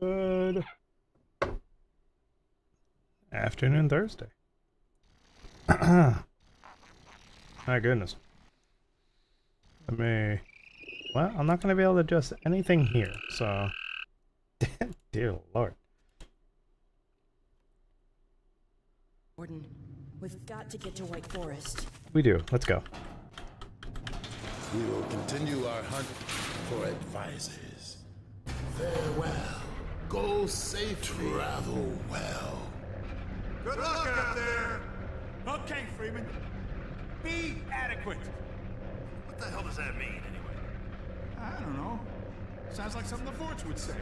Good afternoon, Thursday. My goodness. Let me... Well, I'm not going to be able to adjust anything here, so... Dear Lord. Gordon, we've got to get to White Forest. We do. Let's go. We will continue our hunt for advisors. Farewell. Go safe. Travel well. Good luck out there! Okay, Freeman. Be adequate. What the hell does that mean, anyway? I don't know. Sounds like something the Forts would say.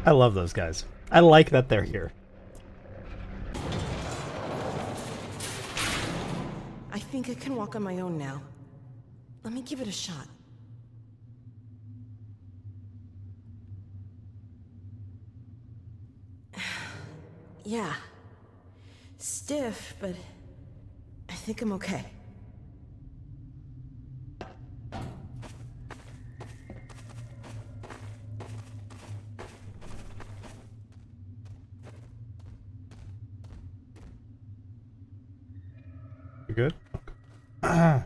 I love those guys. I like that they're here. I think I can walk on my own now. Let me give it a shot. Yeah. Stiff, but I think I'm okay. You good? You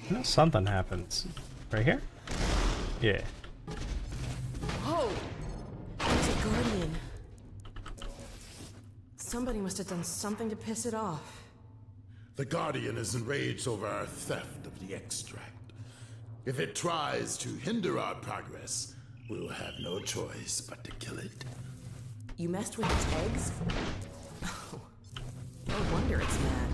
know, something happens. Right here? Yeah. Oh! There's a guardian. Somebody must have done something to piss it off. The Guardian is enraged over our theft of the extract. If it tries to hinder our progress, we will have no choice but to kill it. You messed with its eggs? Oh, no wonder it's mad.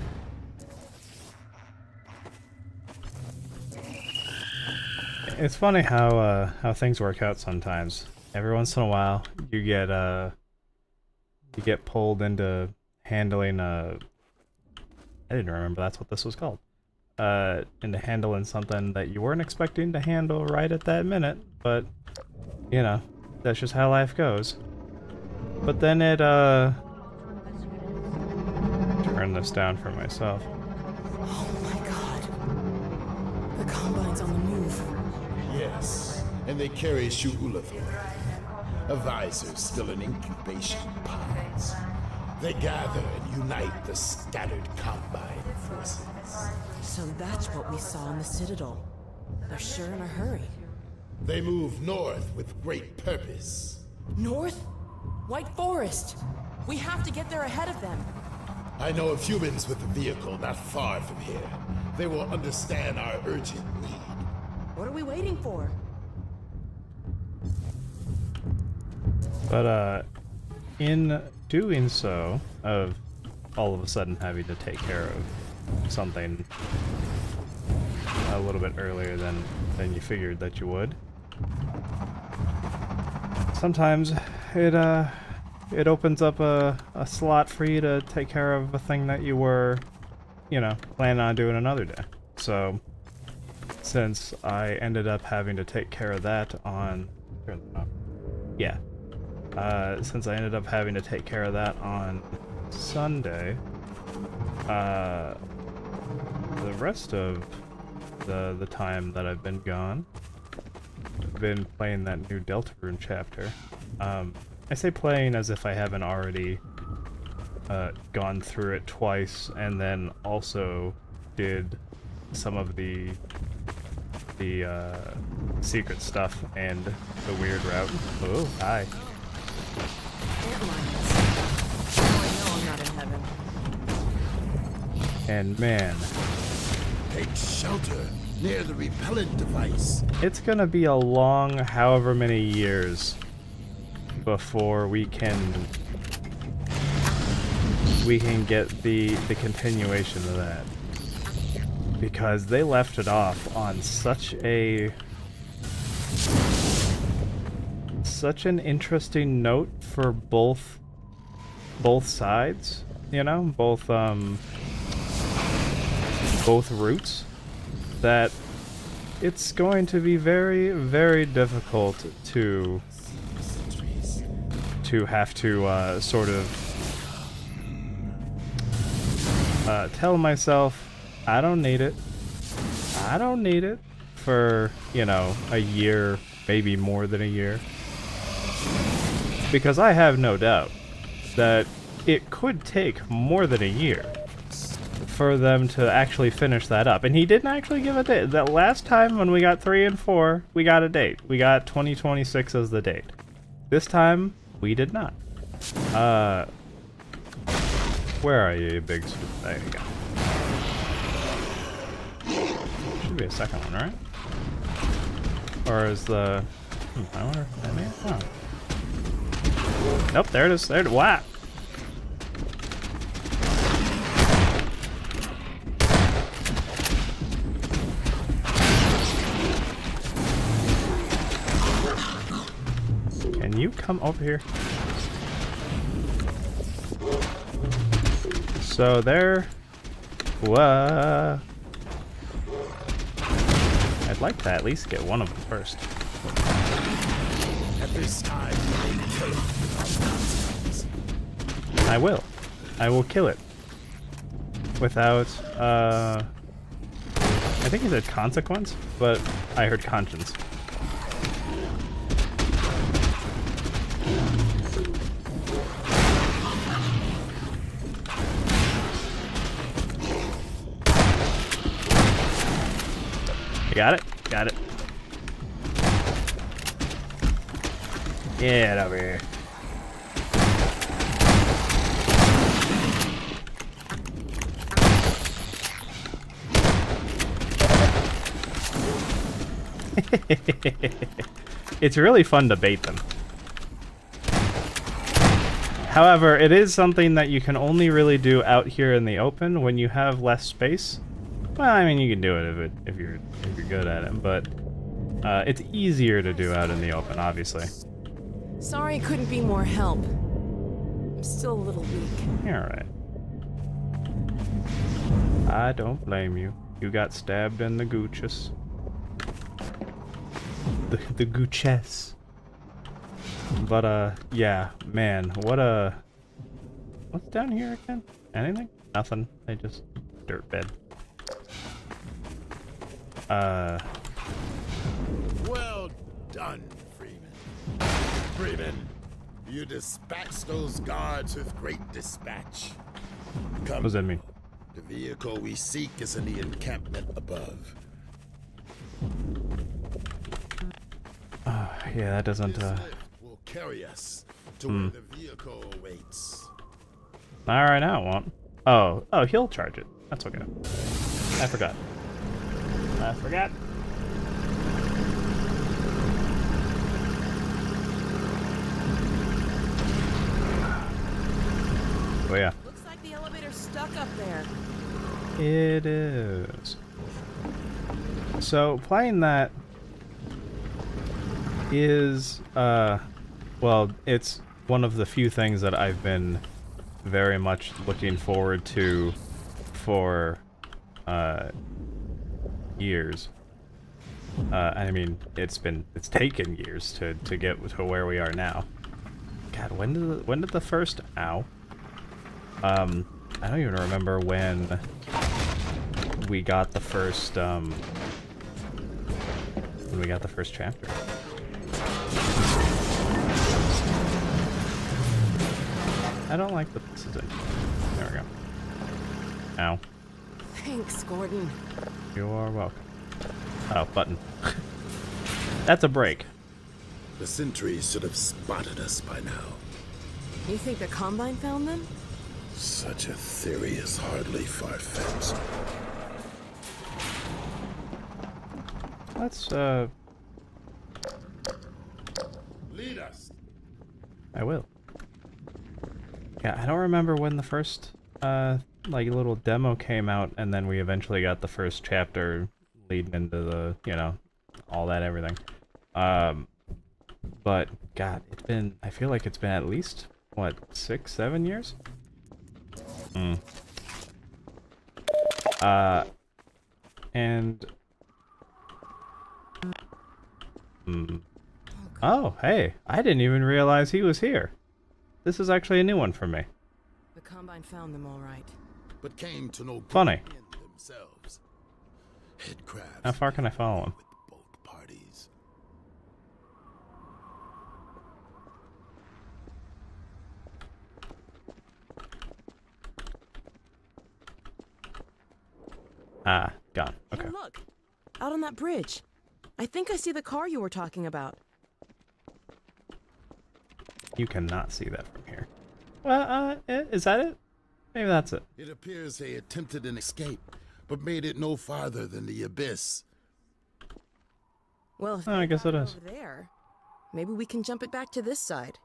It's funny how things work out sometimes. Every once in a while, you get pulled into handling I didn't remember that's what this was called. Into handling something that you weren't expecting to handle right at that minute, but you know, that's just how life goes. But then it turn this down for myself. Oh my god. The Combine's on the move. Yes, and they carry Shu'ulathor. Advisors still in incubation pods. They gather and unite the scattered Combine forces. So that's what we saw in the Citadel. They're sure in a hurry. They move north with great purpose. North? White Forest! We have to get there ahead of them. I know of humans with a vehicle not far from here. They will understand our urgent need. What are we waiting for? But in doing so, of all of a sudden having to take care of something a little bit earlier than you figured that you would, sometimes it opens up a slot for you to take care of a thing that you were, you know, planning on doing another day. So since I ended up having to take care of that on... Yeah. Since I ended up having to take care of that on Sunday, the rest of the time that I've been gone, I've been playing that new Deltarune chapter. I say playing as if I haven't already gone through it twice, and then also did some of the secret stuff and the weird route. Oh, hi. Antlions. Now I know I'm not in heaven. And man, Take shelter near the repellent device. it's gonna be a long however many years before we can get the continuation of that, because they left it off on such an interesting note for both sides, you know, both routes, that it's going to be very, very difficult to have to sort of tell myself I don't need it for, you know, a year, maybe more than a year, Because I have no doubt that it could take more than a year for them to actually finish that up. And he didn't actually give a date. That last time when we got 3 and 4, we got a date. We got 2026 as the date. This time, we did not. Where are you, you big... There you go. Should be a second one, right? Or is the... I wonder if that may... Oh. Nope, there it is. There it is. Wow! Can you come over here? So there... Whoa! I'd like to at least get one of them first. At this time, they kill it without consequence. I will. I will kill it. Without, I think he said consequence, but I heard conscience. You got it? Got it. Get over here. It's really fun to bait them. However, it is something that you can only really do out here in the open when you have less space. Well, I mean, you can do it if you're good at it, but it's easier to do out in the open, obviously. Sorry couldn't be more help. I'm still a little weak. You're alright. I don't blame you. You got stabbed in the gooches. The gooches. But yeah, man, what's down here again? Anything? Nothing. They just dirt bed. Well done, Freeman. Freeman, you dispatched those guards with great dispatch. Come. What does that mean? The vehicle we seek is in the encampment above. Yeah, that doesn't, This lift will carry us to where the vehicle awaits. Alright, now it won't. Oh, he'll charge it. That's okay. I forgot. Oh yeah. Looks like the elevator's stuck up there. It is. So playing that is well, it's one of the few things that I've been very much looking forward to for years. I mean, it's taken years to get to where we are now. God, when did the first I don't even remember when we got the first chapter. I don't like the pieces in. There we go. Ow. Thanks, Gordon. You are welcome. Oh, button. That's a break. The sentries should have spotted us by now. You think the Combine found them? Such a theory is hardly far-fetched. Let's, Lead us. I will. Yeah, I don't remember when the first, like, little demo came out, and then we eventually got the first chapter leading into the, you know, all that everything. But, God, I feel like it's been at least, what, 6, 7 years? Oh, hey, I didn't even realize he was here. This is actually a new one for me. The Combine found them all right. But came to no Funny. good end themselves. Head crabs. How far can I follow him? With both parties. Ah, gone. Hey, Okay. look! Out on that bridge. I think I see the car you were talking about. You cannot see that from here. Well, is that it? Maybe that's it. It appears they attempted an escape, but made it no farther than the abyss. Well, if Oh, I they guess got it is. over there, maybe we can jump it back to this side.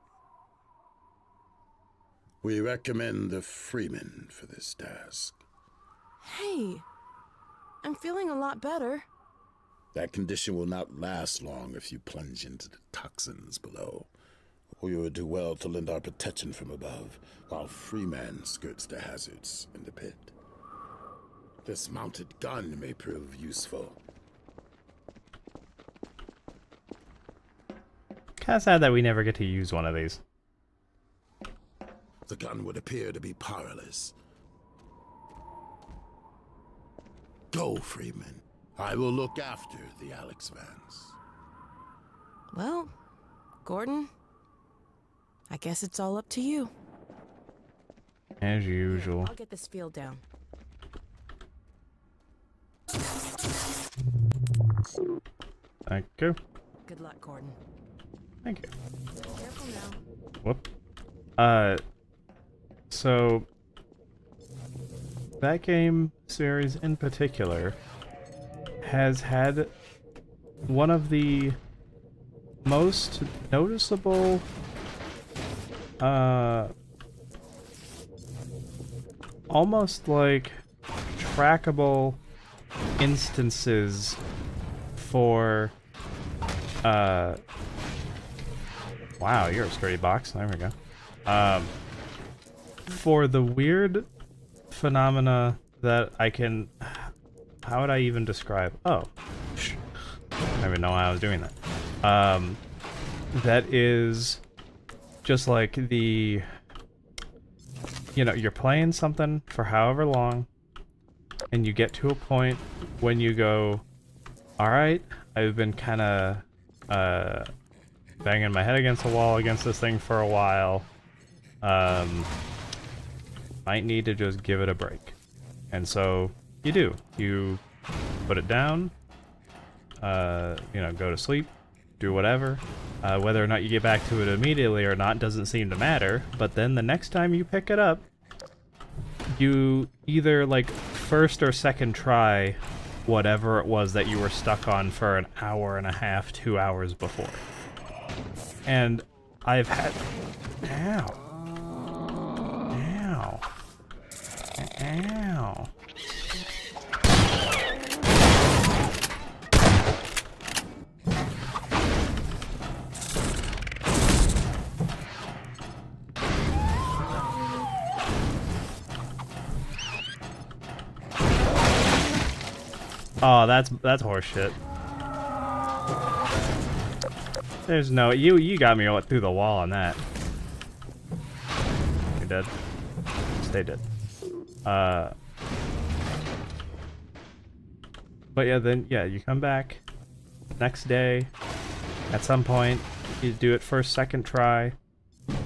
We recommend the Freeman for this task. Hey, I'm feeling a lot better. That condition will not last long if you plunge into the toxins below. We would do well to lend our protection from above, while Freeman skirts the hazards in the pit. This mounted gun may prove useful. Kind of sad that we never get to use one of these. The gun would appear to be powerless. Go, Freeman. I will look after the Alyx vans. Well, Gordon, I guess it's all up to you. As usual. I'll get this field down. Thank you. Good luck, Gordon. Thank you. Careful now. Whoop. So that game series in particular has had one of the most noticeable almost like trackable instances for wow, you're a sturdy box. There we go. For the weird phenomena that I can... How would I even describe? Oh. I don't even know why I was doing that. That is just like the... You know, you're playing something for however long, and you get to a point when you go, alright, I've been kind of banging my head against the wall against this thing for a while. Might need to just give it a break. And so you do. You put it down, you know, go to sleep, do whatever. Whether or not you get back to it immediately or not doesn't seem to matter, but then the next time you pick it up, you either, like, first or second try whatever it was that you were stuck on for an hour and a half, 2 hours before. And I've had... Ow. Ow. Ow. Oh, that's horseshit. There's no... You got me through the wall on that. You're dead. Stay dead. But yeah, then, yeah, you come back next day, at some point, you do it first, second try,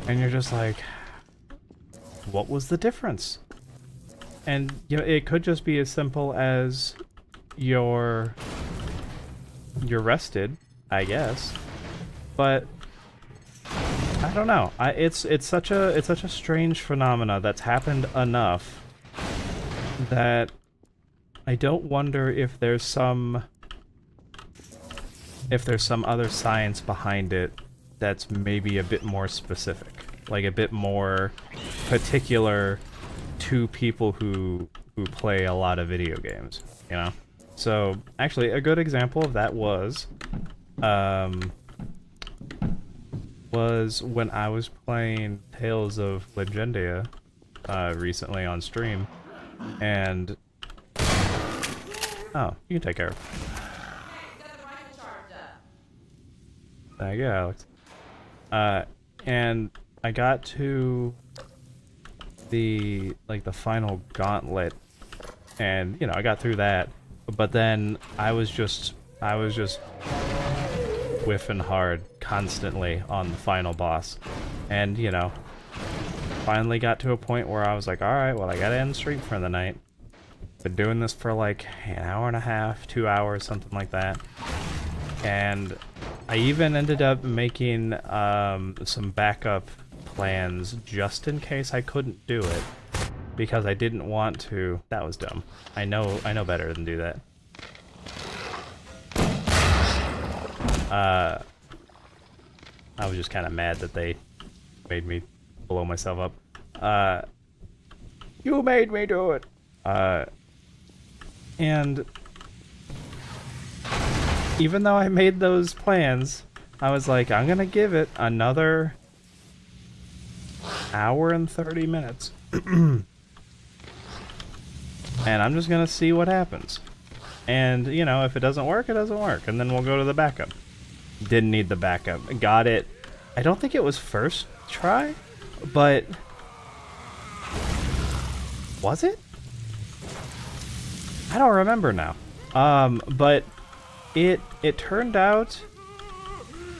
and you're just like, what was the difference? And, you know, it could just be as simple as you're rested, I guess, but I don't know. It's such a strange phenomena that's happened enough that I don't wonder if there's some other science behind it that's maybe a bit more specific, like a bit more particular to people who play a lot of video games, you know? So actually a good example of that was when I was playing Tales of Legendia recently on stream, and oh, you can take care of it. Thank you, Alex. And I got to the final gauntlet, and you know, I got through that, but then I was just whiffing hard constantly on the final boss, and you know, finally got to a point where I was like, all right, well, I gotta end stream for the night. Been doing this for like an hour and a half, 2 hours, something like that. And I even ended up making some backup plans just in case I couldn't do it, because I didn't want to. That was dumb. I know better than do that. I was just kind of mad that they made me blow myself up. You made me do it. And even though I made those plans, I was like, I'm gonna give it another hour and 30 minutes. And I'm just gonna see what happens. And, you know, if it doesn't work, it doesn't work. And then we'll go to the backup. Didn't need the backup. Got it. I don't think it was first try, but... Was it? I don't remember now. But it turned out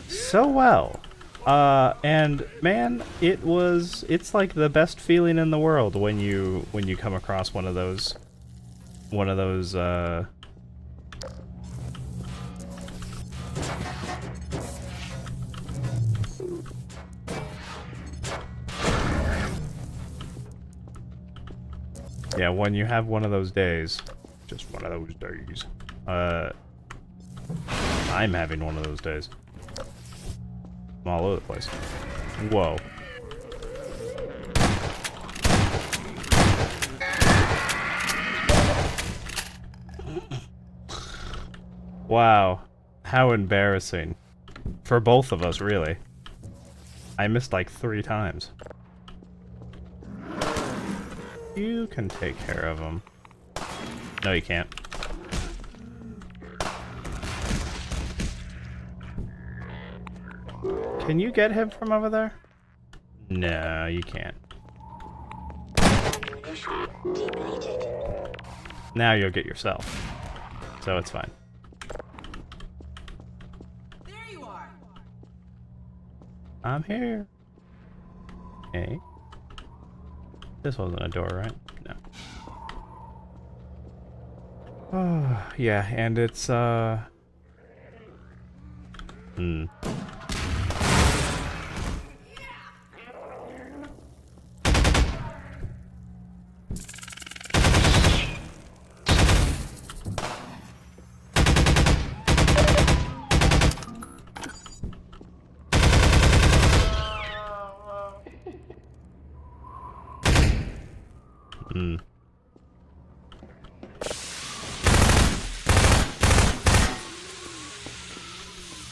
so well. And man, it's like the best feeling in the world when you come across one of those yeah, when you have one of those days, just one of those days. I'm having one of those days. I'm all over the place. Whoa. Wow. How embarrassing. For both of us, really. I missed like 3 times. You can take care of him. No, you can't. Can you get him from over there? No, you can't. Now you'll get yourself. So it's fine. There you are. I'm here. Okay. This wasn't a door, right? No. Oh, yeah, and it's,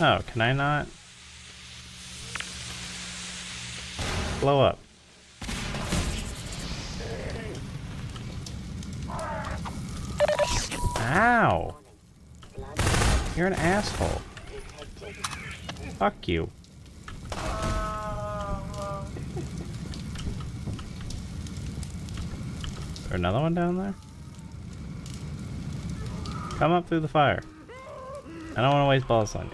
Oh, can I not blow up? Ow! You're an asshole. Fuck you. Is there another one down there? Come up through the fire. I don't want to waste bullets on you.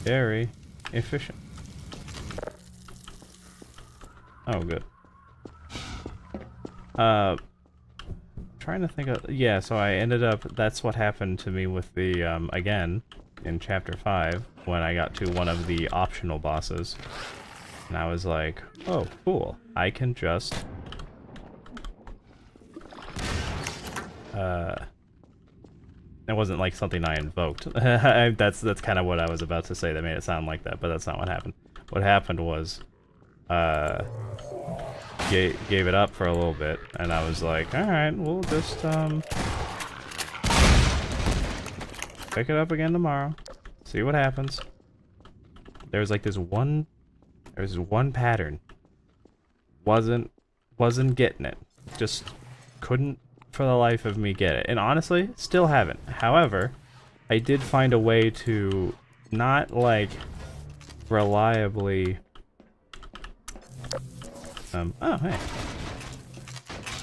Very efficient. Oh, good. Trying to think of... Yeah, so I ended up... That's what happened to me with the, again, in Chapter 5, when I got to one of the optional bosses. And I was like, oh, cool. I can just... It wasn't like something I invoked. That's kind of what I was about to say that made it sound like that, but that's not what happened. What happened was, gave it up for a little bit, and I was like, alright, we'll just, pick it up again tomorrow, see what happens. There's like this one pattern. Wasn't getting it. Just couldn't for the life of me get it. And honestly, still haven't. However, I did find a way to not, like, reliably... oh, hey.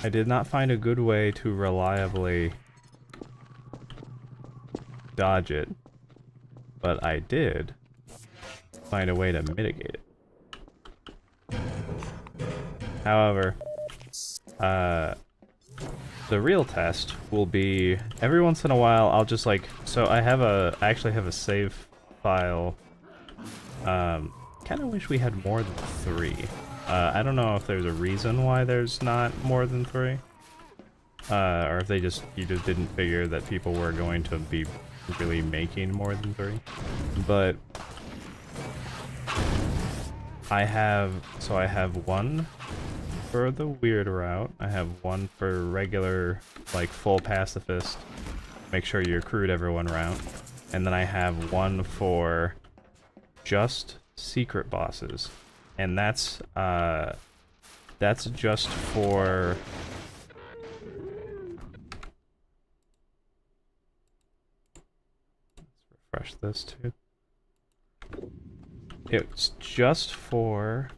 I did not find a good way to reliably dodge it. But I did find a way to mitigate it. However, the real test will be every once in a while I'll just like, so I actually have a save file. Kind of wish we had more than 3. I don't know if there's a reason why there's not more than 3. Or if you just didn't figure that people were going to be really making more than 3. But I have one for the weird route. I have one for regular, like, full pacifist, make sure you recruit everyone route. And then I have one for just secret bosses. And that's just for... Let's refresh this too. It's just for...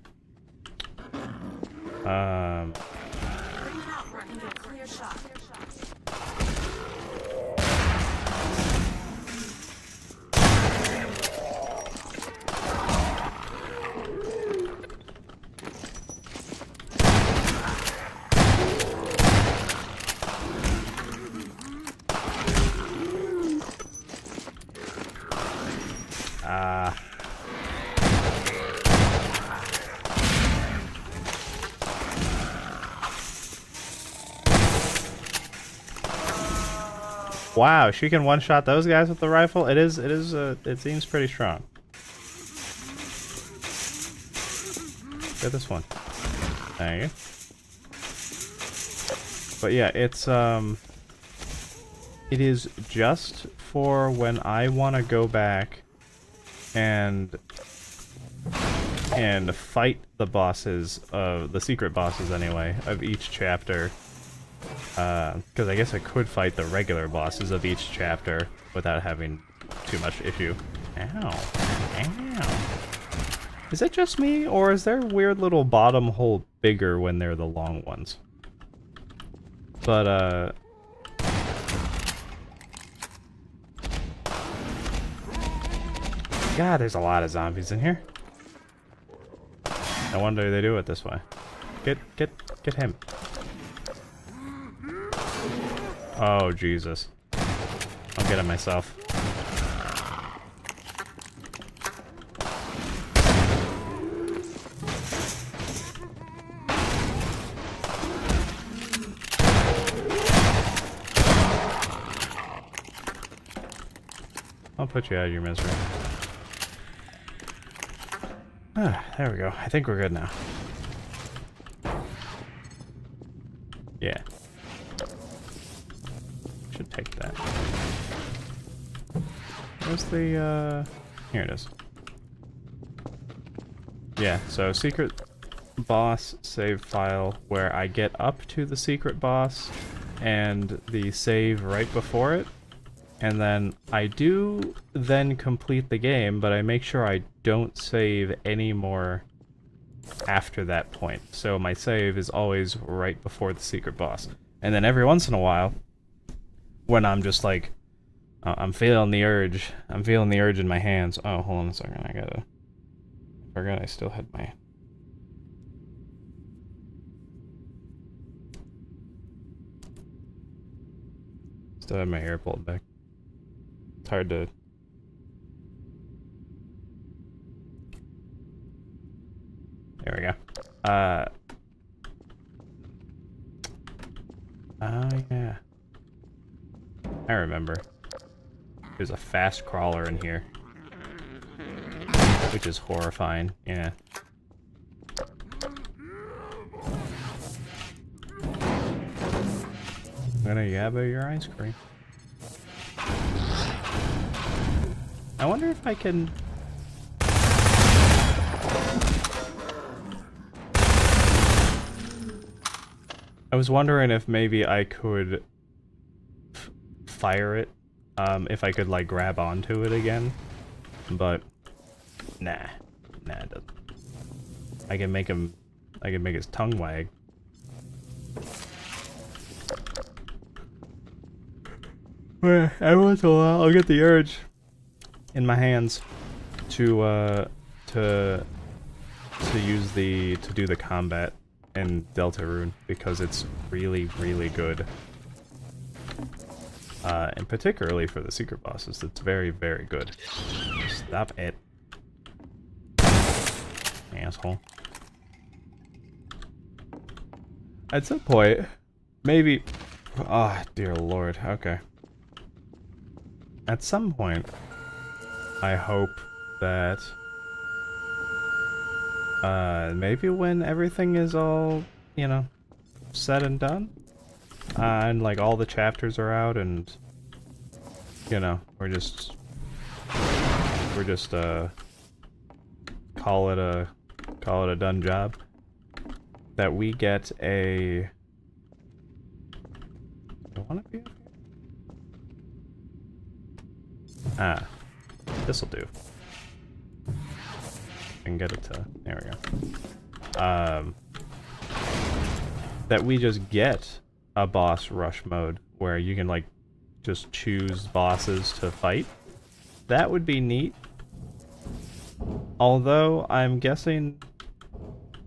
Wow, she can one-shot those guys with the rifle? It seems pretty strong. Get this one. There you go. But yeah, it is just for when I want to go back and fight the bosses of the secret bosses anyway of each chapter. Because I guess I could fight the regular bosses of each chapter without having too much issue. Ow. Ow. Is it just me, or is their weird little bottom hole bigger when they're the long ones? But, God, there's a lot of zombies in here. No wonder they do it this way. Get him. Oh, Jesus. I'll get it myself. I'll put you out of your misery. Ah, there we go. I think we're good now. Yeah. Should take that. Where's the, here it is. Yeah, so secret boss save file where I get up to the secret boss and the save right before it. And then I do then complete the game, but I make sure I don't save any more after that point. So my save is always right before the secret boss. And then every once in a while, when I'm just like, I'm feeling the urge in my hands. Oh, hold on a second, I forgot I still had my... Still have my hair pulled back. It's hard to... There we go. Oh yeah. I remember. There's a fast crawler in here. Which is horrifying, yeah. I'm gonna yabba your ice cream. I wonder if I can... I was wondering if maybe I could fire it, if I could like grab onto it again, but nah, it doesn't. I can make his tongue wag. Every once in a while, I'll get the urge in my hands to to do the combat in Deltarune because it's really, really good. And particularly for the secret bosses, it's very, very good. Stop it. Asshole. At some point, maybe... Oh, dear lord, okay. At some point, I hope that... maybe when everything is all, you know, said and done, and like all the chapters are out, and you know, we're just call it a done job. That we get a. Do I want to be up here? Ah, this'll do. And get it to there we go. That we just get a boss rush mode where you can like just choose bosses to fight. That would be neat. Although I'm guessing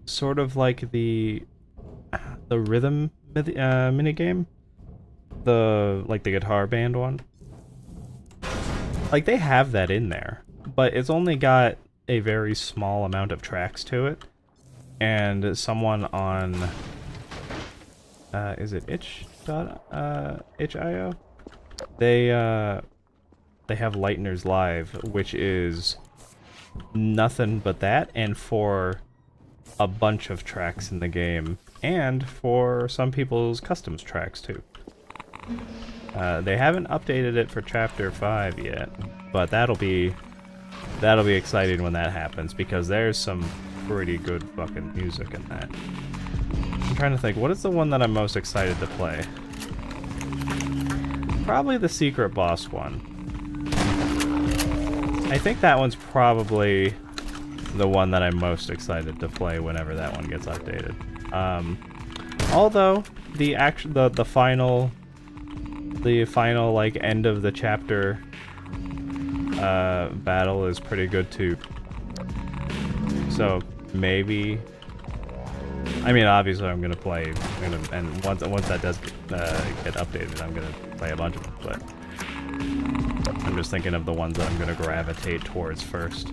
sort of like the rhythm minigame, the guitar band one. Like they have that in there, but it's only got a very small amount of tracks to it, and someone on is it itch.io? They have Lightner's Live, which is nothing but that, and for a bunch of tracks in the game, and for some people's customs tracks too. They haven't updated it for Chapter 5 yet, but that'll be exciting when that happens, because there's some pretty good fucking music in that. I'm trying to think, what is the one that I'm most excited to play? Probably the secret boss one. I think that one's probably the one that I'm most excited to play whenever that one gets updated. Although the final like end of the chapter battle is pretty good too. So maybe, I mean, obviously I'm gonna play, and once that does get updated, I'm gonna play a bunch of them. But I'm just thinking of the ones that I'm gonna gravitate towards first.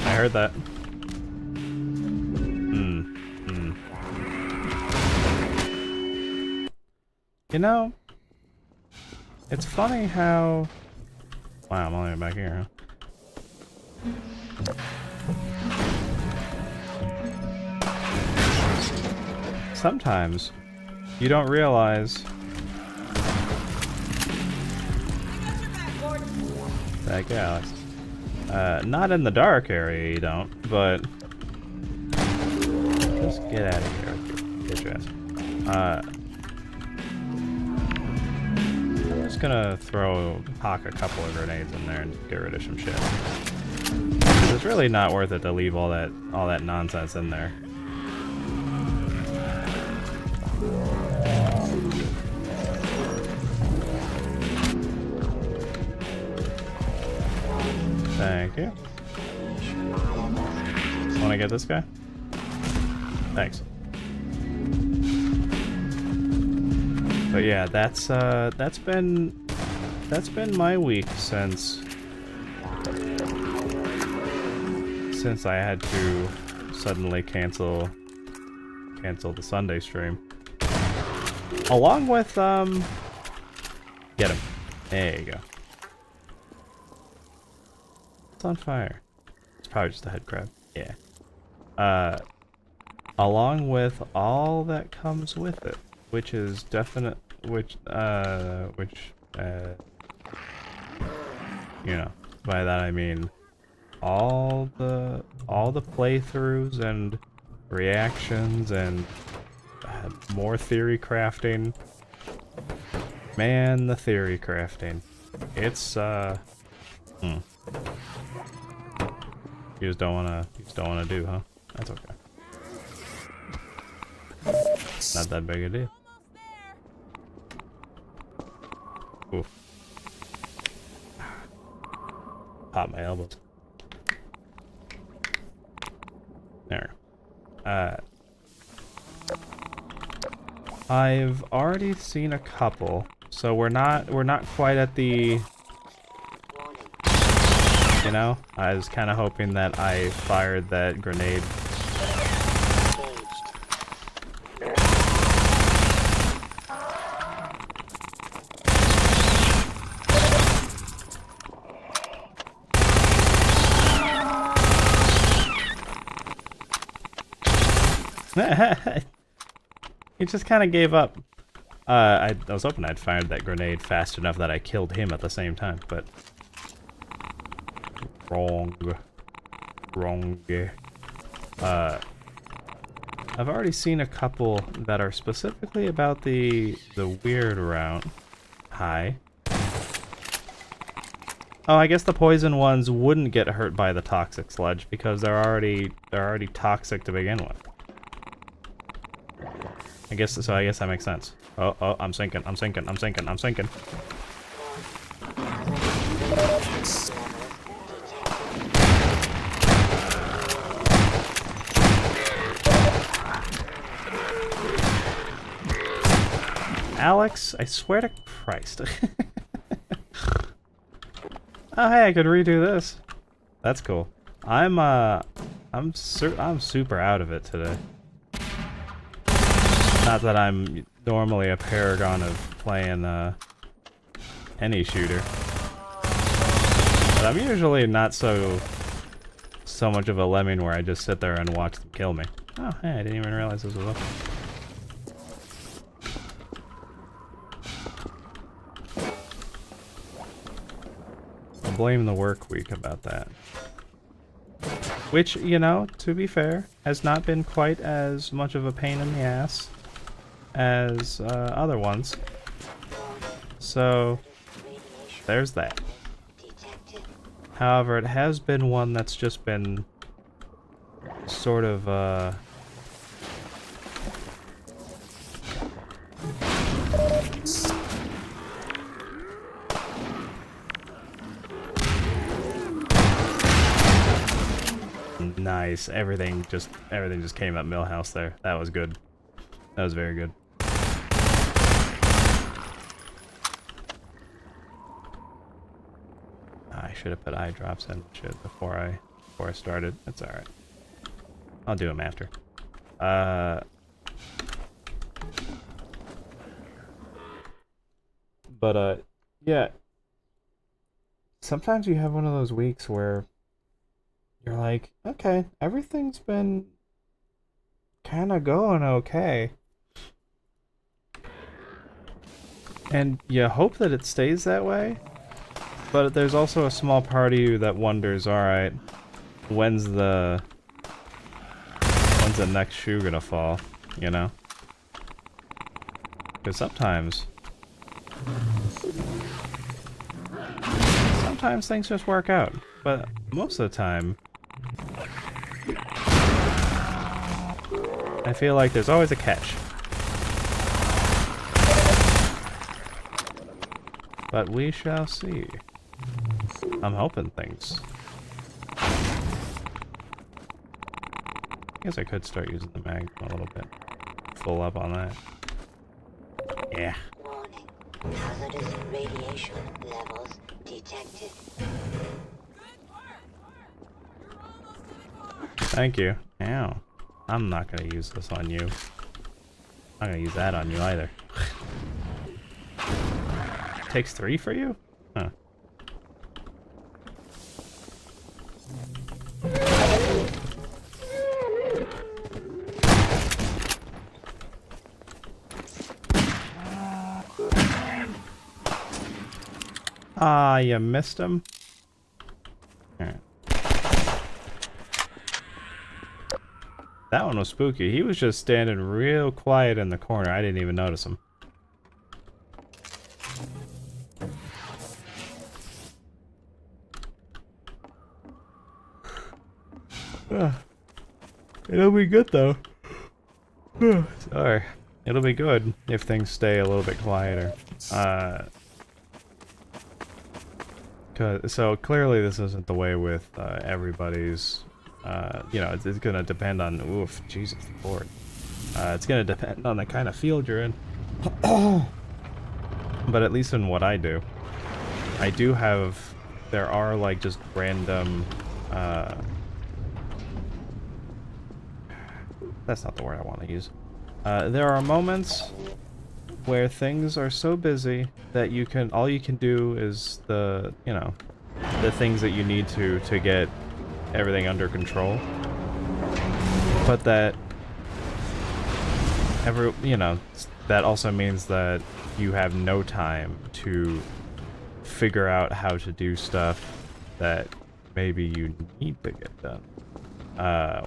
I heard that. You know, it's funny how... Wow, I'm only back here, huh? Sometimes you don't realize... Thank you, Alyx. Not in the dark area, you don't, but... Just get out of here. Get your ass. I'm just gonna pock a couple of grenades in there and get rid of some shit. It's really not worth it to leave all that nonsense in there. Thank you. Wanna get this guy? Thanks. But yeah, that's been my week since I had to suddenly cancel the Sunday stream. Along with get him. There you go. It's on fire. It's probably just a head crab. Yeah. Along with all that comes with it. Which is definite, you know, by that I mean all the playthroughs and reactions and more theory crafting. Man, the theory crafting. It's you just don't wanna do, huh? That's okay. Not that big a deal. Oof. Pop my elbows. There. I've already seen a couple, so we're not quite at the. You know, I was kind of hoping that I fired that grenade. He just kind of gave up. I was hoping I'd fired that grenade fast enough that I killed him at the same time, but wrong. I've already seen a couple that are specifically about the weird route. Hi. Oh, I guess the poison ones wouldn't get hurt by the toxic sludge because they're already toxic to begin with. I guess that makes sense. Oh, I'm sinking. Alyx, I swear to Christ. Oh, hey, I could redo this. That's cool. I'm super out of it today. Not that I'm normally a paragon of playing any shooter, but I'm usually not so much of a lemming where I just sit there and watch them kill me. Oh, hey, I didn't even realize this was up. I'll blame the work week about that. Which, you know, to be fair, has not been quite as much of a pain in the ass as other ones. So, there's that. However, it has been one that's just been sort of, nice. Everything just came up Millhouse there. That was good. That was very good. I should have put eye drops in shit before I started. That's all right. I'll do them after. But yeah. Sometimes you have one of those weeks where you're like, okay, everything's been kind of going okay. And you hope that it stays that way. But there's also a small part of you that wonders, alright, when's the next shoe gonna fall, you know? Because sometimes things just work out, but most of the time I feel like there's always a catch. But we shall see. I'm hoping things. I guess I could start using the mag a little bit. Full up on that. Yeah. Warning. Hazardous radiation levels detected. Thank you. Ow. I'm not gonna use this on you. I'm not gonna use that on you either. Takes 3 for you? Huh. Ah, you missed him? Alright. That one was spooky. He was just standing real quiet in the corner. I didn't even notice him. It'll be good though. Sorry. It'll be good if things stay a little bit quieter. Because So clearly this isn't the way with everybody's, you know, it's gonna depend on, oof, Jesus Lord. It's gonna depend on the kind of field you're in. But at least in what I do have, there are like just random, that's not the word I want to use. There are moments where things are so busy that all you can do is the things that you need to get everything under control. But that that also means that you have no time to figure out how to do stuff that maybe you need to get done,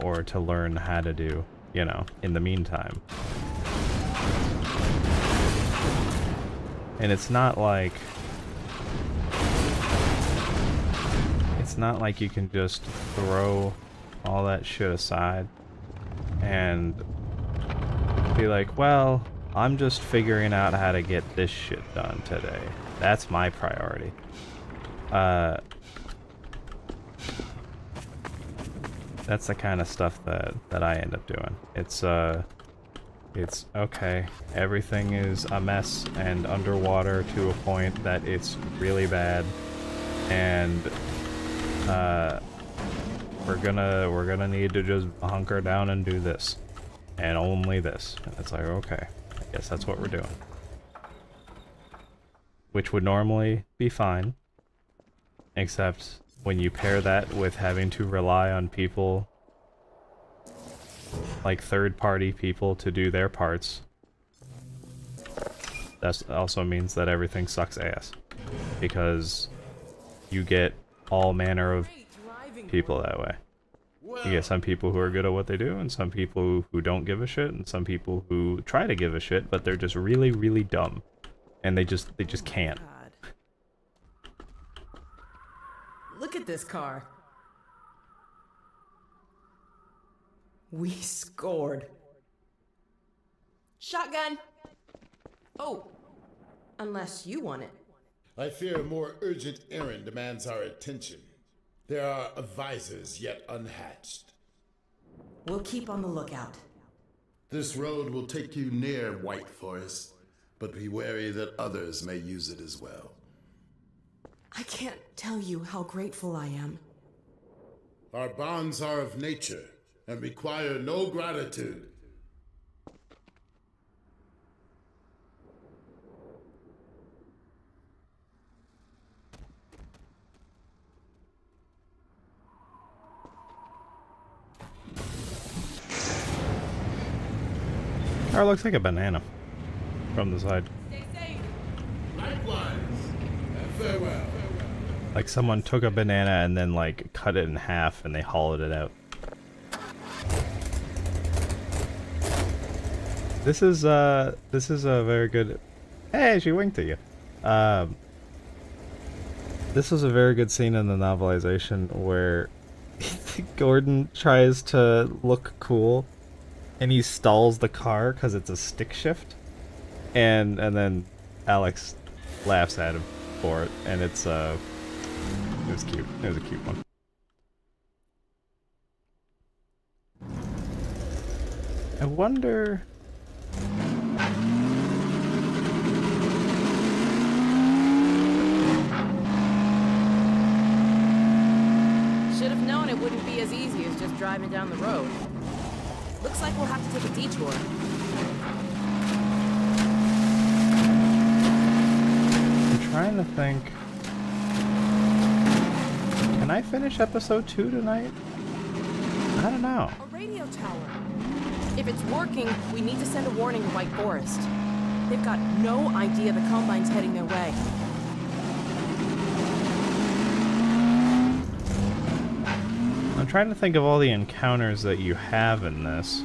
or to learn how to do, in the meantime. And it's not like you can just throw all that shit aside and be like, well, I'm just figuring out how to get this shit done today. That's my priority. That's the kind of stuff that I end up doing. It's okay, everything is a mess and underwater to a point that it's really bad, and we're gonna need to just hunker down and do this, and only this. And it's like, okay, I guess that's what we're doing. Which would normally be fine, except when you pair that with having to rely on people, like third-party people, to do their parts. That also means that everything sucks ass, because you get all manner of people that way. You get some people who are good at what they do, and some people who don't give a shit, and some people who try to give a shit, but they're just really, really dumb, and they just can't. God. Look at this car. We scored. Shotgun. Oh, unless you want it. I fear a more urgent errand demands our attention. There are advisors yet unhatched. We'll keep on the lookout. This road will take you near White Forest, but be wary that others may use it as well. I can't tell you how grateful I am. Our bonds are of nature and require no gratitude. Or it looks like a banana from the side. Stay safe. Likewise, and farewell. Like someone took a banana and then like cut it in half and they hollowed it out. This is a very good. Hey, she winked at you. This was a very good scene in the novelization where Gordon tries to look cool, and he stalls the car because it's a stick shift, and then Alyx laughs at him for it, and it was cute. It was a cute one. I wonder. Should have known it wouldn't be as easy as just driving down the road. Looks like we'll have to take a detour. I'm trying to think. Can I finish episode 2 tonight? I don't know. A radio tower. If it's working, we need to send a warning to White Forest. They've got no idea the Combine's heading their way. I'm trying to think of all the encounters that you have in this.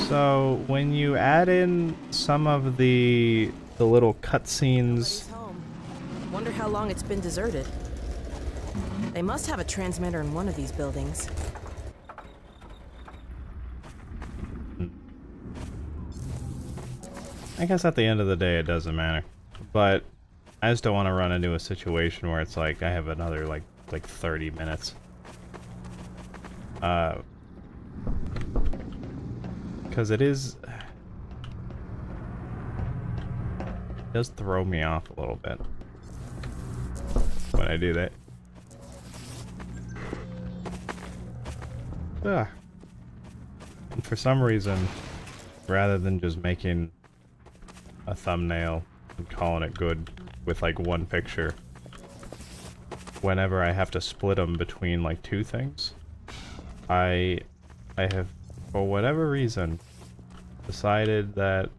So when you add in some of the little cutscenes. Wonder how long it's been deserted. They must have a transmitter in one of these buildings. I guess at the end of the day it doesn't matter. But I just don't want to run into a situation where it's like I have another like 30 minutes. Because it does throw me off a little bit when I do that. Ugh. And for some reason, rather than just making a thumbnail and calling it good with like one picture, whenever I have to split them between like two things, I have, for whatever reason, decided that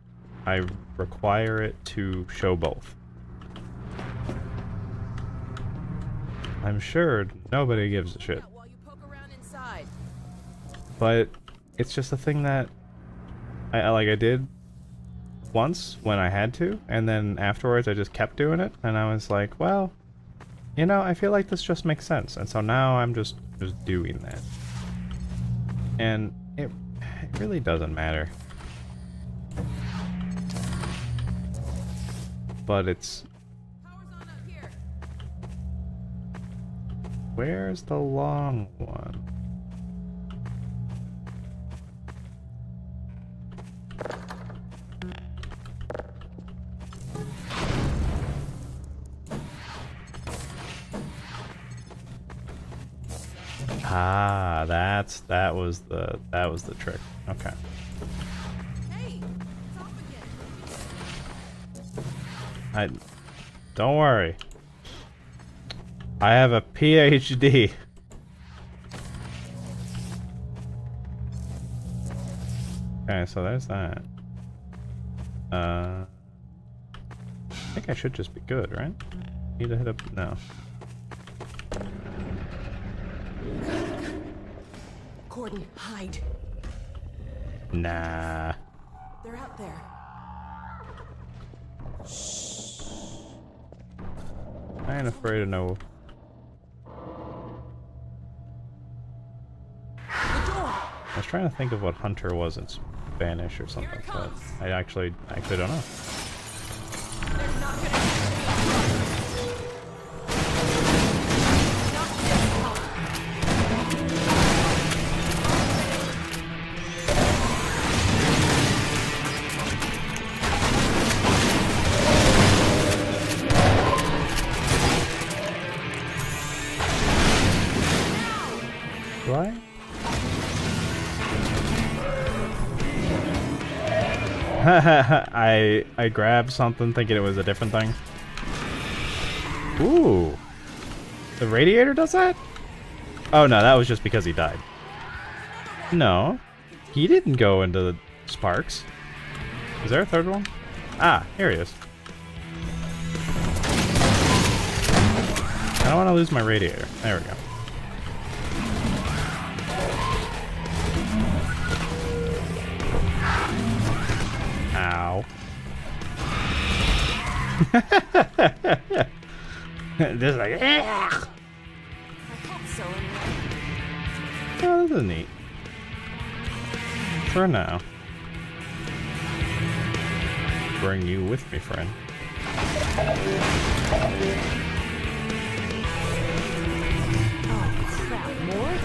I require it to show both. I'm sure nobody gives a shit. While you poke around inside. But it's just a thing that I did once when I had to, and then afterwards I just kept doing it, and I was like, well, you know, I feel like this just makes sense, and so now I'm just doing that. And it really doesn't matter. But it's... Power's on up here. Where's the long one? Ah, that was the trick. Okay. Hey, it's off again. Don't worry. I have a PhD. Okay, so there's that. I think I should just be good, right? Need to hit up. No. Gordon, hide. Nah. They're out there. I ain't afraid of no. I was trying to think of what hunter was in Spanish or something, but I actually don't know. They're not gonna catch me. Not this time. Do I? I grabbed something thinking it was a different thing. Ooh. The radiator does that? Oh no, that was just because he died. No. He didn't go into the sparks. Is there a third one? Ah, here he is. I don't want to lose my radiator. There we go. Ow. Just like, I hope so anyway. oh, this is neat. For now. Bring you with me, friend. Oh crap, more?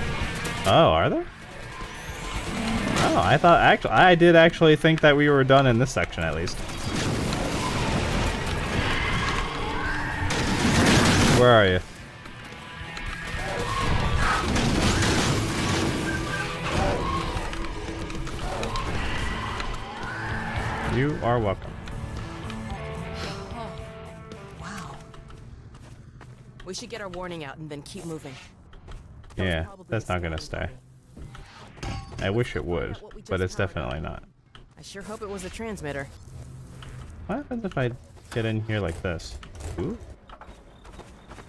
Oh, are there? Oh, I thought I did actually think that we were done in this section at least. Where are you? You are welcome. Oh, wow. We should get our warning out and then keep moving. That was Yeah, probably that's the not gonna safest stay. way. I wish it would, What we but just it's powered definitely up. not. I sure hope it was a transmitter. What happens if I get in here like this? Ooh.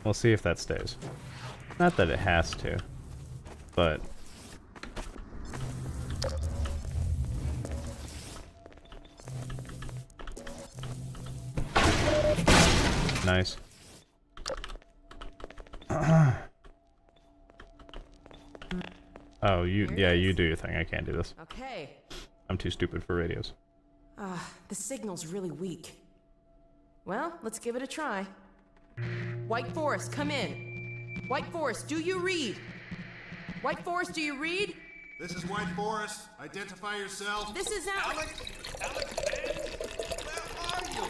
We'll see if that stays. Not that it has to, but... Nice. Oh, yeah, you do your thing. I can't do this. Okay. I'm too stupid for radios. The signal's really weak. Well, let's give it a try. White Forest, come in. White Forest, do you read? White Forest, do you read? This is White Forest. Identify yourself. This is Alyx. Alyx, where are you?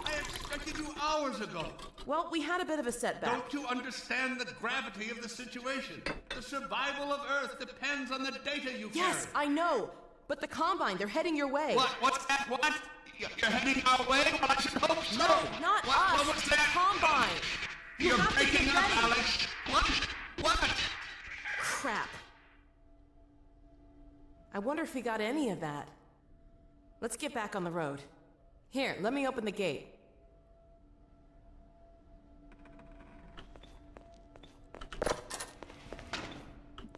I expected you hours ago. Well, we had a bit of a setback. Don't you understand the gravity of the situation? The survival of Earth depends on the data you Yes, carry. I know. But the Combine, they're heading your way. What? What's that? What? You're heading our way? Well, I should hope so. No, not us. What was that? Combine. You're have to breaking get up, ready. Alyx. What? Crap. I wonder if we got any of that. Let's get back on the road. Here, let me open the gate.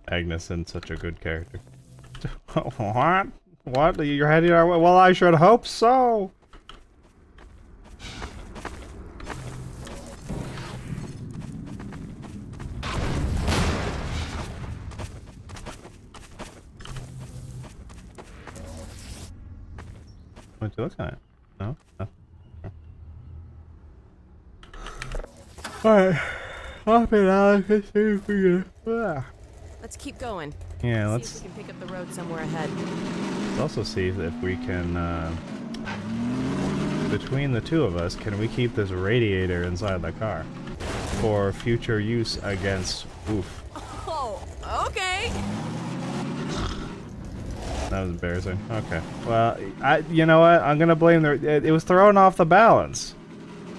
Agnes isn't such a good character. What? What? You're heading our way? Well, I should hope so. What you looking at? No? Nothing. Alright. I'll be out. Let's see if we can. Let's keep going. Yeah, See let's. if we can pick up the road somewhere ahead. Let's also see if we can, between the two of us, can we keep this radiator inside the car for future use against oof. Oh, okay. That was embarrassing. Okay. Well, you know what? I'm gonna blame it was thrown off the balance.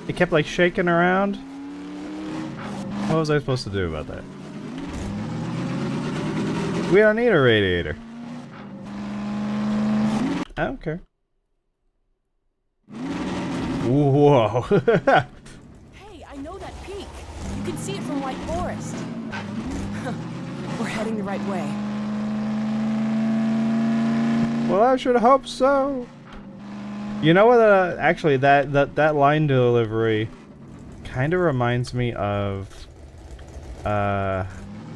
It kept like shaking around. What was I supposed to do about that? We don't need a radiator. I don't care. Whoa. Hey, I know that peak. You can see it from White Forest. We're heading the right way. Well, I should hope so. You know what? Actually, that line delivery kind of reminds me of.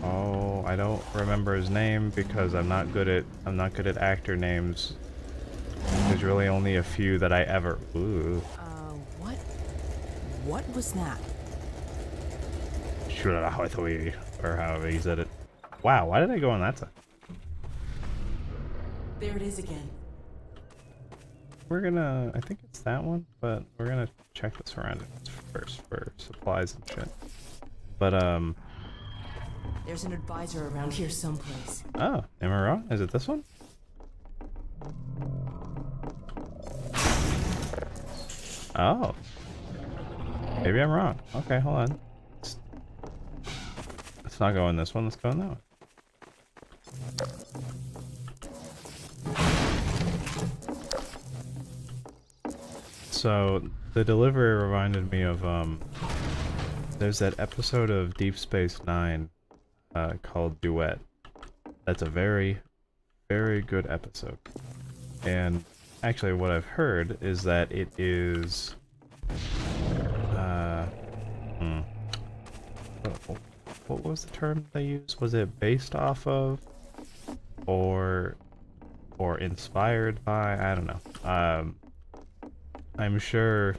Oh, I don't remember his name because I'm not good at actor names. There's really only a few that I ever. Ooh. What was that? Or however he said it. Wow, why did I go on that side? There it is again. We're gonna, I think it's that one, but we're gonna check the surroundings first for supplies and shit. But, There's an advisor around here someplace. oh, am I wrong? Is it this one? Oh. Maybe I'm wrong. Okay, hold on. Let's not go in this one, let's go in that one. So, the delivery reminded me of, there's that episode of Deep Space Nine, called Duet. That's a very, very good episode. And actually what I've heard is that it is, what was the term they used? Was it based off of, or inspired by? I don't know. I'm sure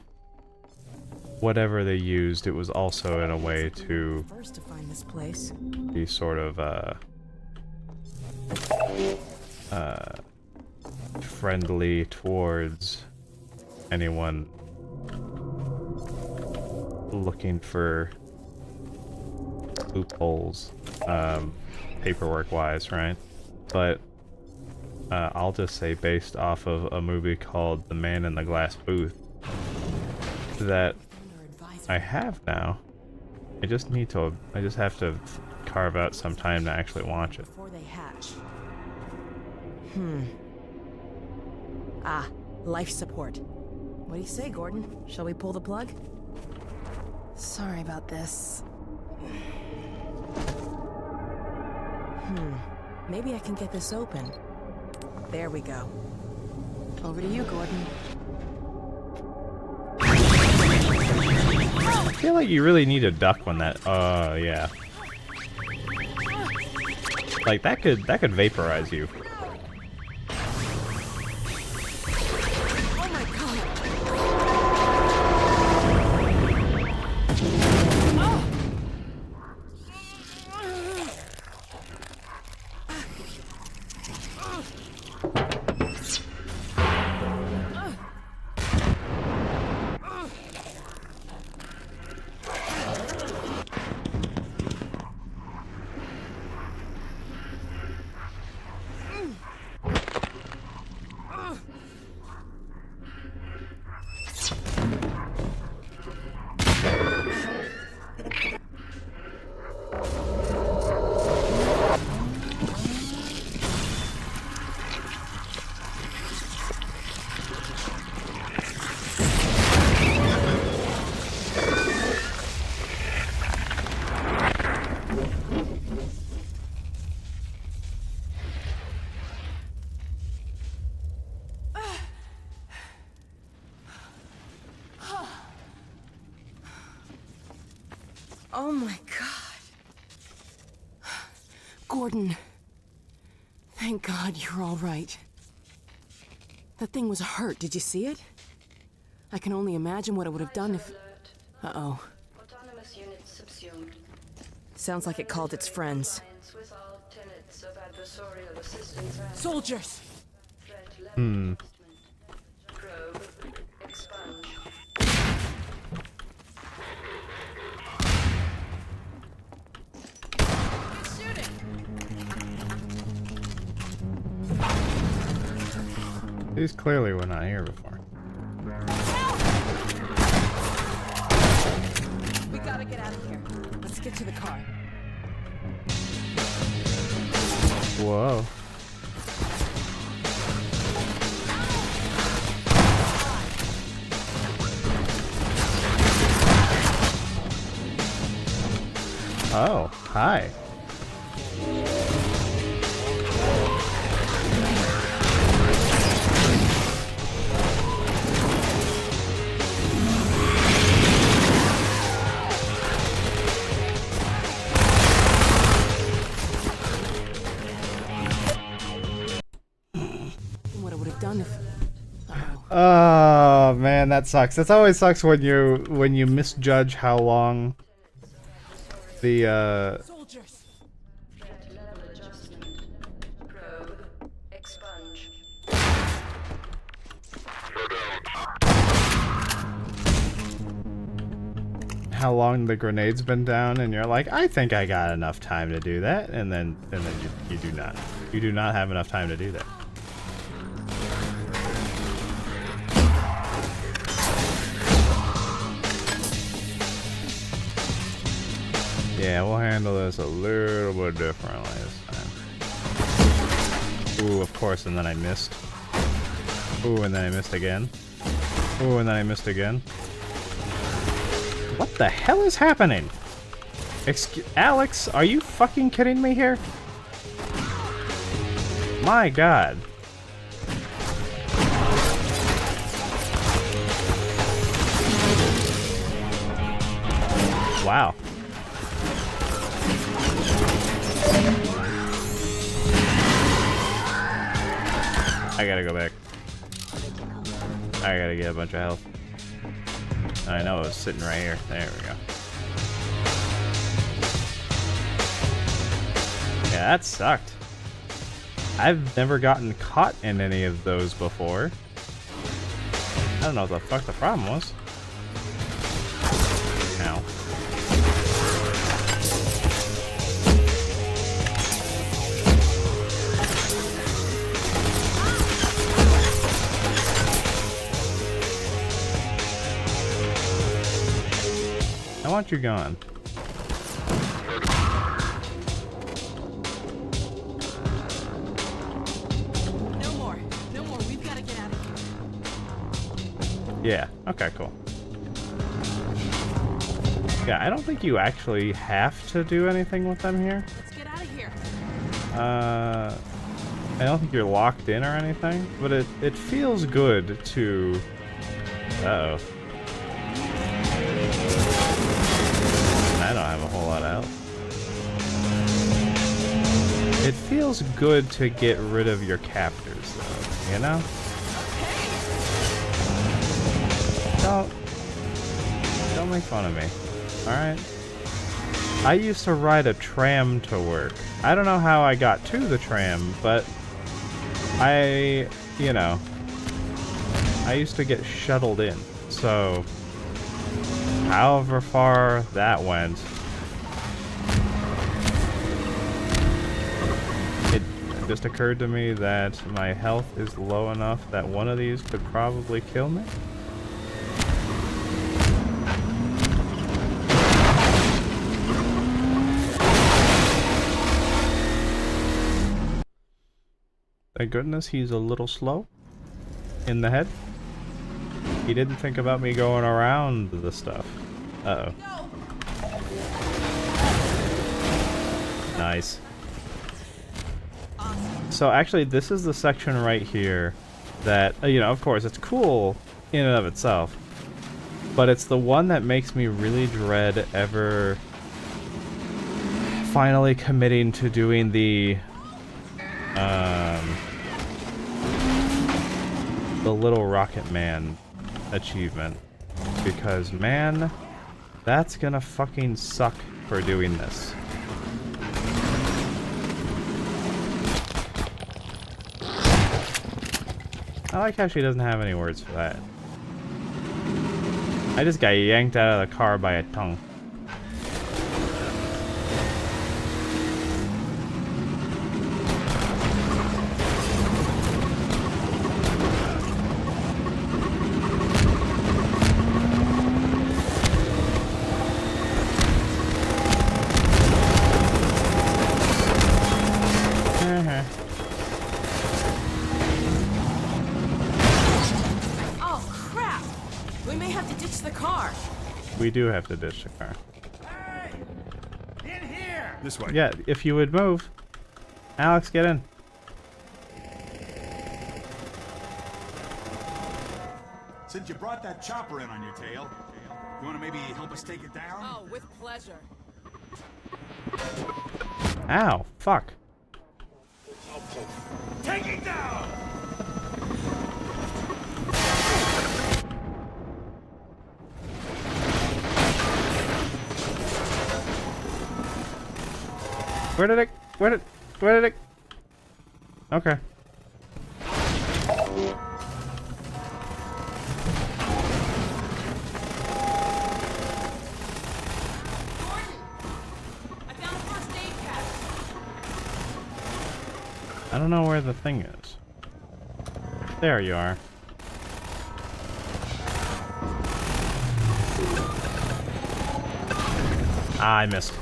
whatever they used, it was also in a way to First to find this place. be sort of friendly towards anyone looking for loopholes, paperwork wise, right? But I'll just say based off of a movie called The Man in the Glass Booth that I have now. I just have to carve out some time to actually watch it. Before they hatch. Ah, life support. What do you say, Gordon? Shall we pull the plug? Sorry about this. Maybe I can get this open. There we go. Over to you, Gordon. I feel like you really need a duck when that. Yeah. Like that could vaporize you. Oh Oh my God. Gordon. Thank God you're all right. That thing was hurt. Did you see it? I can only imagine what it would have done if... Uh-oh. Autonomous units subsumed. Sounds like it called its friends. With all tenets of adversarial assistance. Soldiers! Threat level adjustment. Probe. Expunge. These clearly were not here before. We gotta get out of here. Let's get to the car. Whoa. Oh, hi. What it would have done if... Oh man, that sucks. That always sucks when you misjudge how long the Soldiers! Threat level adjustment. Probe. Expunge. how long the grenade's been down, and you're like, I think I got enough time to do that, and then you do not. You do not have enough time to do that. Yeah, we'll handle this a little bit differently this time. Ooh, of course, and then I missed. Ooh, and then I missed again. Ooh, and then I missed again. What the hell is happening? Alyx, are you fucking kidding me here? My God. Wow. I gotta go back. I gotta get a bunch of health. I know it was sitting right here. There we go. Yeah, that sucked. I've never gotten caught in any of those before. I don't know what the fuck the problem was. Ow. I want you gone. No more. No more. We've got to get out of here. Yeah, okay, cool. Yeah, I don't think you actually have to do anything with them here. Let's get out of here. I don't think you're locked in or anything, but it feels good to... Uh-oh. I don't have a whole lot of health. It feels good to get rid of your captors, though, you know? Don't make fun of me, alright? I used to ride a tram to work. I don't know how I got to the tram, but I used to get shuttled in, so however far that went, it just occurred to me that my health is low enough that one of these could probably kill me. Thank goodness he's a little slow in the head. He didn't think about me going around the stuff. Uh-oh. Nice. So actually, this is the section right here that, of course, it's cool in and of itself. But it's the one that makes me really dread ever finally committing to doing the Little Rocket Man achievement, because man, that's gonna fucking suck for doing this. I like how she doesn't have any words for that. I just got yanked out of the car by a tongue. Oh, crap! We may have to ditch the car. We do have to ditch the car. Hey! In here! This way. Yeah, if you would move. Alex, get in. Since you brought that chopper in on your tail, you want to maybe help us take it down? Oh, with pleasure. Ow, fuck. Take it down! Where did it? Okay. I found a first aid pack. I don't know where the thing is. There you are. Ah, I missed.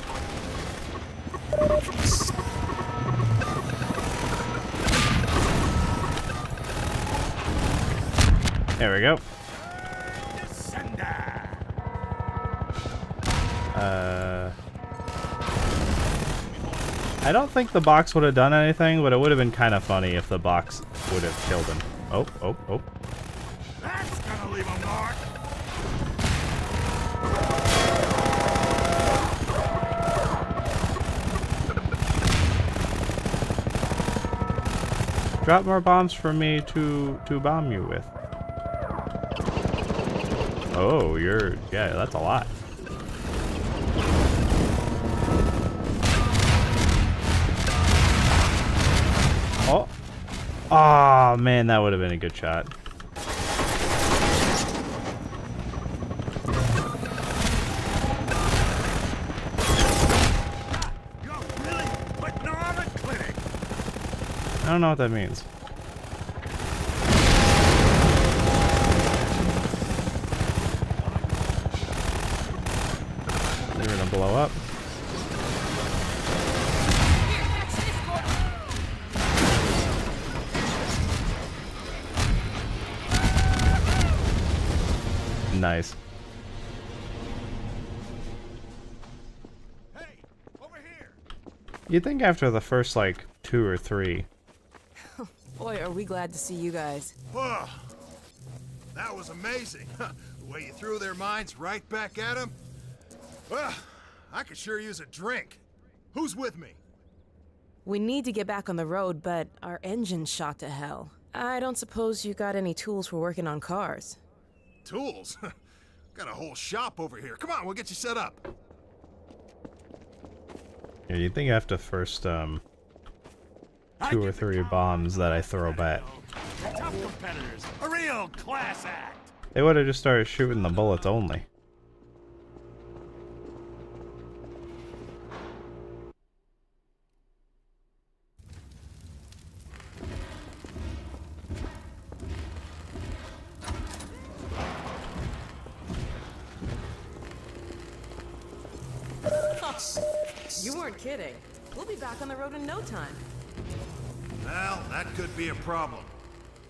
There we go. I don't think the box would have done anything, but it would have been kind of funny if the box would have killed him. Oh, oh, oh. That's gonna leave a mark! Drop more bombs for me to bomb you with. Oh, yeah, that's a lot. Oh. Oh, man, that would have been a good shot. You're really putting on a clinic! I don't know what that means. You're gonna blow up. Nice. Hey, over here! You'd think after the first, like, 2 or 3. Boy, are we glad to see you guys. Whoa. That was amazing. The way you threw their minds right back at them. Well, I could sure use a drink. Who's with me? We need to get back on the road, but our engine's shot to hell. I don't suppose you got any tools for working on cars. Tools? Got a whole shop over here. Come on, we'll get you set up. Yeah, you'd think after the first, 2 or 3 bombs that I throw back, Tough competitors, a real class act! they would have just started shooting the bullets only. You weren't kidding. We'll be back on the road in no time. Well, that could be a problem.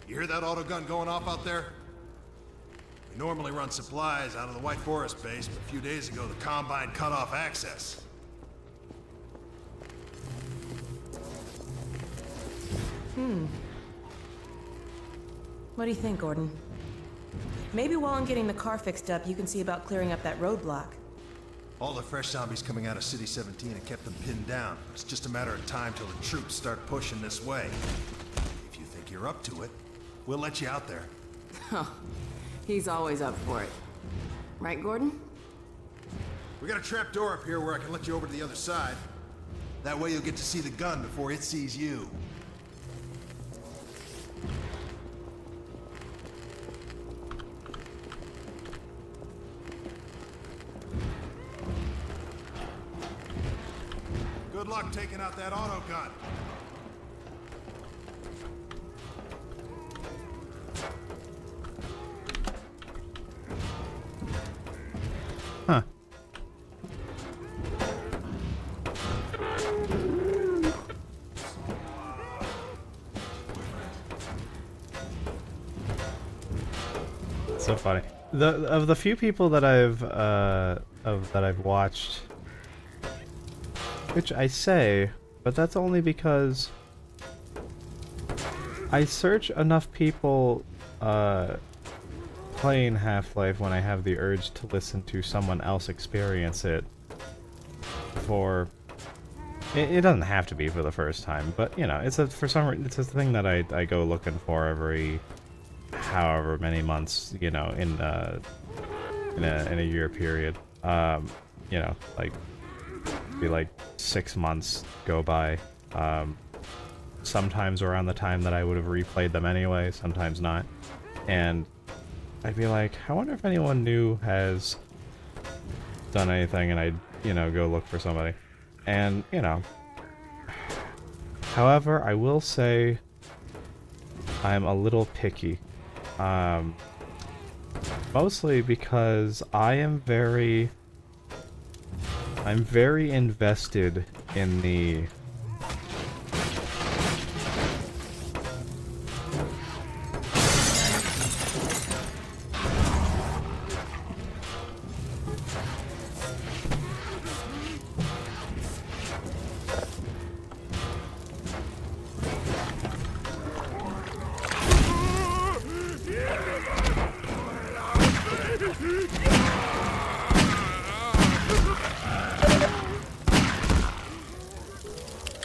You hear that autogun going off out there? We normally run supplies out of the White Forest base, but a few days ago the Combine cut off access. What do you think, Gordon? Maybe while I'm getting the car fixed up, you can see about clearing up that roadblock. All the fresh zombies coming out of City 17 have kept them pinned down. It's just a matter of time till the troops start pushing this way. If you think you're up to it, we'll let you out there. Oh, he's always up for it. Right, Gordon? We got a trap door up here where I can let you over to the other side. That way you'll get to see the gun before it sees you. Good luck taking out that auto gun. Huh. So funny. Of the few people that I've watched, which I say, but that's only because I search enough people playing Half-Life when I have the urge to listen to someone else experience it for it doesn't have to be for the first time, but you know, it's a thing that I go looking for every however many months, you know, in a year period. You know, like be like 6 months go by. Sometimes around the time that I would have replayed them anyway, sometimes not. And I'd be like, I wonder if anyone new has done anything, and I'd, you know, go look for somebody. And, you know, however, I will say I'm a little picky. Mostly because I'm very invested in the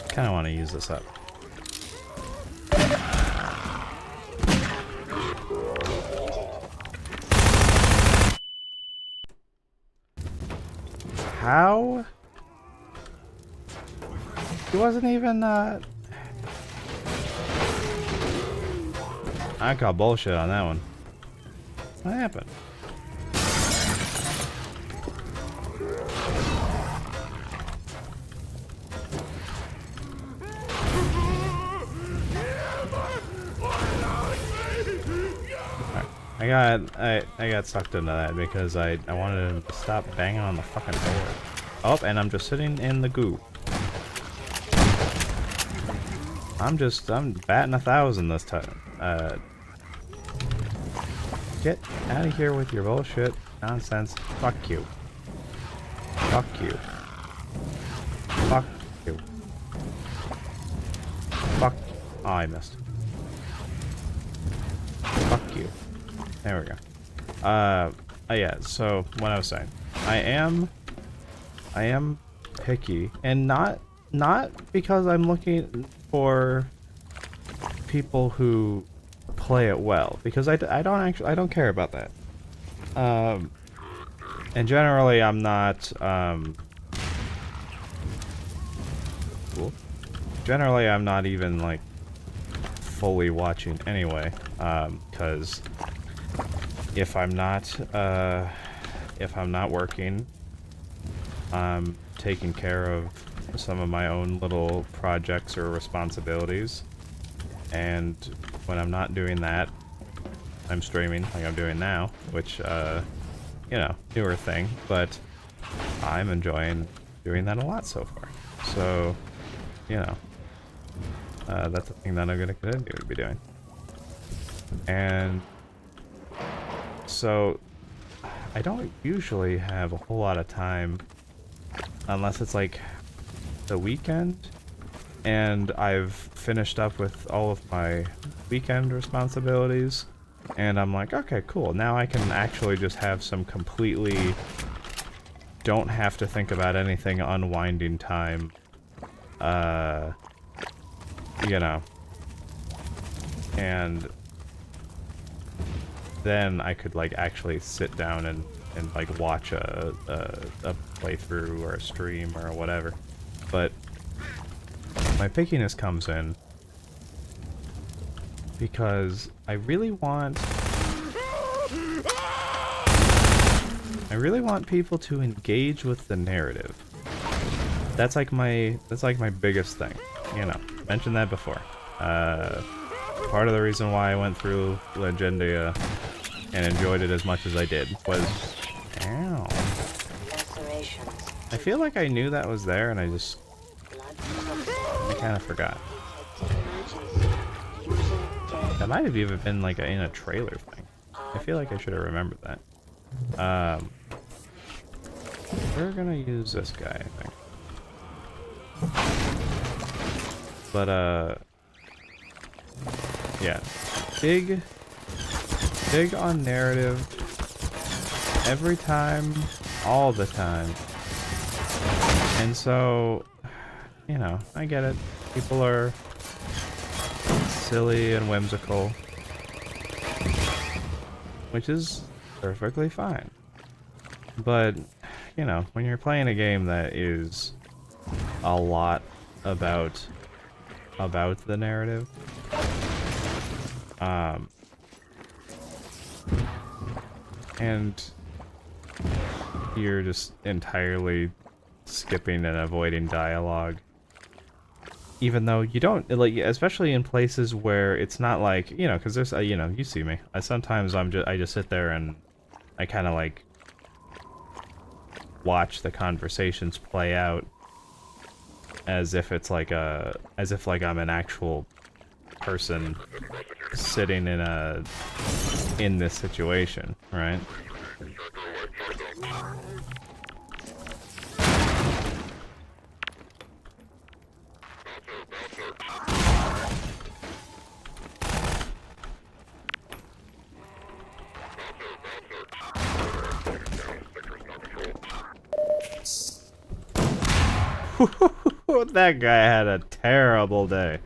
kind of want to use this up. How? He wasn't even, I call bullshit on that one. What happened? I got sucked into that because I wanted him to stop banging on the fucking door. Oh, and I'm just sitting in the goo. I'm batting 1,000 this time. Get out of here with your bullshit nonsense. Fuck you. Fuck you. Fuck you. Fuck. Oh, I missed. Fuck you. There we go. Yeah, so what I was saying. I am picky, and not because I'm looking for people who play it well, because I don't care about that. And generally I'm not cool. Generally I'm not even like fully watching anyway, because if I'm not working, I'm taking care of some of my own little projects or responsibilities, and when I'm not doing that, I'm streaming like I'm doing now, which you know, newer thing, but I'm enjoying doing that a lot so far. So, you know, that's the thing that I'm gonna continue to be doing. And so I don't usually have a whole lot of time unless it's like the weekend and I've finished up with all of my weekend responsibilities, and I'm like, okay, cool, now I can actually just have some completely don't have to think about anything unwinding time. You know. And then I could like actually sit down and like watch a playthrough or a stream or whatever. But my pickiness comes in because I really want people to engage with the narrative. That's like my biggest thing. You know, mentioned that before. Part of the reason why I went through Legendia and enjoyed it as much as I did was... Ow. I feel like I knew that was there and I kind of forgot. That might have even been like in a trailer thing. I feel like I should have remembered that. We're gonna use this guy, I think. But, yeah. Big on narrative. Every time. All the time. And so, you know, I get it. People are silly and whimsical. Which is perfectly fine. But, you know, when you're playing a game that is a lot about the narrative, and you're just entirely skipping and avoiding dialogue, even though you don't, like, especially in places where it's not like, you know, because there's, you know, you see me. Sometimes I just sit there and I kind of like watch the conversations play out as if it's like I'm an actual person sitting in this situation, right? That guy had a terrible day.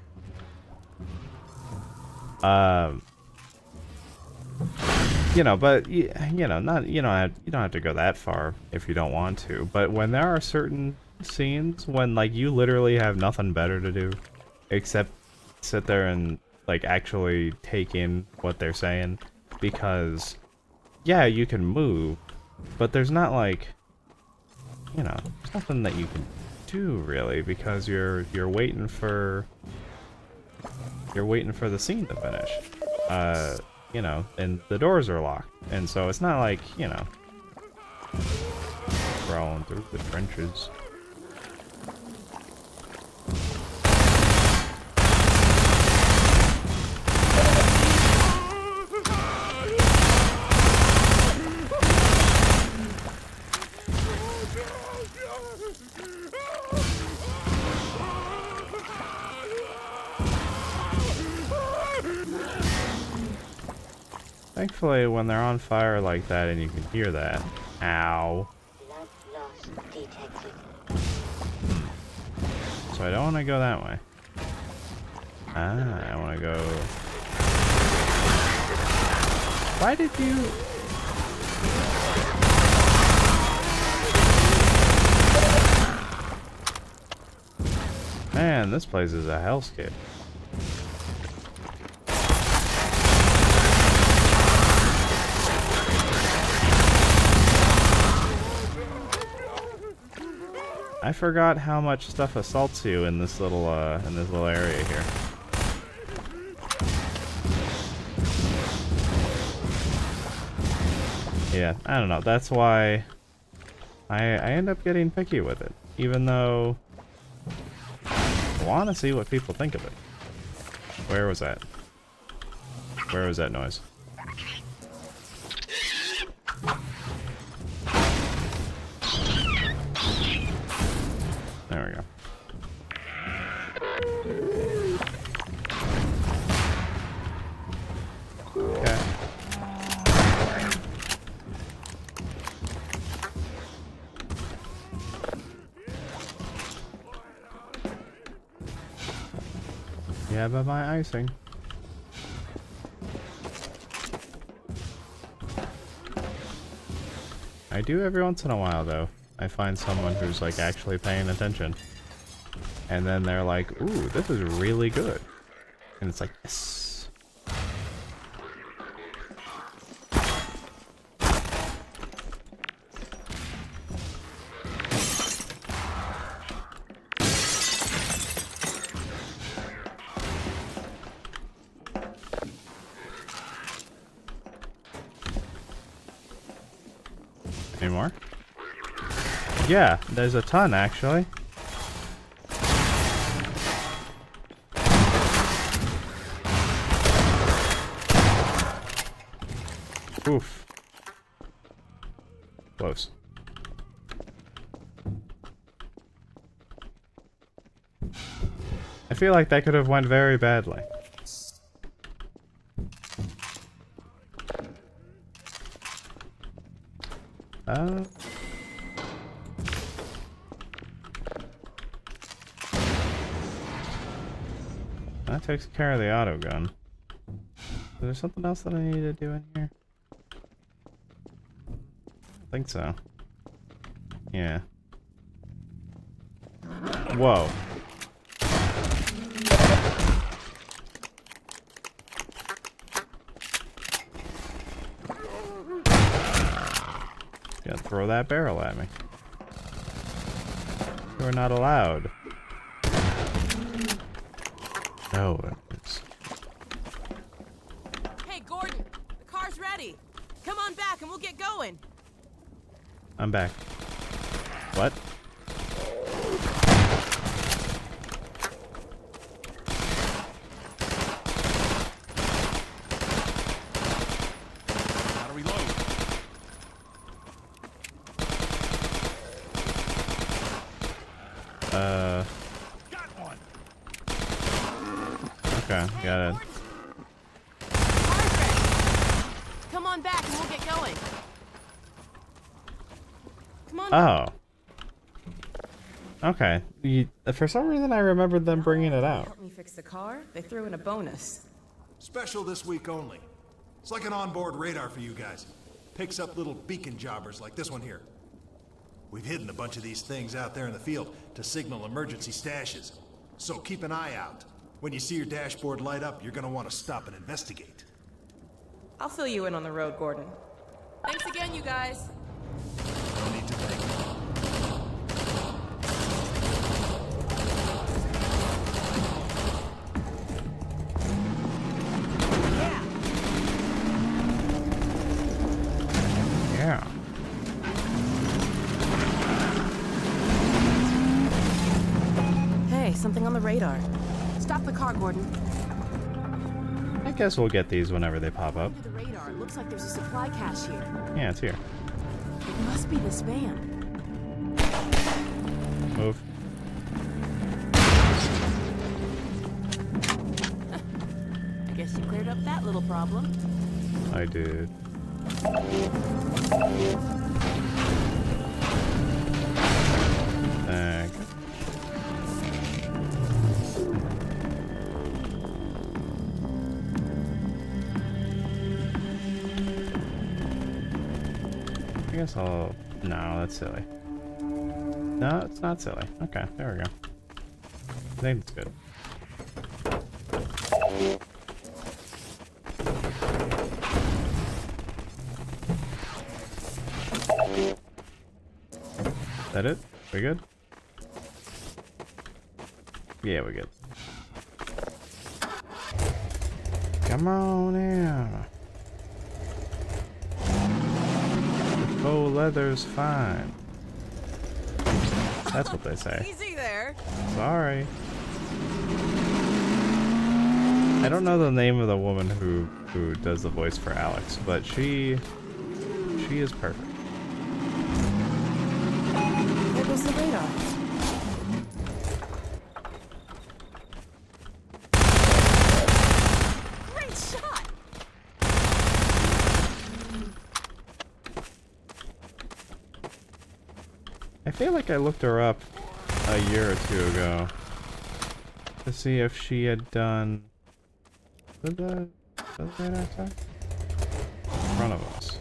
You know, but you know, not you don't have to go that far if you don't want to. But when there are certain scenes when like you literally have nothing better to do except sit there and like actually take in what they're saying, because yeah, you can move, but there's not like, you know, there's nothing that you can do really, because you're waiting for the scene to finish. You know, and the doors are locked, and so it's not like, you know, crawling through the trenches. Thankfully, when they're on fire like that and you can hear that, ow. So I don't want to go that way. I want to go... Why did you... Man, this place is a hellscape. I forgot how much stuff assaults you in this little area here. Yeah, I don't know. That's why I end up getting picky with it, even though I want to see what people think of it. Where was that? Where was that noise? There we go. Okay. Yeah, but my icing. I do every once in a while, though. I find someone who's like actually paying attention. And then they're like, ooh, this is really good. And it's like, yes. Any more? Yeah, there's a ton actually. Oof. Close. I feel like that could have went very badly. That takes care of the auto gun. Is there something else that I need to do in here? I think so. Yeah. Whoa. Gotta throw that barrel at me. You're not allowed. No. Hey, Gordon, the car's ready. Come on back and we'll get going. I'm back. What? Gotta reload. Got one. Okay, got it. Car's ready. Come on back and we'll get going. Come on. Oh. Okay. For some reason I remembered them bringing it out. Help me fix the car. They threw in a bonus. Special this week only. It's like an onboard radar for you guys. Picks up little beacon jobbers like this one here. We've hidden a bunch of these things out there in the field to signal emergency stashes. So keep an eye out. When you see your dashboard light up, you're gonna want to stop and investigate. I'll fill you in on the road, Gordon. Thanks again, you guys. No need to thank me. Yeah. Hey, something on the radar. Stop the car, Gordon. I guess we'll get these whenever they pop up. Under the radar, it looks like there's a supply cache here. Yeah, it's here. It must be this van. Move. I guess you cleared up that little problem. I did. Thank you. I guess I'll... No, that's silly. No, it's not silly. Okay, there we go. I think it's good. Is that it? We good? Yeah, we're good. Come on in. The faux leather's fine. That's what they say. Easy there. Sorry. I don't know the name of the woman who does the voice for Alyx, but she is perfect. There goes the radar. Great shot. I feel like I looked her up a year or two ago. to see if she had done... Did the radar attack? In front of us.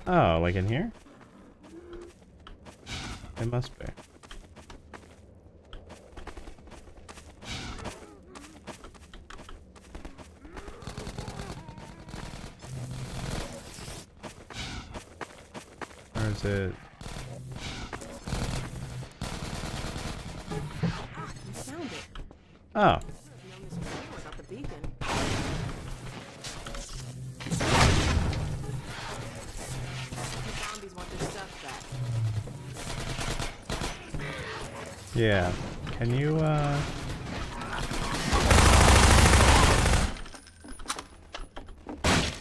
Oh, like in here? It must be. Where is it? Ah, you found it. Oh. Without the beacon. The zombies want their stuff back. Yeah. Can you,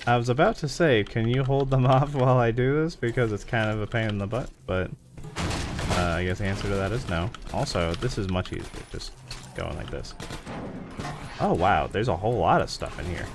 I was about to say, can you hold them off while I do this? Because it's kind of a pain in the butt, but I guess the answer to that is no. Also, this is much easier, just going like this. Oh wow, there's a whole lot of stuff in here.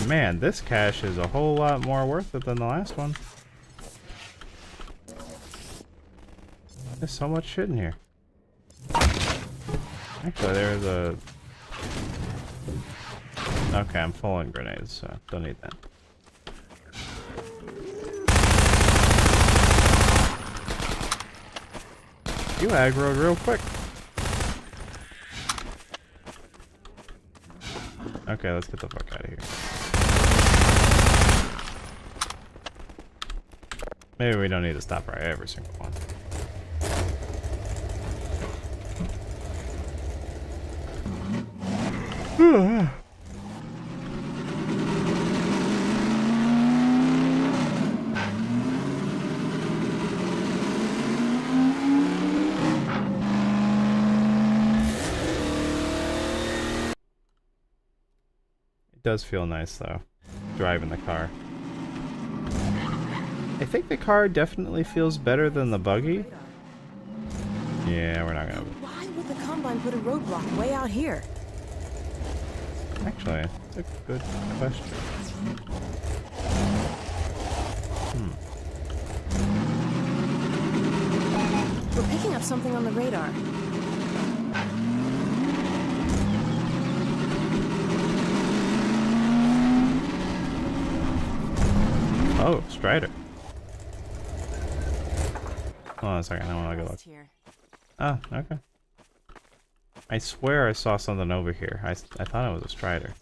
Man, this cache is a whole lot more worth it than the last one. There's so much shit in here. Actually, there's a... Okay, I'm full on grenades, so don't need that. You aggroed real quick. Okay, let's get the fuck out of here. Maybe we don't need to stop for every single one. It does feel nice though, driving the car. I think the car definitely feels better than the buggy. Yeah, we're not gonna... Why would the Combine put a roadblock way out here? Actually, that's a good question. We're picking up something on the radar. Oh, Strider. Hold on a second, I want to go look. Oh, okay. I swear I saw something over here. I thought it was a Strider.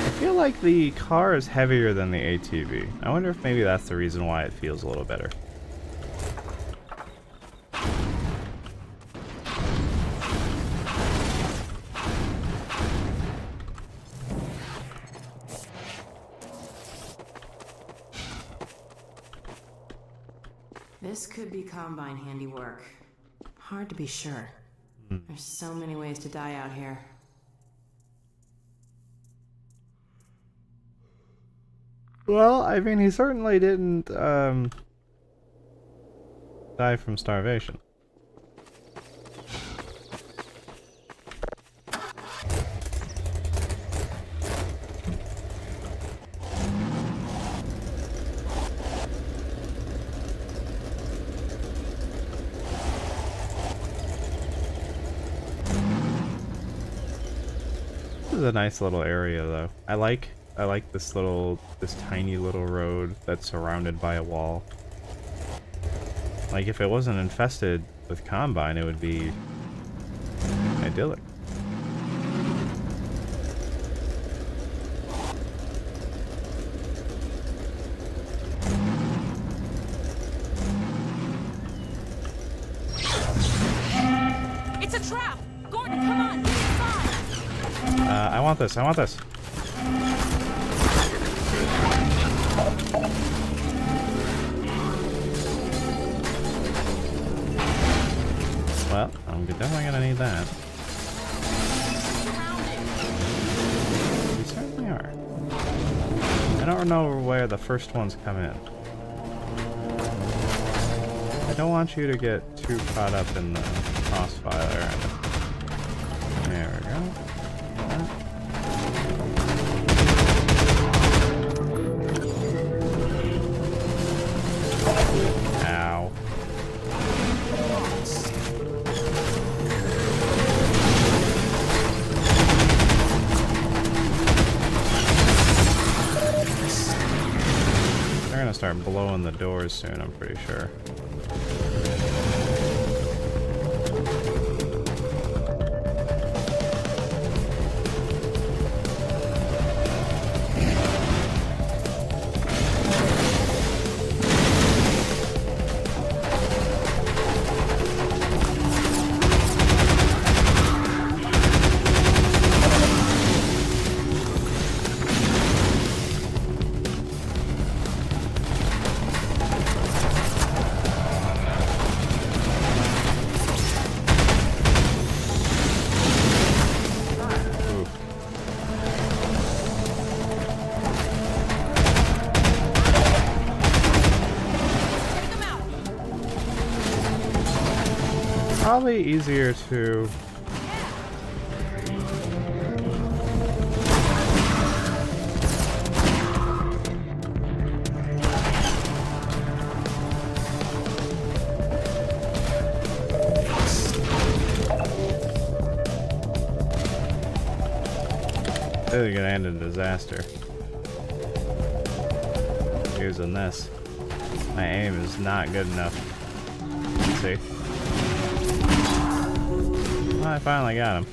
I feel like the car is heavier than the ATV. I wonder if maybe that's the reason why it feels a little better. This could be Combine handiwork. Hard to be sure. There's so many ways to die out here. Well, I mean, he certainly didn't, die from starvation. This is a nice little area, though. I like this tiny little road that's surrounded by a wall. Like, if it wasn't infested with Combine, it would be idyllic. It's a trap! Gordon, come on! Inside! I want this. I want this. I'm definitely gonna need that. You certainly are. I don't know where the first ones come in. I don't want you to get too caught up in the crossfire. There we go. Ow. They're gonna start blowing the doors soon, I'm pretty sure. Probably easier to this is gonna end in disaster. Using this. My aim is not good enough. Let's see. Well, I finally got him.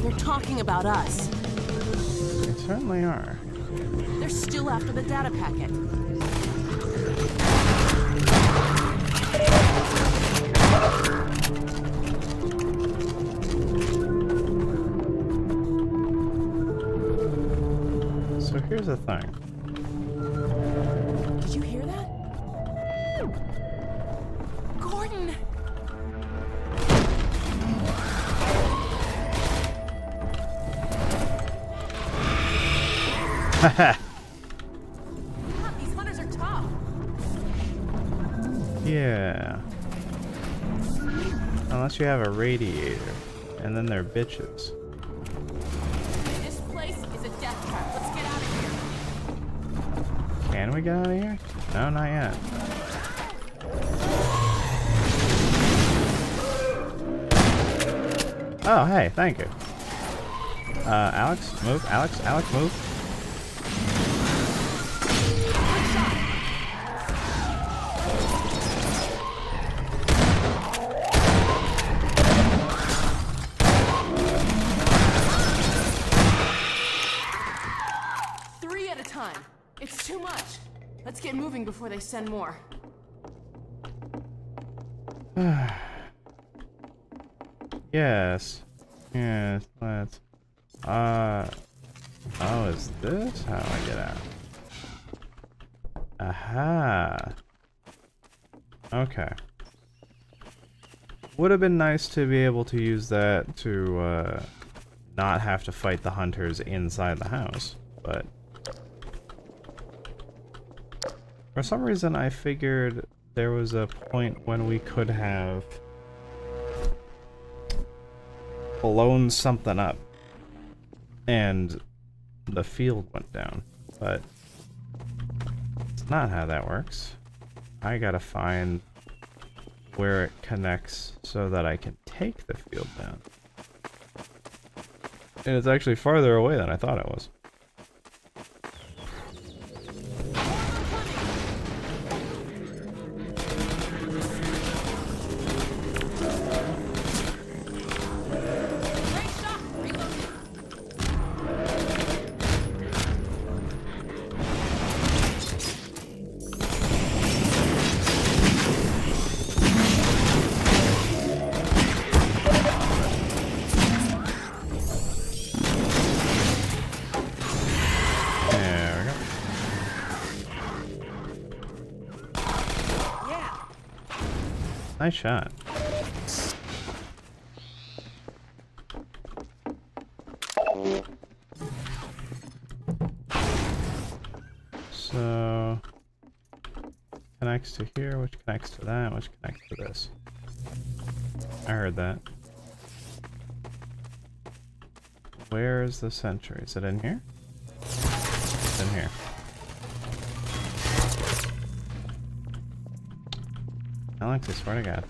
They're talking about us. They certainly are. They're still after the data packet. So here's the thing. Did you hear that? Gordon! Haha. God, these hunters are tough. Yeah. Unless you have a radiator. And then they're bitches. This place is a death trap. Let's get out of here. Can we get out of here? No, not yet. Oh, hey, thank you. Alyx, move. Alyx, move. Three at a time. It's too much. Let's get moving before they send more. Yes. Yes, let's. Oh, is this how I get out? Aha. Okay. Would have been nice to be able to use that to, not have to fight the hunters inside the house, but for some reason I figured there was a point when we could have blown something up and the field went down, but it's not how that works. I gotta find where it connects so that I can take the field down. And it's actually farther away than I thought it was. Nice shot. So connects to here, which connects to that, which connects to this. I heard that. Where is the sentry? Is it in here? It's in here. Alyx, I swear to God.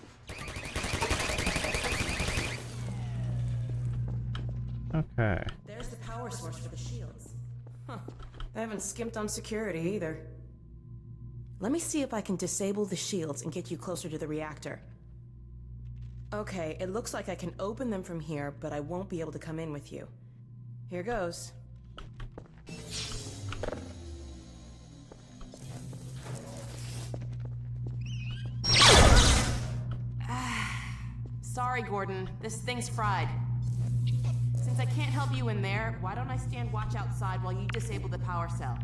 Okay. There's the power source for the shields. Huh. They haven't skimped on security either. Let me see if I can disable the shields and get you closer to the reactor. Okay, it looks like I can open them from here, but I won't be able to come in with you. Here goes. Sorry, Gordon. This thing's fried. Since I can't help you in there, why don't I stand watch outside while you disable the power cell?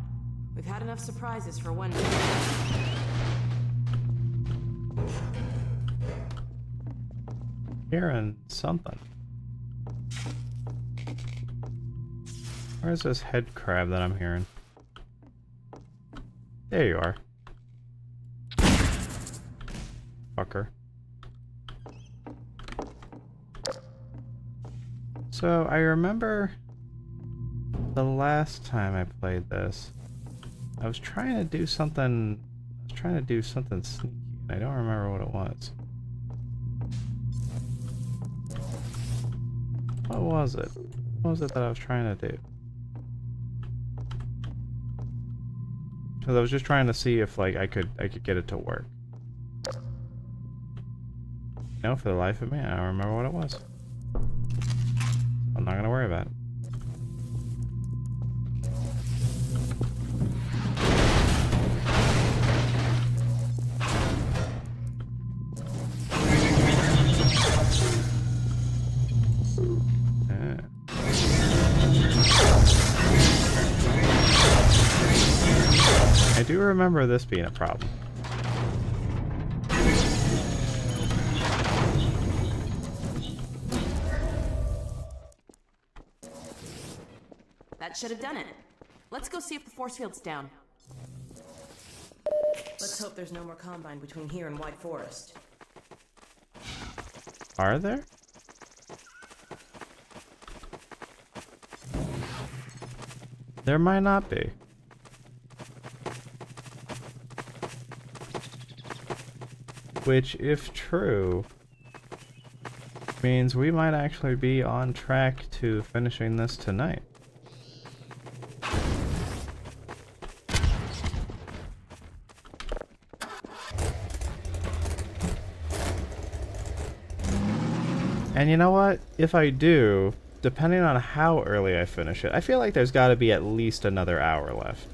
We've had enough surprises for one day. Hearing something. Where's this head crab that I'm hearing? There you are. Fucker. So I remember the last time I played this, I was trying to do something. Sneaky. I don't remember what it was. What was it? What was it that I was trying to do? Because I was just trying to see if like I could get it to work. No, for the life of me, I don't remember what it was. I'm not gonna worry about it. I do remember this being a problem. That should have done it. Let's go see if the force field's down. Let's hope there's no more Combine between here and White Forest. Are there? There might not be. Which, if true, means we might actually be on track to finishing this tonight. And you know what? If I do, depending on how early I finish it, I feel like there's got to be at least another hour left.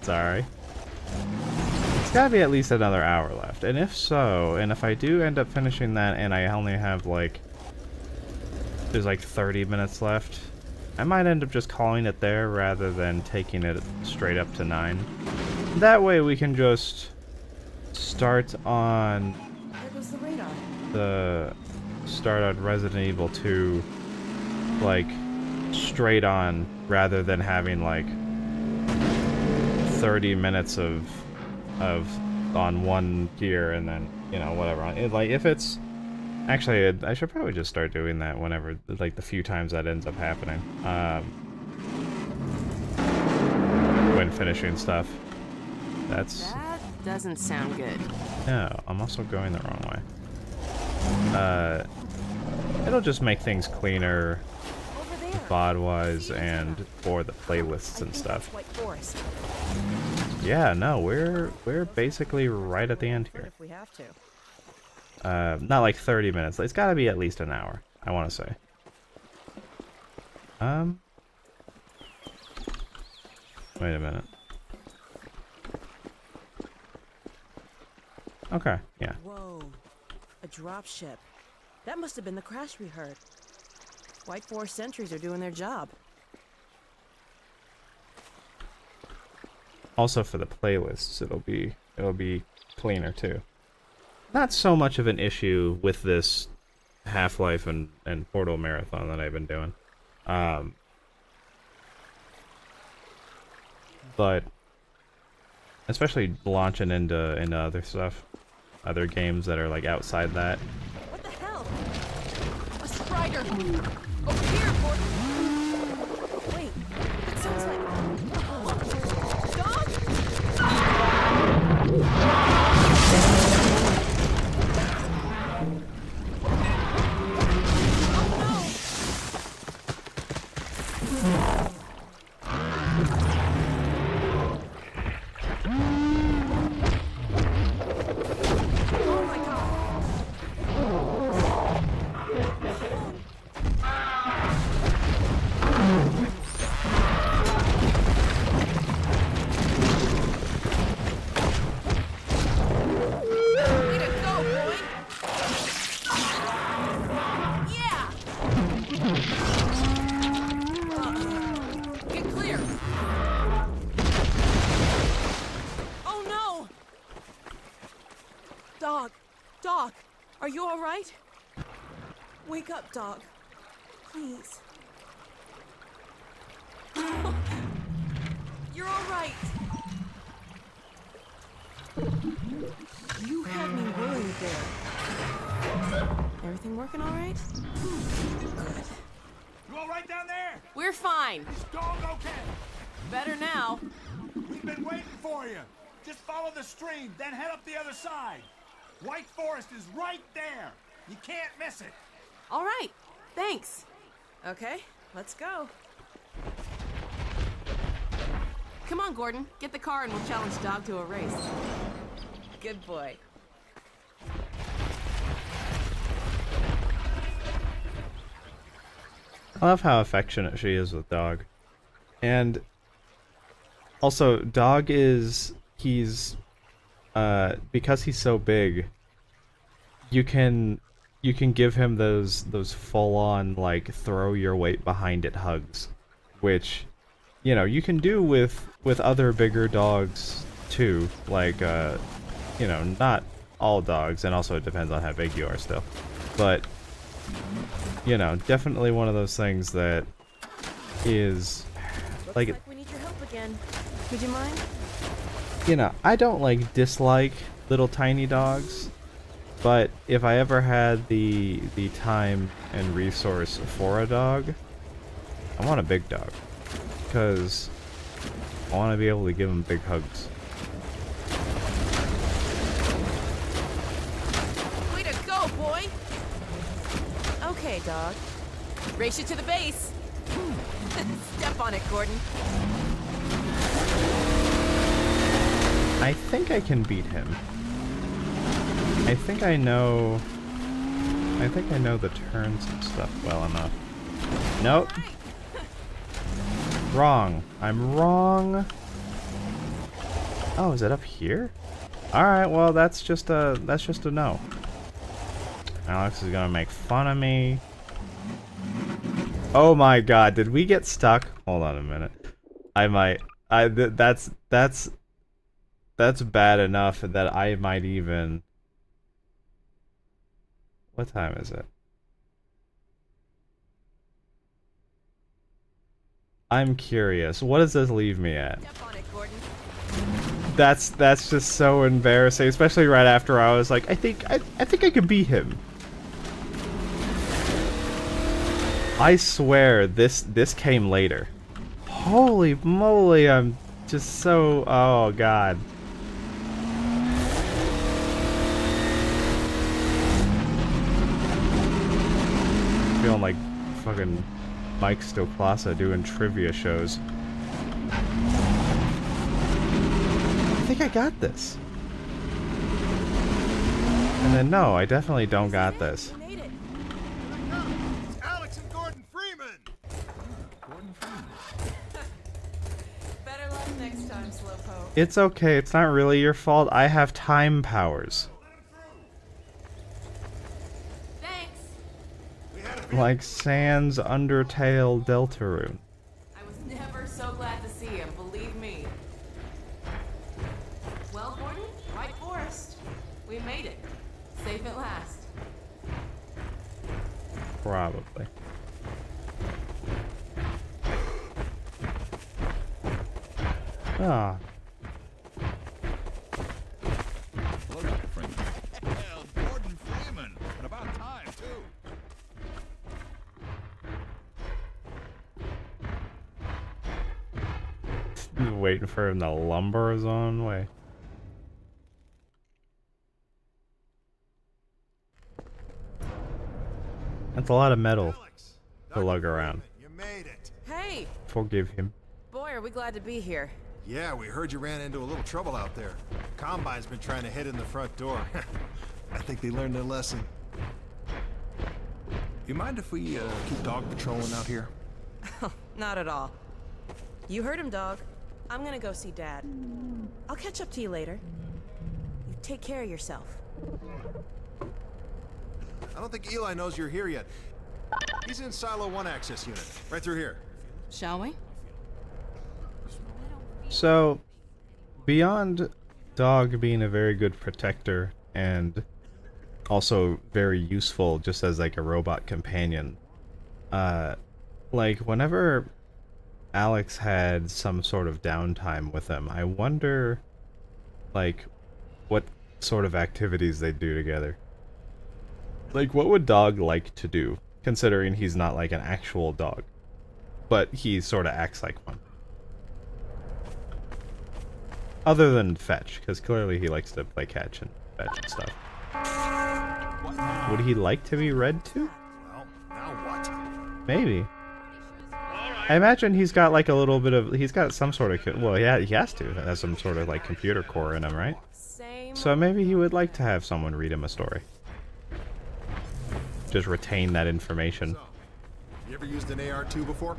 Sorry. It's gotta be at least another hour left. And if so, and if I do end up finishing that and I only have like... there's like 30 minutes left, I might end up just calling it there rather than taking it straight up to 9. That way we can just start on... There goes the radar. Start on Resident Evil 2, like, straight on, rather than having like 30 minutes of on one gear and then, you know, whatever. Like, if it's actually, I should probably just start doing that whenever, like, the few times that ends up happening, when finishing stuff. That doesn't sound good. No, I'm also going the wrong way. It'll just make things cleaner, VOD-wise, and for the playlists and stuff. White Forest. Yeah, no, we're basically right at the end here. If we have to. Not like 30 minutes. It's got to be at least an hour, I want to say. Wait a minute. Okay, yeah. Whoa. A dropship. That must have been the crash we heard. White Forest sentries are doing their job. Also for the playlists, it'll be cleaner too. Not so much of an issue with this Half-Life and Portal marathon that I've been doing. But especially launching into other stuff, other games that are like outside that. What the hell? A strider! Over here, Gordon! Wait, it sounds like... Dog? Oh my god! Way to go, boy! Yeah! Get clear! Oh no! Dog! Dog! Are you alright? Wake up, dog. Please. You're alright! You had me worried there. Everything working alright? Good. You all right down there? We're fine. Is dog okay? Better now. We've been waiting for you. Just follow the stream, then head up the other side. White Forest is right there. You can't miss it. Alright. Thanks. Okay, let's go. Come on, Gordon. Get the car and we'll challenge Dog to a race. Good boy. I love how affectionate she is with Dog. And also, Dog is, because he's so big, you can give him those full-on, like, throw your weight behind it hugs, which, you know, you can do with other bigger dogs too, like, you know, not all dogs, and also it depends on how big you are still, but, you know, definitely one of those things that is, Looks like, like we need your help again. Would you mind? you know, I don't, like, dislike little tiny dogs, but if I ever had the time and resource for a dog, I want a big dog, because I want to be able to give him big hugs. Way to go, boy! Okay, Dog. Race you to the base. Step on it, Gordon. I think I can beat him. I think I know the turns and stuff well enough. Nope. Wrong. I'm wrong. Oh, is it up here? Alright, well that's just a no. Alyx is gonna make fun of me. Oh my god, did we get stuck? Hold on a minute. That's bad enough that I might even... What time is it? I'm curious. What does this leave me at? Step on it, Gordon. That's just so embarrassing, especially right after I was like, I think I could beat him. I swear this came later. Holy moly, I'm just so, oh god. Feeling like fucking Mike Stoklasa doing trivia shows. I think I got this. And then no, I definitely don't got this. We made it. It's Alyx and Gordon Freeman! Better luck next time, Slowpoke. It's okay, it's not really your fault. I have time powers. Like Sans Undertale Deltarune. I was never so glad to see him, believe me. Well, Gordon, White Forest. We made it. Safe at last. Probably. Ah. Hello, Dr. Freeman. Hell, Gordon Freeman. And about time, too. Waiting for him to lumber his own way. That's a lot of metal Alyx, to lug Dr. around. Freeman, you made it. Hey! Forgive him. Boy, are we glad to be here. Yeah, we heard you ran into a little trouble out there. Combine's been trying to hit in the front door. I think they learned their lesson. You mind if we keep dog patrolling out here? Not at all. You heard him, dog. I'm gonna go see Dad. I'll catch up to you later. You take care of yourself. I don't think Eli knows you're here yet. He's in Silo 1 access unit, right through here. Shall we? So, beyond Dog being a very good protector and also very useful just as like a robot companion, like whenever Alyx had some sort of downtime with him, I wonder like what sort of activities they do together. Like what would Dog like to do, considering he's not like an actual dog, but he sort of acts like one. Other than fetch, because clearly he likes to play catch and fetch and stuff. Would he like to be read to? Well, now what? Maybe. I imagine he's got like a little bit of, he's got some sort of, well, yeah, he has to. Has some sort of like computer core in him, right? So maybe he would like to have someone read him a story. Just retain that information. So, you ever used an AR-2 before?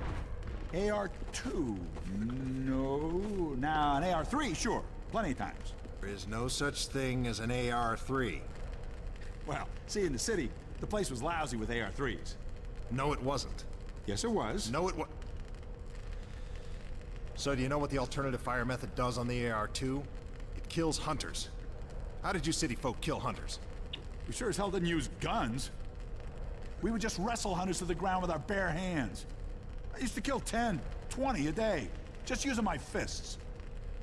AR-2? No. Now, an AR-3, sure. Plenty of times. There is no such thing as an AR-3. Well, see, in the city, the place was lousy with AR-3s. No, it wasn't. Yes, it was. No, it was. So do you know what the alternative fire method does on the AR-2? It kills hunters. How did you city folk kill hunters? We sure as hell didn't use guns. We would just wrestle hunters to the ground with our bare hands. I used to kill 10, 20 a day, just using my fists.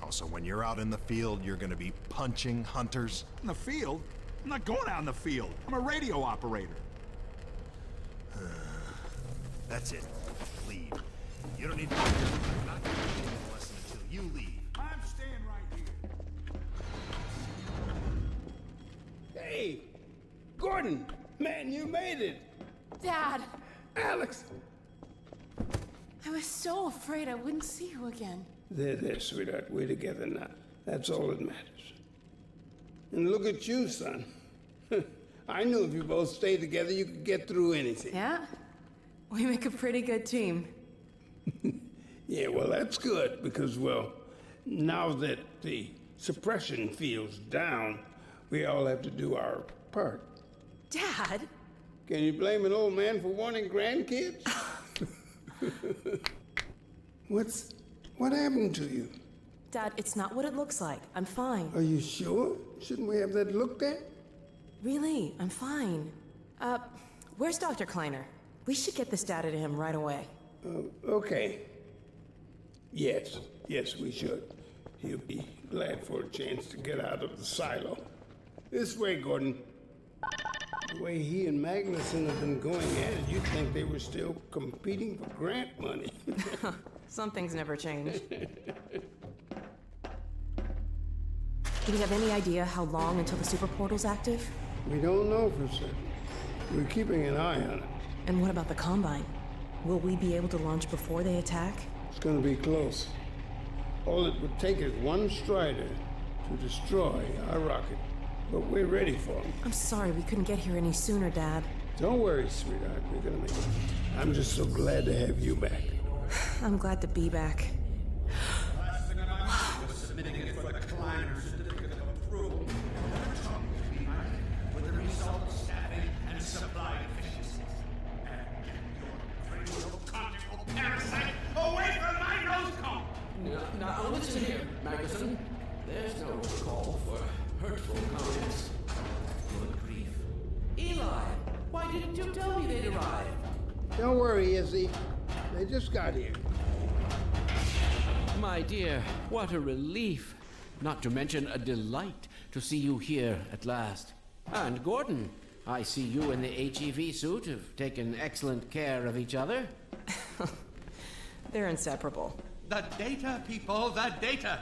Oh, so when you're out in the field, you're gonna be punching hunters? In the field? I'm not going out in the field. I'm a radio operator. That's it. Leave. You don't need to be here. I'm not gonna give you a lesson until you leave. I'm staying right here. Hey, Gordon, man, you made it. Dad! Alyx. I was so afraid I wouldn't see you again. There, sweetheart. We're together now. That's all that matters. And look at you, son. I knew if you both stayed together, you could get through anything. Yeah? We make a pretty good team. Yeah, well, that's good, because, well, now that the suppression field's down, we all have to do our part. Dad? Can you blame an old man for wanting grandkids? What happened to you? Dad, it's not what it looks like. I'm fine. Are you sure? Shouldn't we have that looked at? Really, I'm fine. Where's Dr. Kleiner? We should get this data to him right away. Okay. Yes, we should. He'll be glad for a chance to get out of the silo. This way, Gordon. The way he and Magnuson have been going at it, you'd think they were still competing for grant money. Some things never change. Do we have any idea how long until the super portal's active? We don't know for certain. We're keeping an eye on it. And what about the Combine? Will we be able to launch before they attack? It's gonna be close. All it would take is one Strider to destroy our rocket. But we're ready for him. I'm sorry we couldn't get here any sooner, Dad. Don't worry, sweetheart. We're gonna make it. I'm just so glad to have you back. I'm glad to be back. Last thing I was submitting it for the Kleiner certificate of approval. Another talking to me with the result of staffing and supply deficiencies. And don't call for hurtful comments. Good grief. Eli, why didn't you tell me they'd arrived? Don't worry, Izzy. They just got here. My dear, what a relief. Not to mention a delight to see you here at last. And Gordon, I see you in the HEV suit have taken excellent care of each other. They're inseparable. The data, people, the data!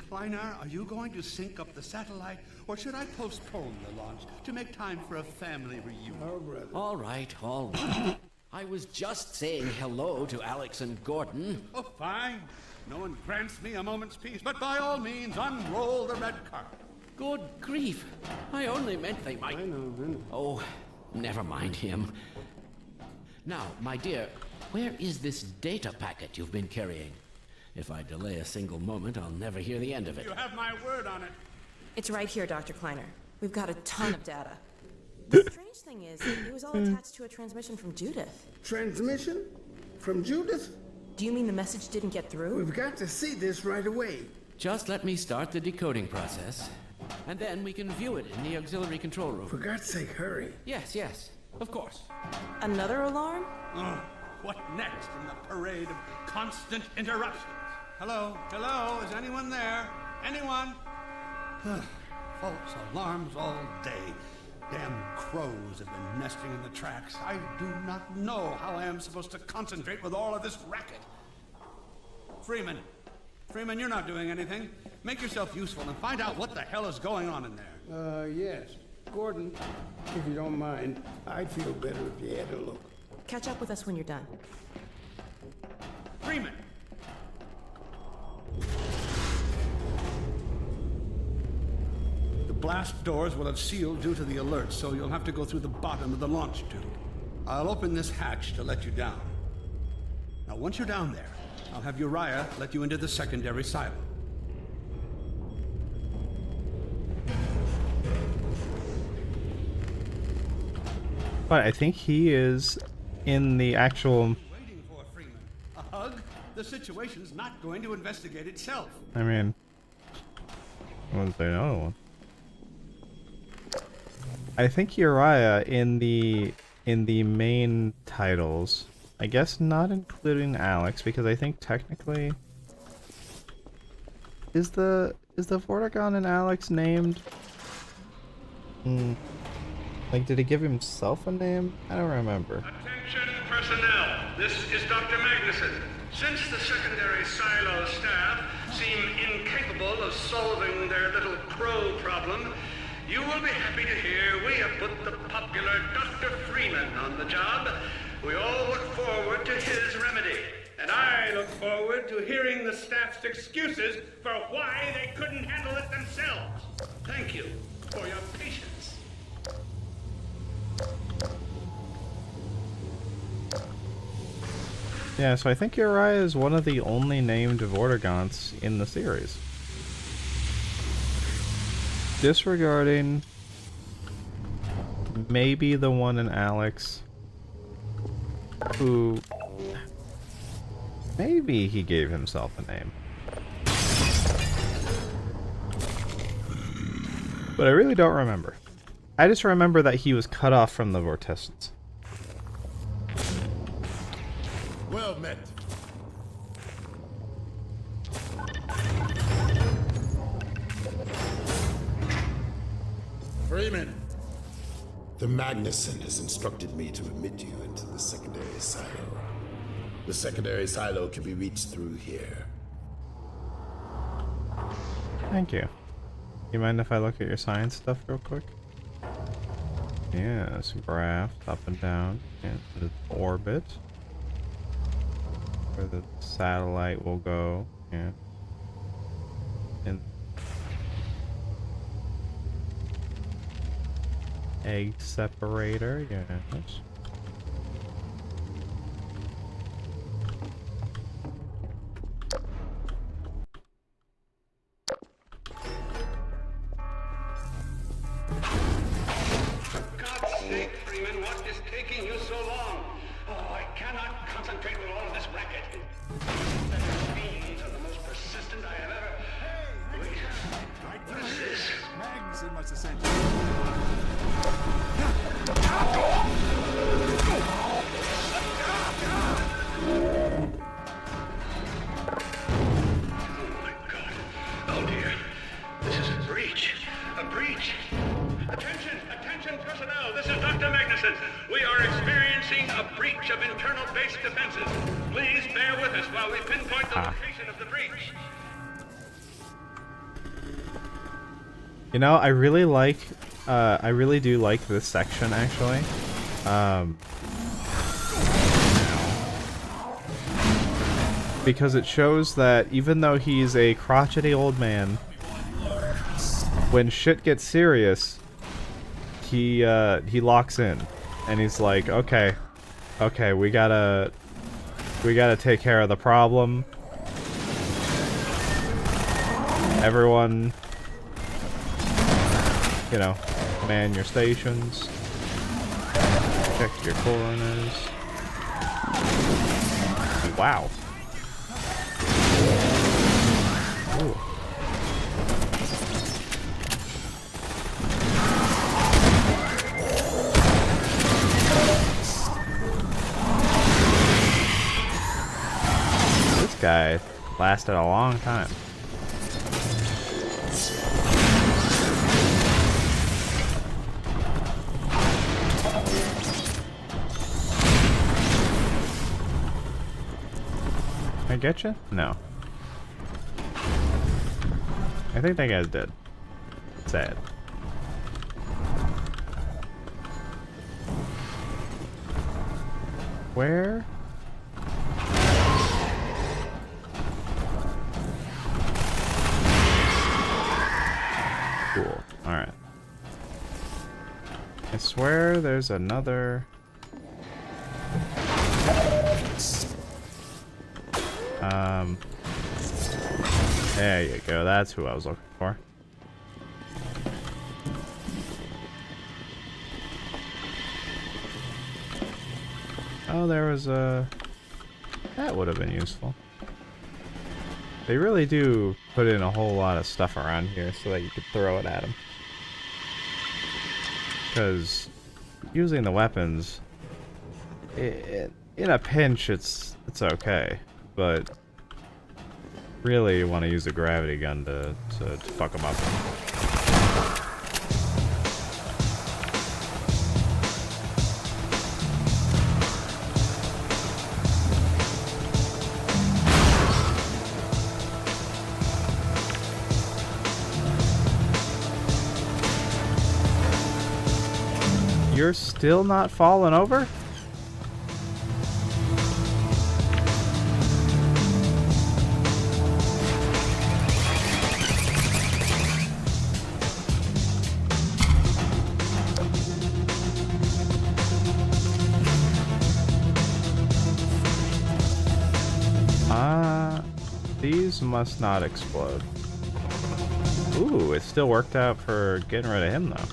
Kleiner, are you going to sync up the satellite, or should I postpone the launch to make time for a family reunion? Oh, brother. All right, all right. I was just saying hello to Alyx and Gordon. Oh, fine. No one grants me a moment's peace, but by all means, unroll the red carpet. Good grief. I only meant they might... I know. Oh, never mind him. Now, my dear, where is this data packet you've been carrying? If I delay a single moment, I'll never hear the end of it. You have my word on it. It's right here, Dr. Kleiner. We've got a ton of data. The strange thing is, it was all attached to a transmission from Judith. Transmission? From Judith? Do you mean the message didn't get through? We've got to see this right away. Just let me start the decoding process, and then we can view it in the auxiliary control room. For God's sake, hurry. Yes, of course. Another alarm? Oh, what next in the parade of constant interruptions? Hello? Is anyone there? Anyone? False alarms all day. Damn crows have been nesting in the tracks. I do not know how I am supposed to concentrate with all of this racket. Freeman, you're not doing anything. Make yourself useful and find out what the hell is going on in there. Yes. Gordon, if you don't mind, I'd feel better if you had a look. Catch up with us when you're done. Freeman! The blast doors will have sealed due to the alert, so you'll have to go through the bottom of the launch tube. I'll open this hatch to let you down. Now, once you're down there, I'll have Uriah let you into the secondary silo. But I think he is in the actual... Waiting for Freeman. A hug? The situation's not going to investigate itself. I mean... Was there another one? I think Uriah in the main titles, I guess not including Alyx, because I think technically is the Vortigern and Alyx named? Like, did he give himself a name? I don't remember. Attention personnel, this is Dr. Magnuson. Since the secondary silo staff seem incapable of solving their little crow problem, you will be happy to hear we have put the popular Dr. Freeman on the job. We all look forward to his remedy, and I look forward to hearing the staff's excuses for why they couldn't handle it themselves. Thank you for your patience. Yeah, so I think Uriah is one of the only named Vortigerns in the series. Disregarding maybe the one in Alyx, who maybe he gave himself a name. But I really don't remember. I just remember that he was cut off from the Vortessence. Well met. Freeman, the Magnuson has instructed me to admit you into the secondary silo. The secondary silo can be reached through here. Thank you. You mind if I look at your science stuff real quick? Yes, graph up and down and the orbit. Where the satellite will go, yeah. And egg separator, yes. God's sake, Freeman, what is taking you so long? Oh, I cannot concentrate with all of this racket. The fiends are the most persistent I have ever... That's essential. Oh dear. This is a breach. A breach. Attention, attention personnel. This is Dr. Magnuson. We are experiencing a breach of internal base defenses. Please bear with us while we pinpoint the location of the breach. You know, I really do like this section, actually. Because it shows that even though he's a crotchety old man, when shit gets serious, he locks in, and he's like, okay, we gotta take care of the problem. Everyone, you know, man your stations, check your coroners. Wow. Ooh. This guy lasted a long time. Can I get you? No. I think that guy's dead. Sad. Where? Cool. Alright. I swear there's another... There you go, that's who I was looking for. Oh, there was a... That would have been useful. They really do put in a whole lot of stuff around here so that you could throw it at them. Because using the weapons, in a pinch, it's okay, but really you want to use a gravity gun to fuck them up. You're still not falling over? These must not explode. Ooh, it still worked out for getting rid of him, though.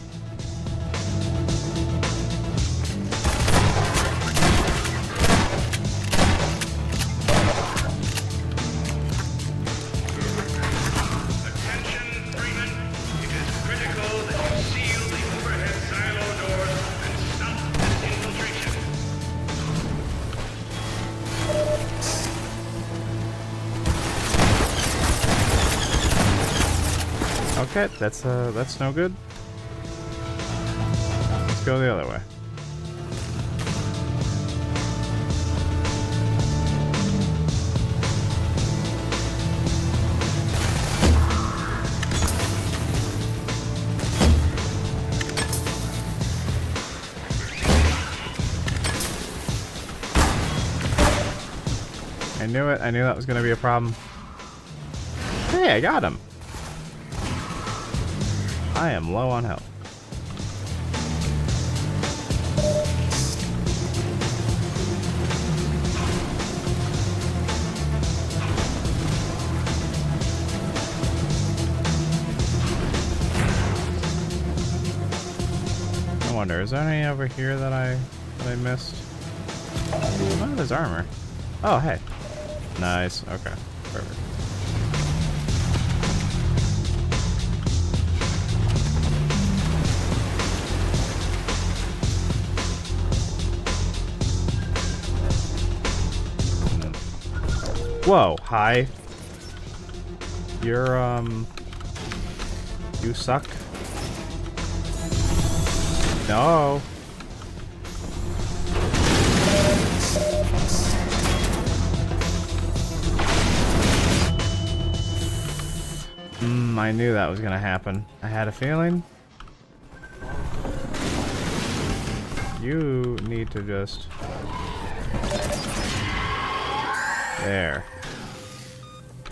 Okay, that's no good. Let's go the other way. I knew it. I knew that was going to be a problem. Hey, I got him. I am low on health. I wonder, is there any over here that I missed? Oh, there's armor. Oh, hey. Nice. Okay. Perfect. Whoa, hi. You're, you suck. No. I knew that was gonna happen. I had a feeling. You need to just... There.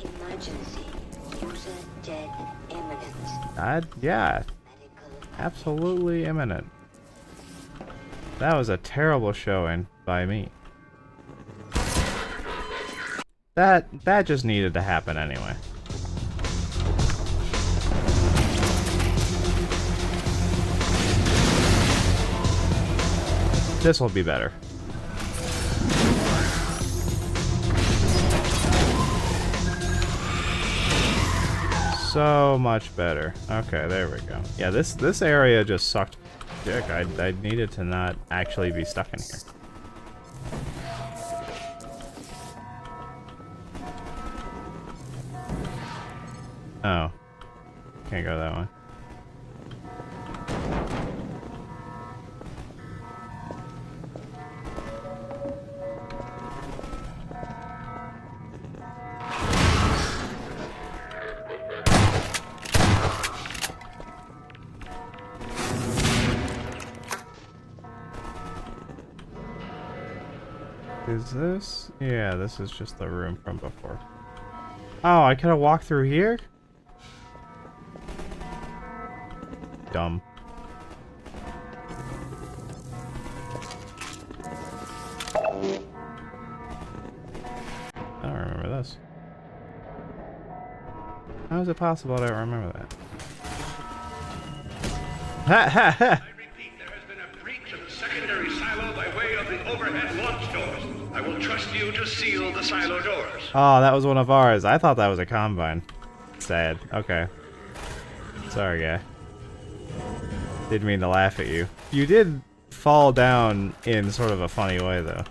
Emergency. User dead imminent. Yeah. Absolutely imminent. That was a terrible showing by me. That just needed to happen anyway. This will be better. So much better. Okay, there we go. Yeah, this area just sucked dick. I needed to not actually be stuck in here. Oh. Can't go that way. Is this? Yeah, this is just the room from before. Oh, I could have walked through here? Dumb. I don't remember this. How is it possible I don't remember that? Ha ha ha! I repeat, there has been a breach of the secondary silo by way of the overhead launch doors. I will trust you to seal the silo doors. Oh, that was one of ours. I thought that was a combine. Sad. Okay. Sorry, guy. Didn't mean to laugh at you. You did fall down in sort of a funny way, though.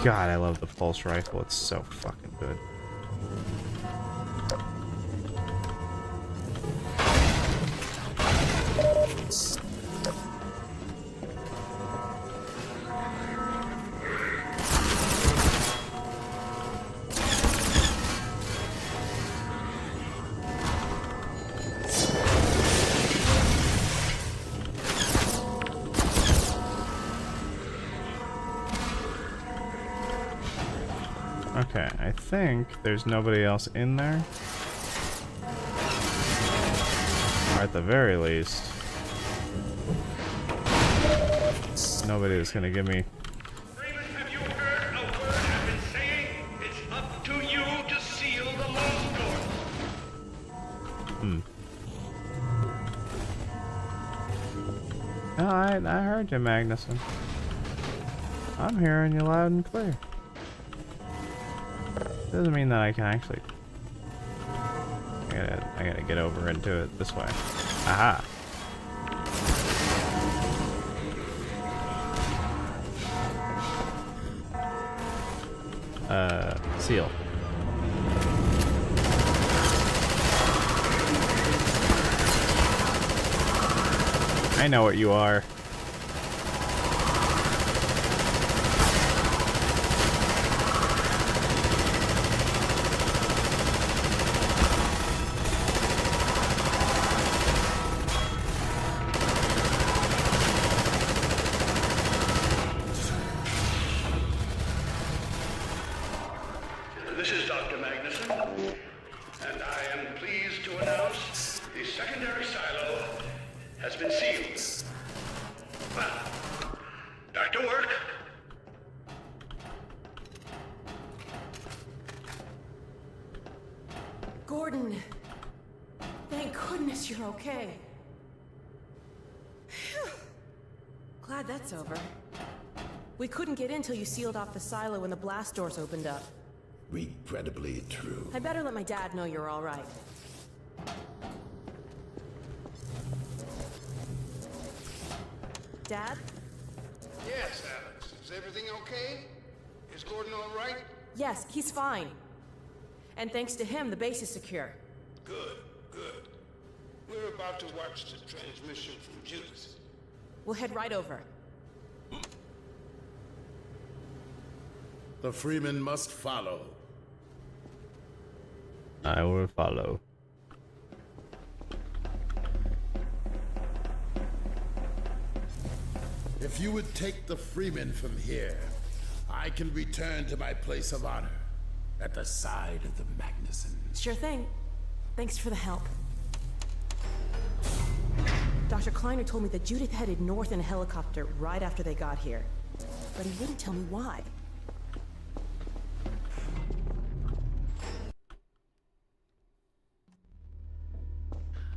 God, I love the pulse rifle. It's so fucking good. Okay, I think there's nobody else in there. Or at the very least, nobody that's gonna give me... Freeman, have you heard a word I've been saying? It's up to you to seal the launch doors. No, I heard you, Magnuson. I'm hearing you loud and clear. Doesn't mean that I can actually... I gotta get over into it this way. Aha! Seal. I know what you are. This is Dr. Magnuson, and I am pleased to announce the secondary silo has been sealed. Well, back to work. Gordon, thank goodness you're okay. Phew. Glad that's over. We couldn't get in till you sealed off the silo when the blast doors opened up. Regrettably true. I better let my dad know you're all right. Dad? Yes, Alex. Is everything okay? Is Gordon all right? Yes, he's fine. And thanks to him, the base is secure. Good, good. We're about to watch the transmission from Judith. We'll head right over. The Freeman must follow. I will follow. If you would take the Freeman from here, I can return to my place of honor at the side of the Magnuson. Sure thing. Thanks for the help. Dr. Kleiner told me that Judith headed north in a helicopter right after they got here. But he wouldn't tell me why.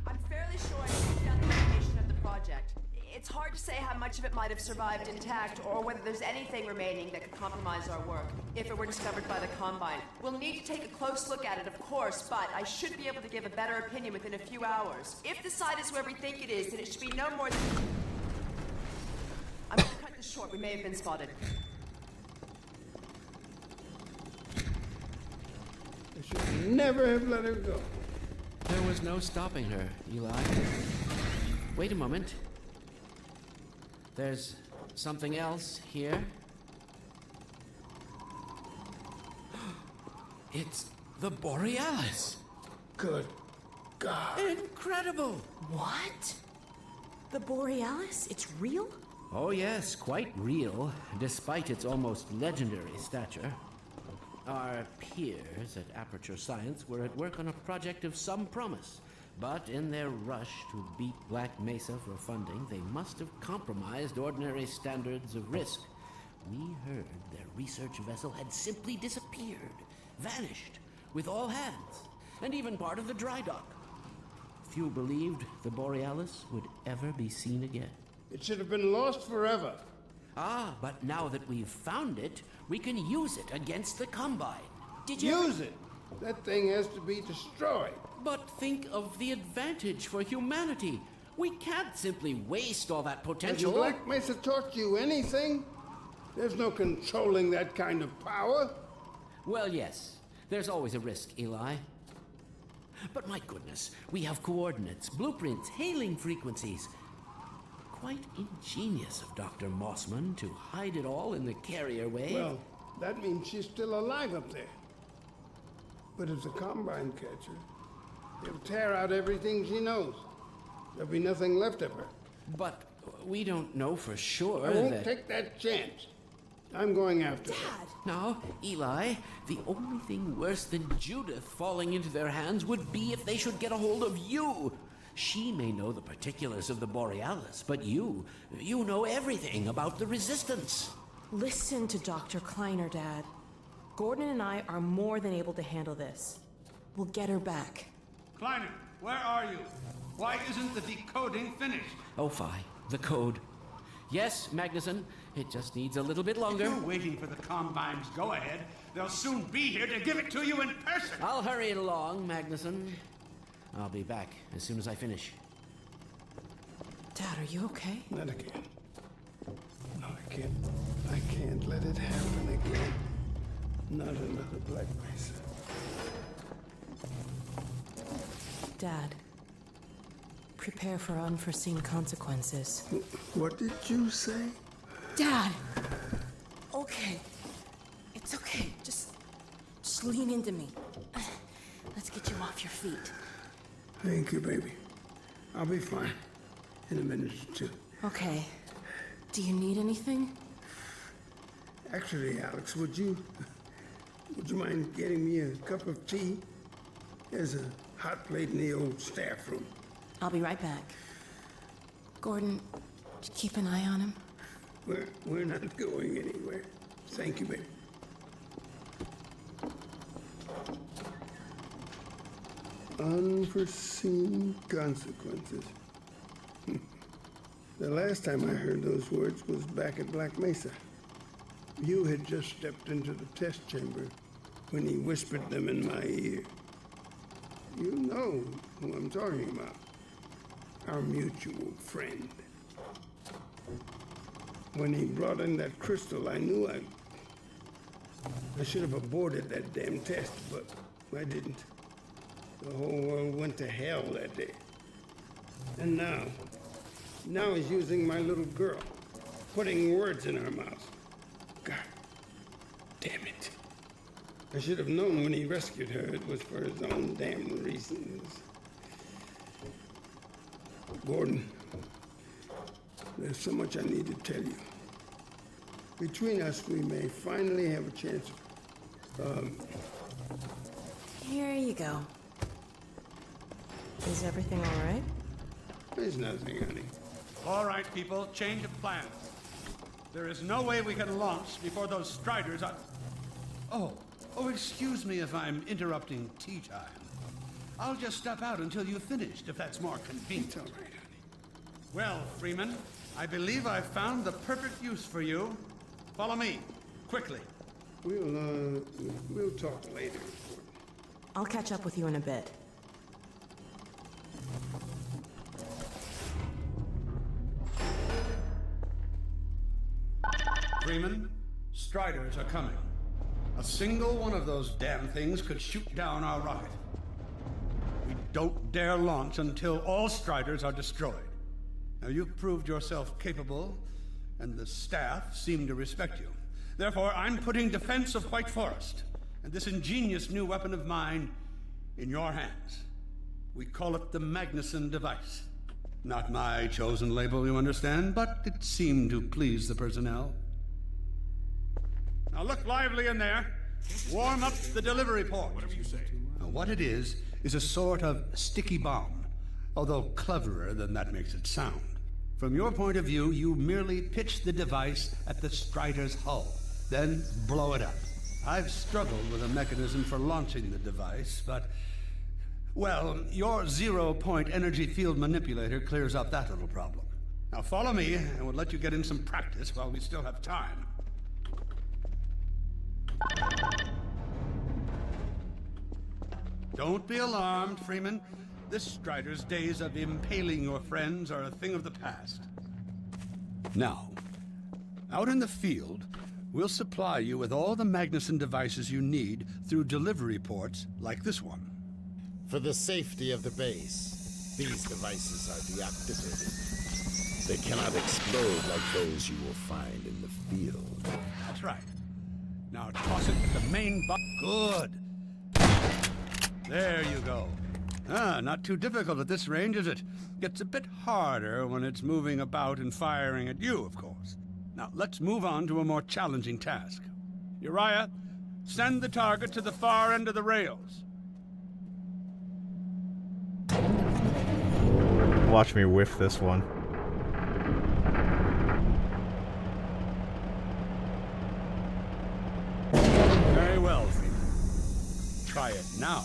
I'm fairly sure I wrote down the location of the project. It's hard to say how much of it might have survived intact or whether there's anything remaining that could compromise our work if it were discovered by the Combine. We'll need to take a close look at it, of course, but I should be able to give a better opinion within a few hours. If the site is where we think it is, then it should be no more than... I'm going to cut this short. We may have been spotted. I should never have let her go. There was no stopping her, Eli. Wait a moment. There's something else here. It's the Borealis. Good God. Incredible! What? The Borealis? It's real? Oh yes, quite real, despite its almost legendary stature. Our peers at Aperture Science were at work on a project of some promise, but in their rush to beat Black Mesa for funding, they must have compromised ordinary standards of risk. We heard their research vessel had simply disappeared, vanished, with all hands, and even part of the dry dock. Few believed the Borealis would ever be seen again. It should have been lost forever. Ah, but now that we've found it, we can use it against the Combine. Did you... Use it! That thing has to be destroyed. But think of the advantage for humanity. We can't simply waste all that potential. Has Black Mesa taught you anything? There's no controlling that kind of power. Well, yes. There's always a risk, Eli. But my goodness, we have coordinates, blueprints, hailing frequencies. Quite ingenious of Dr. Mossman to hide it all in the carrier wave. Well, that means she's still alive up there. But if the Combine catch her, they'll tear out everything she knows. There'll be nothing left of her. But we don't know for sure I won't that... take that chance. I'm going after her. Dad! Now, Eli, the only thing worse than Judith falling into their hands would be if they should get a hold of you. She may know the particulars of the Borealis, but you know everything about the Resistance. Listen to Dr. Kleiner, Dad. Gordon and I are more than able to handle this. We'll get her back. Kleiner, where are you? Why isn't the decoding finished? Oh, fine. The code. Yes, Magnuson. It just needs a little bit If longer. you're waiting for the Combine's go-ahead, they'll soon be here to give it to you in person. I'll hurry it along, Magnuson. I'll be back as soon as I finish. Dad, are you okay? Not again. No, I can't. I can't let it happen again. Not another Black Mesa. Dad, prepare for unforeseen consequences. What did you say? Dad! Okay. It's okay. Just lean into me. Let's get you off your feet. Thank you, baby. I'll be fine in a minute or two. Okay. Do you need anything? Actually, Alex, would you mind getting me a cup of tea? There's a hot plate in the old staff room. I'll be right back. Gordon, keep an eye on him. We're not going anywhere. Thank you, baby. Unforeseen consequences. The last time I heard those words was back at Black Mesa. You had just stepped into the test chamber when he whispered them in my ear. You know who I'm talking about. Our mutual friend. When he brought in that crystal, I knew I should have aborted that damn test, but I didn't. The whole world went to hell that day. And now he's using my little girl, putting words in her mouth. God damn it. I should have known when he rescued her it was for his own damn reasons. Gordon, there's so much I need to tell you. Between us, we may finally have a chance of, Here you go. Is everything all right? There's nothing, honey. All right, people, change of plans. There is no way we can launch before those Striders are... Oh, excuse me if I'm interrupting tea time. I'll just step out until you've finished, if that's more convenient. It's all right, honey. Well, Freeman, I believe I've found the perfect use for you. Follow me, quickly. We'll talk later. I'll catch up with you in a bit. Freeman, Striders are coming. A single one of those damn things could shoot down our rocket. We don't dare launch until all Striders are destroyed. Now, you've proved yourself capable, and the staff seem to respect you. Therefore, I'm putting defense of White Forest and this ingenious new weapon of mine in your hands. We call it the Magnuson device. Not my chosen label, you understand, but it seemed to please the personnel. Now look lively in there. Warm up the delivery port. Whatever you say. Now, what it is a sort of sticky bomb, although cleverer than that makes it sound. From your point of view, you merely pitch the device at the Strider's hull, then blow it up. I've struggled with a mechanism for launching the device, but... well, your zero-point energy field manipulator clears up that little problem. Now follow me, and we'll let you get in some practice while we still have time. Don't be alarmed, Freeman. This Strider's days of impaling your friends are a thing of the past. Now, out in the field, we'll supply you with all the Magnuson devices you need through delivery ports like this one. For the safety of the base, these devices are deactivated. They cannot explode like those you will find in the field. That's right. Now toss it at the main Good. There you go. Not too difficult at this range, is it? Gets a bit harder when it's moving about and firing at you, of course. Now, let's move on to a more challenging task. Uriah, send the target to the far end of the rails. Watch me whiff this one. Very well, Freeman. Try it now.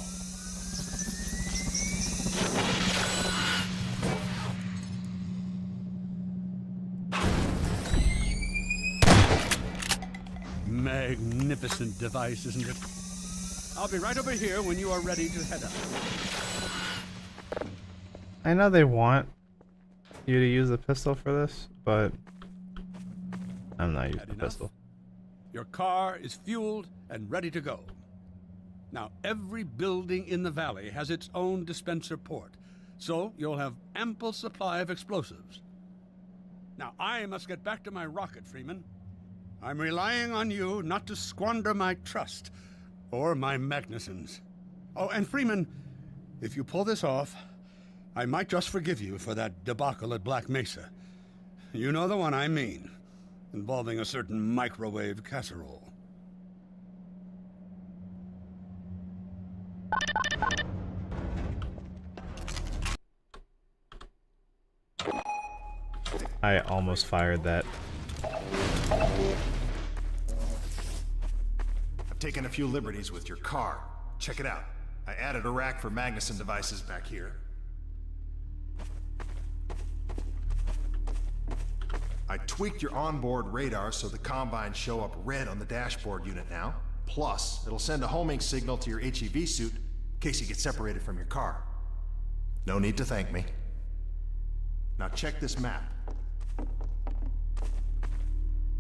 Magnificent device, isn't it? I'll be right over here when you are ready to head up. I know they want you to use the pistol for this, but I'm not using the pistol. Your car is fueled and ready to go. Now, every building in the valley has its own dispenser port, so you'll have ample supply of explosives. Now, I must get back to my rocket, Freeman. I'm relying on you not to squander my trust or my Magnusons. Oh, and Freeman, if you pull this off, I might just forgive you for that debacle at Black Mesa. You know the one I mean, involving a certain microwave casserole. I almost fired that. I've taken a few liberties with your car. Check it out. I added a rack for Magnuson devices back here. I tweaked your onboard radar so the Combines show up red on the dashboard unit now. Plus, it'll send a homing signal to your HEV suit in case you get separated from your car. No need to thank me. Now check this map.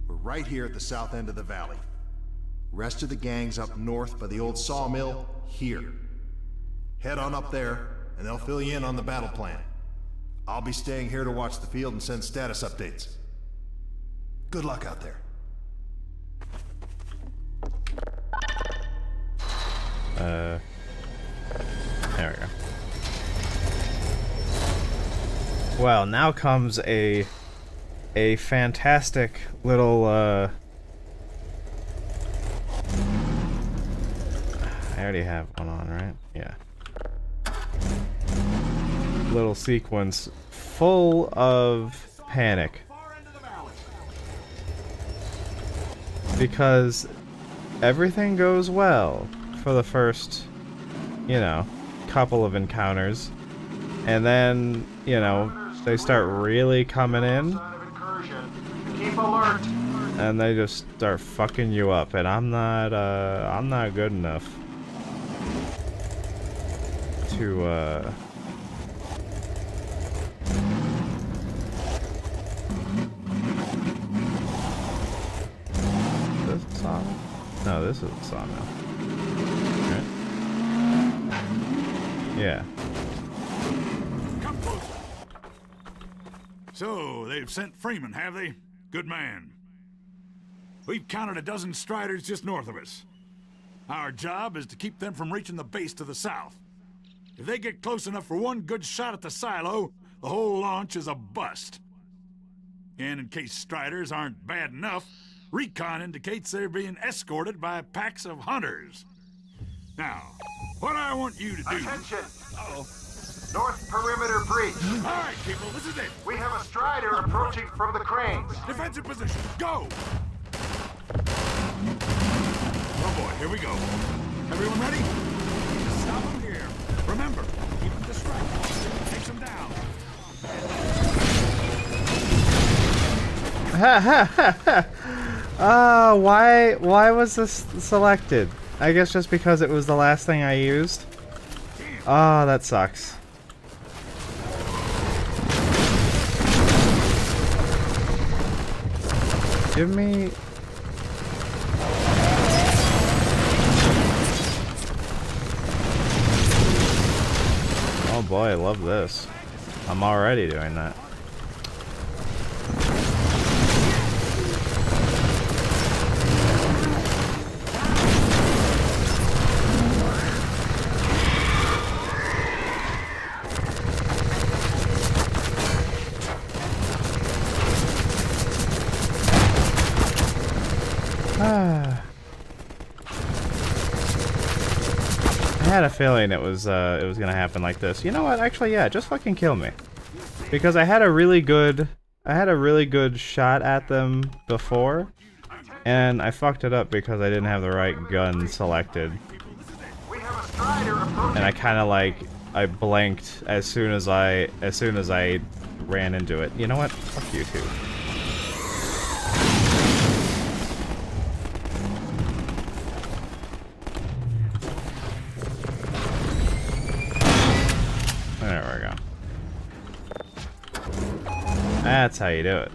We're right here at the south end of the valley. Rest of the gang's up north by the old sawmill, here. Head on up there, and they'll fill you in on the battle plan. I'll be staying here to watch the field and send status updates. Good luck out there. There we go. Well, now comes a fantastic little, I already have one on, right? Yeah. Little sequence full of panic. Because everything goes well for the first, you know, couple of encounters. And then, you know, they start really coming in. Keep alert. And they just start fucking you up, and I'm not good enough to, This is a sawmill? No, this is a sawmill. Right? Yeah. Come closer. So, they've sent Freeman, have they? Good man. We've counted a dozen Striders just north of us. Our job is to keep them from reaching the base to the south. If they get close enough for one good shot at the silo, the whole launch is a bust. And in case Striders aren't bad enough, recon indicates they're being escorted by packs of hunters. Now, what I want you to do... Attention! North perimeter breach. All right, people, this is it. We have a Strider approaching from the cranes. Defensive position, go! Oh boy, here we go. Everyone ready? Stop them here. Remember, keep them distracted. Take them down. Why was this selected? I guess just because it was the last thing I used. Oh, that sucks. Give me... Oh boy, I love this. I'm already doing that. I had a feeling it was gonna happen like this. You know what? Actually, yeah, just fucking kill me, because I had a really good shot at them before, and I fucked it up because I didn't have the right gun selected, and I kind of like I blanked as soon as I ran into it. You know what? Fuck you too. There we go. That's how you do it.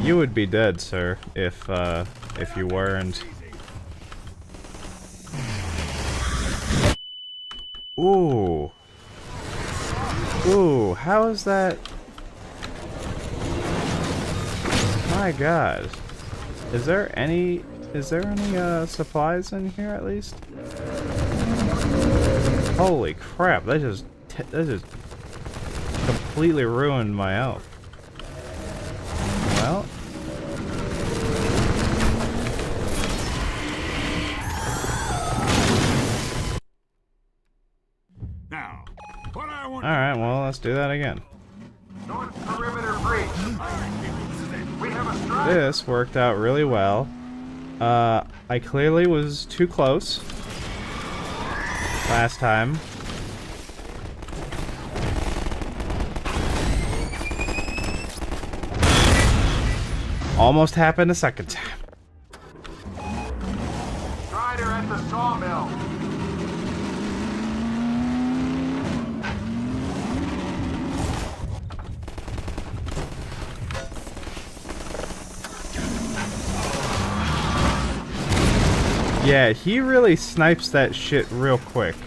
You would be dead, sir, if you weren't. Ooh. Ooh, how is that? My God. Is there any supplies in here at least? Holy crap, that just completely ruined my health. Well, now, what I want. all right, well, let's do that again. North perimeter breach. We have a Strider. This worked out really well. I clearly was too close last time. Almost happened a second time. Strider at the sawmill. Yeah, he really snipes that shit real quick.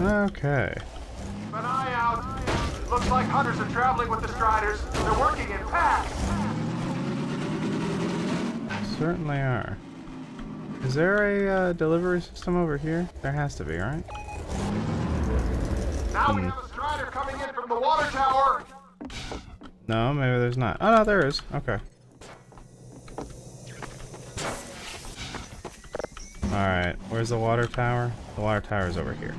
Okay. Keep an eye out. Looks like hunters are traveling with the Striders. They're working in packs. Certainly are. Is there a delivery system over here? There has to be, right? Now we have a Strider coming in from the water tower. No, maybe there's not. Oh, no, there is. Okay. Alright, where's the water tower? The water tower is over here.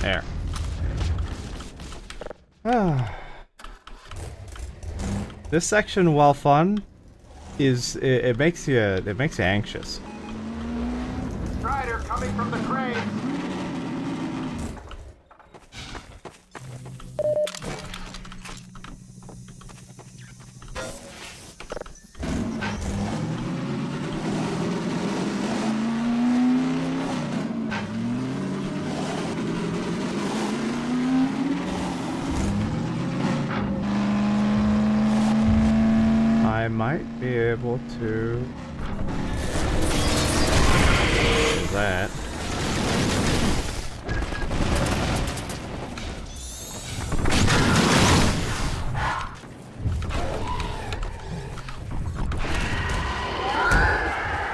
There. This section, while fun, it makes you anxious. Strider coming from the crane. I might be able to do that.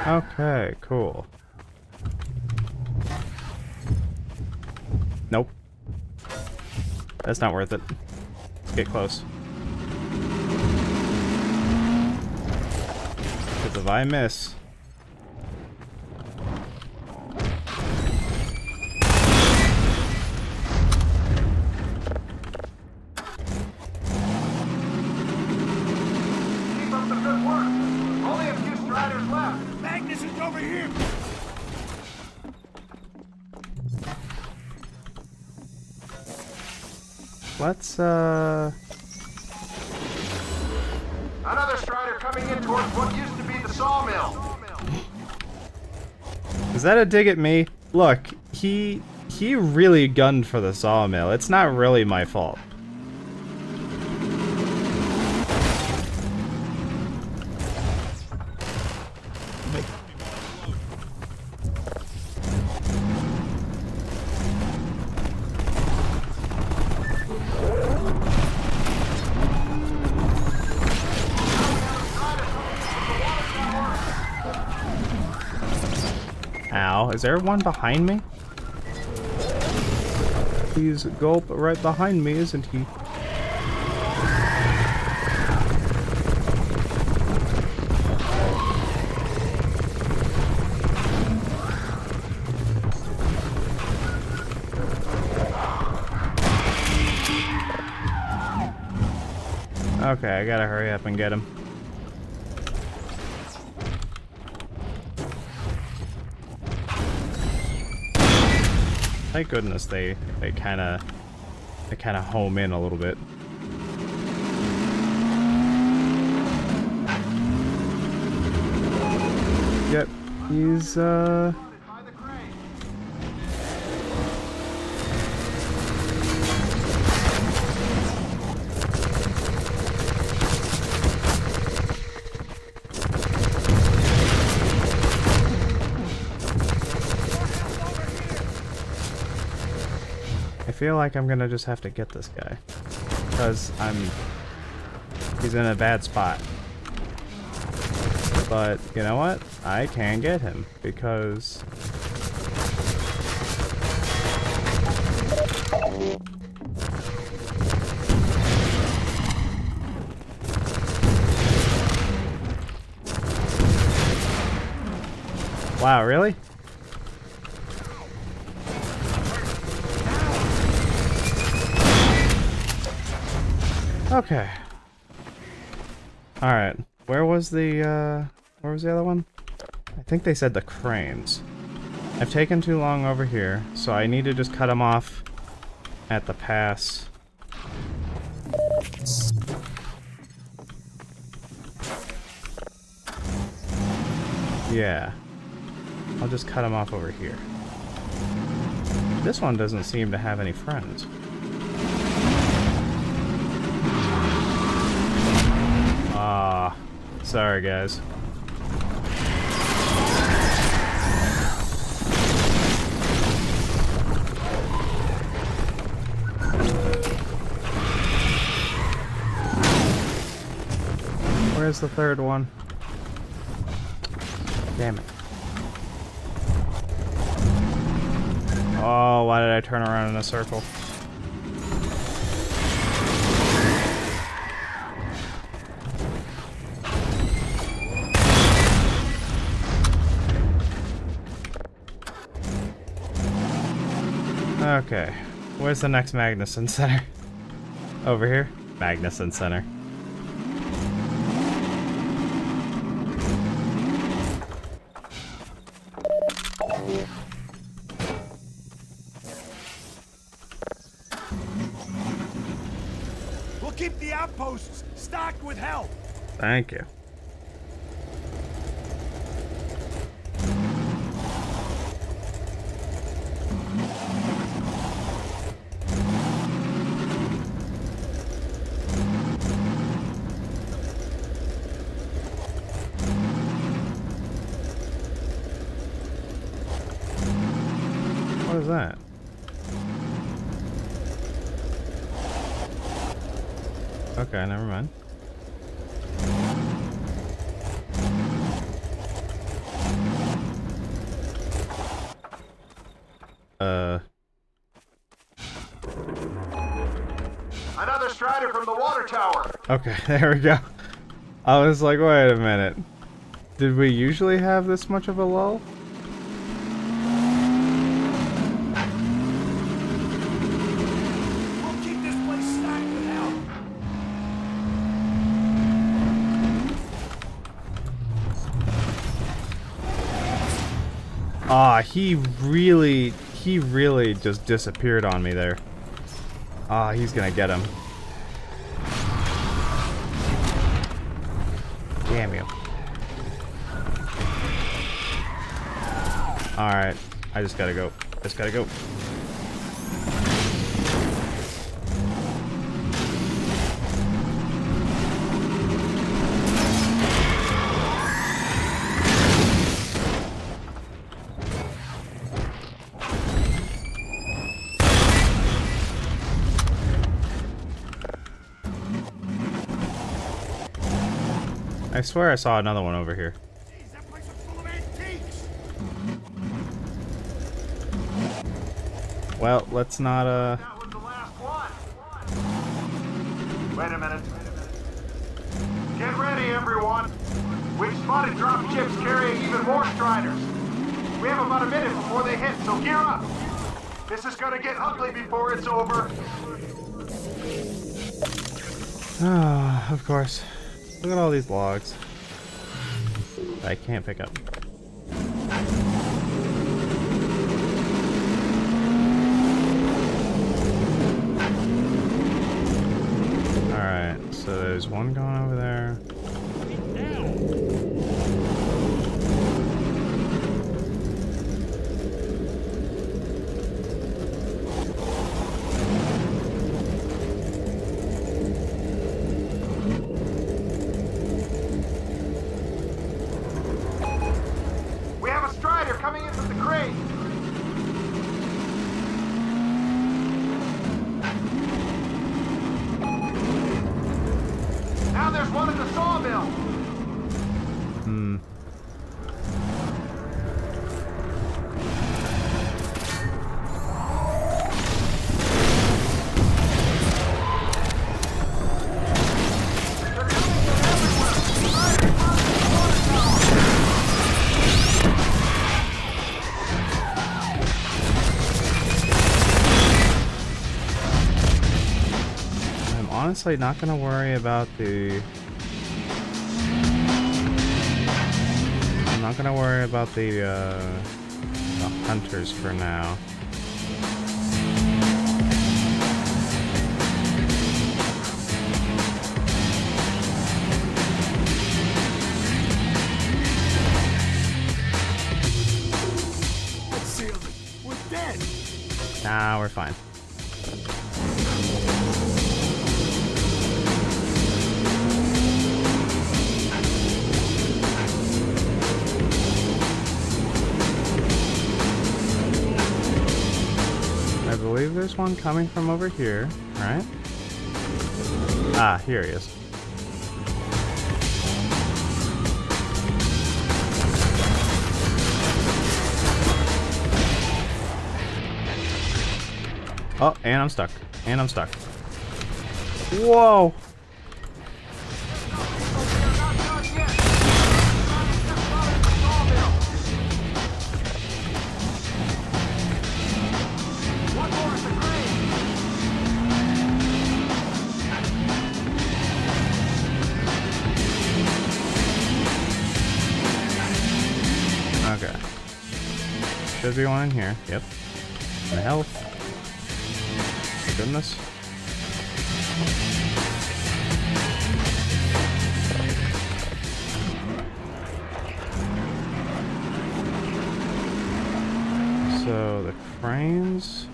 Okay, cool. Nope. That's not worth it. Get close. Because if I miss... Keep up the good work. Only a few Striders left. Magnus is over here! Let's, Another Strider coming in towards what used to be the sawmill. Is that a dig at me? Look, he really gunned for the sawmill. It's not really my fault. Ow, is there one behind me? He's Gulp right behind me, isn't he? Okay, I gotta hurry up and get him. Thank goodness they kind of home in a little bit. Yep, I feel like I'm gonna just have to get this guy. Because he's in a bad spot. But, you know what? I can get him, because... Wow, really? Okay. Alright. Where was the other one? I think they said the cranes. I've taken too long over here, so I need to just cut them off at the pass. Yeah. I'll just cut them off over here. This one doesn't seem to have any friends. Ah, sorry guys. Where's the third one? Damn it. Oh, why did I turn around in a circle? Okay, where's the next Magnuson Center? Over here? Magnuson Center. We'll keep the outposts stocked with help. Thank you. What is that? Okay, never mind. Another Strider from the water tower. Okay, there we go. I was like, wait a minute. Did we usually have this much of a lull? We'll keep this place stocked with help. Ah, he really just disappeared on me there. Ah, he's gonna get him. Damn you. Alright, I just gotta go. Just gotta go. I swear I saw another one over here. Jeez, that place is full of antiques. Well, let's not, That was the last one. Wait a minute. Get ready, everyone. We've spotted drop ships carrying even more Striders. We have about a minute before they hit, so gear up. This is gonna get ugly before it's over. Ah, of course. Look at all these logs that I can't pick up. Alright, so there's one going over there. We have a Strider coming in from the crate. sawmill. Hmm. I'm honestly not gonna worry about the... I'm not gonna worry about the hunters for now. Let's seal it. We're dead. Nah, we're fine. I believe there's one coming from over here, right? Ah, here he is. Oh, and I'm stuck. And I'm stuck. Whoa! Okay. Should be one in here. Yep. And health. Goodness. So the cranes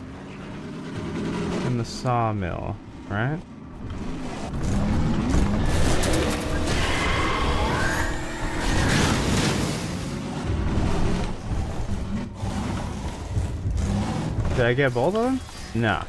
and the sawmill, right? Did I get both of them? No.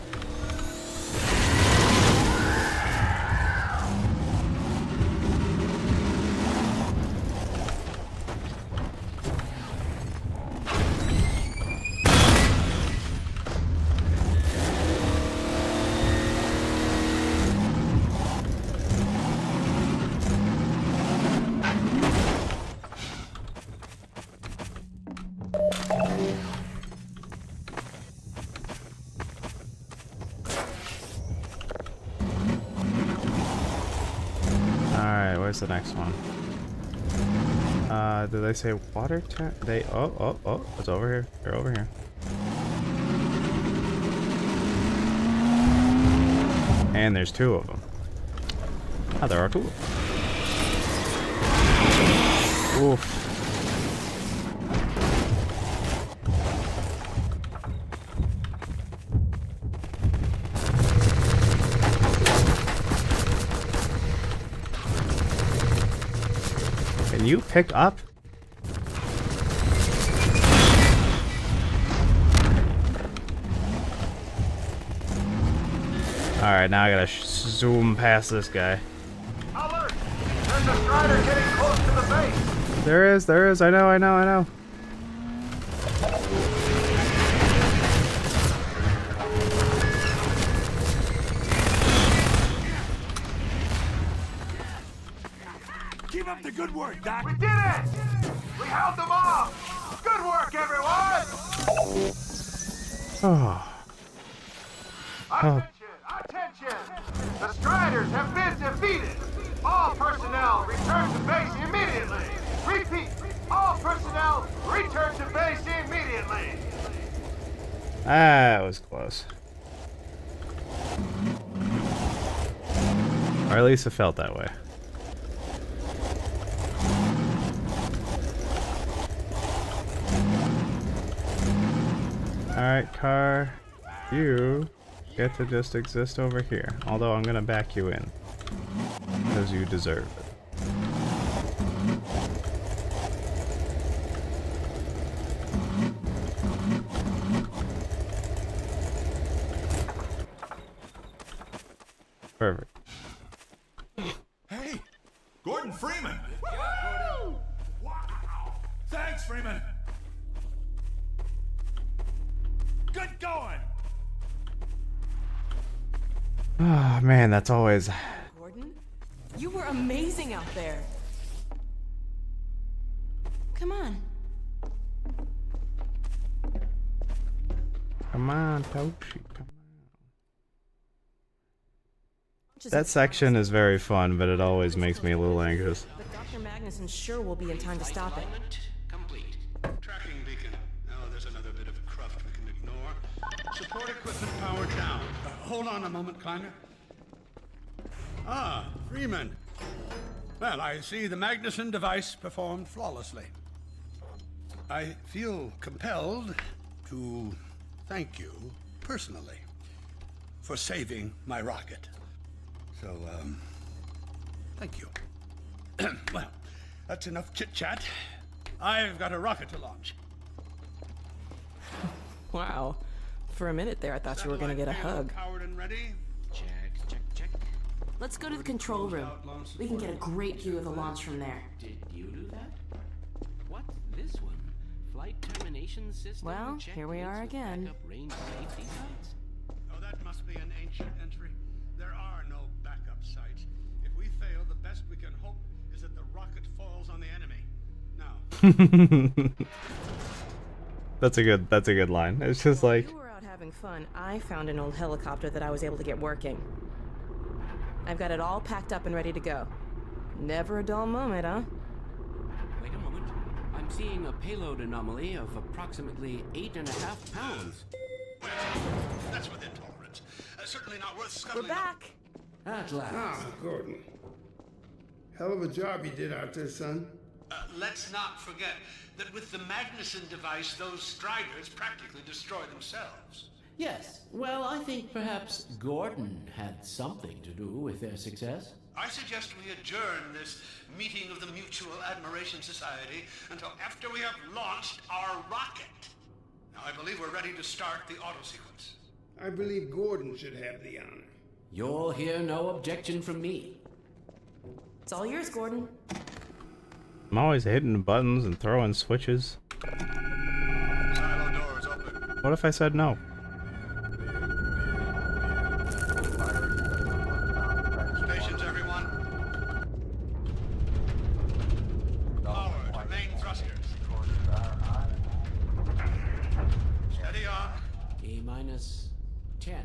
Where's the next one? Do they say water tank? They oh, it's over here. They're over here. And there's two of them. Oh, there are two. Oof. Can you pick up? Alright, now I gotta zoom past this guy. Alert! There's a strider getting close to the base. There is. I know. Keep up the good work, Doc. We did it! We held them off! Good work, everyone! Oh. Attention! The Striders have been defeated! All personnel return to base immediately! Repeat! All personnel return to base immediately! That was close. Or at least it felt that way. Alright, car. You get to just exist over here. Although I'm gonna back you in. Because you deserve it. Perfect. Hey! Gordon Freeman! Wow! Thanks, Freeman! Good going! Oh man, that's always... Gordon, you were amazing out there. Come on. Come on, Toshi, come on. That section is very fun, but it always makes me a little anxious. But Dr. Magnuson sure will be in time to stop it. Complete. Tracking beacon. Oh, there's another bit of cruft we can ignore. Support equipment powered down. Hold on a moment, Kleiner. Ah, Freeman. Well, I see the Magnuson device performed flawlessly. I feel compelled to thank you personally for saving my rocket. So, thank you. Well, that's enough chit-chat. I've got a rocket to launch. Wow. For a minute there, I thought you were gonna get a hug. Powered and ready. Check, check, check. Let's go to the control room. We can get a great view of the launch from there. Did you do that? What's this one? Flight termination system? Well, here we are again. Backup range safety sites? Oh, that must be an ancient entry. There are no backup sites. If we fail, the best we can hope is that the rocket falls on the enemy. Now. That's a good line. It's just like... You were out having fun. I found an old helicopter that I was able to get working. I've got it all packed up and ready to go. Never a dull moment, huh? Wait a moment. I'm seeing a payload anomaly of approximately 8.5 pounds. Well, that's within tolerance. Certainly not worth scuttling. We're back. At last. Ah, Gordon. Hell of a job you did out there, son. Let's not forget that with the Magnuson device, those Striders practically destroy themselves. Yes. Well, I think perhaps Gordon had something to do with their success. I suggest we adjourn this meeting of the Mutual Admiration Society until after we have launched our rocket. Now, I believe we're ready to start the auto sequence. I believe Gordon should have the honor. You'll hear no objection from me. It's all yours, Gordon. I'm always hitting buttons and throwing switches. Silo doors open. What if I said no? Stations, everyone. Forward to main thrusters. Steady on. T-minus 10.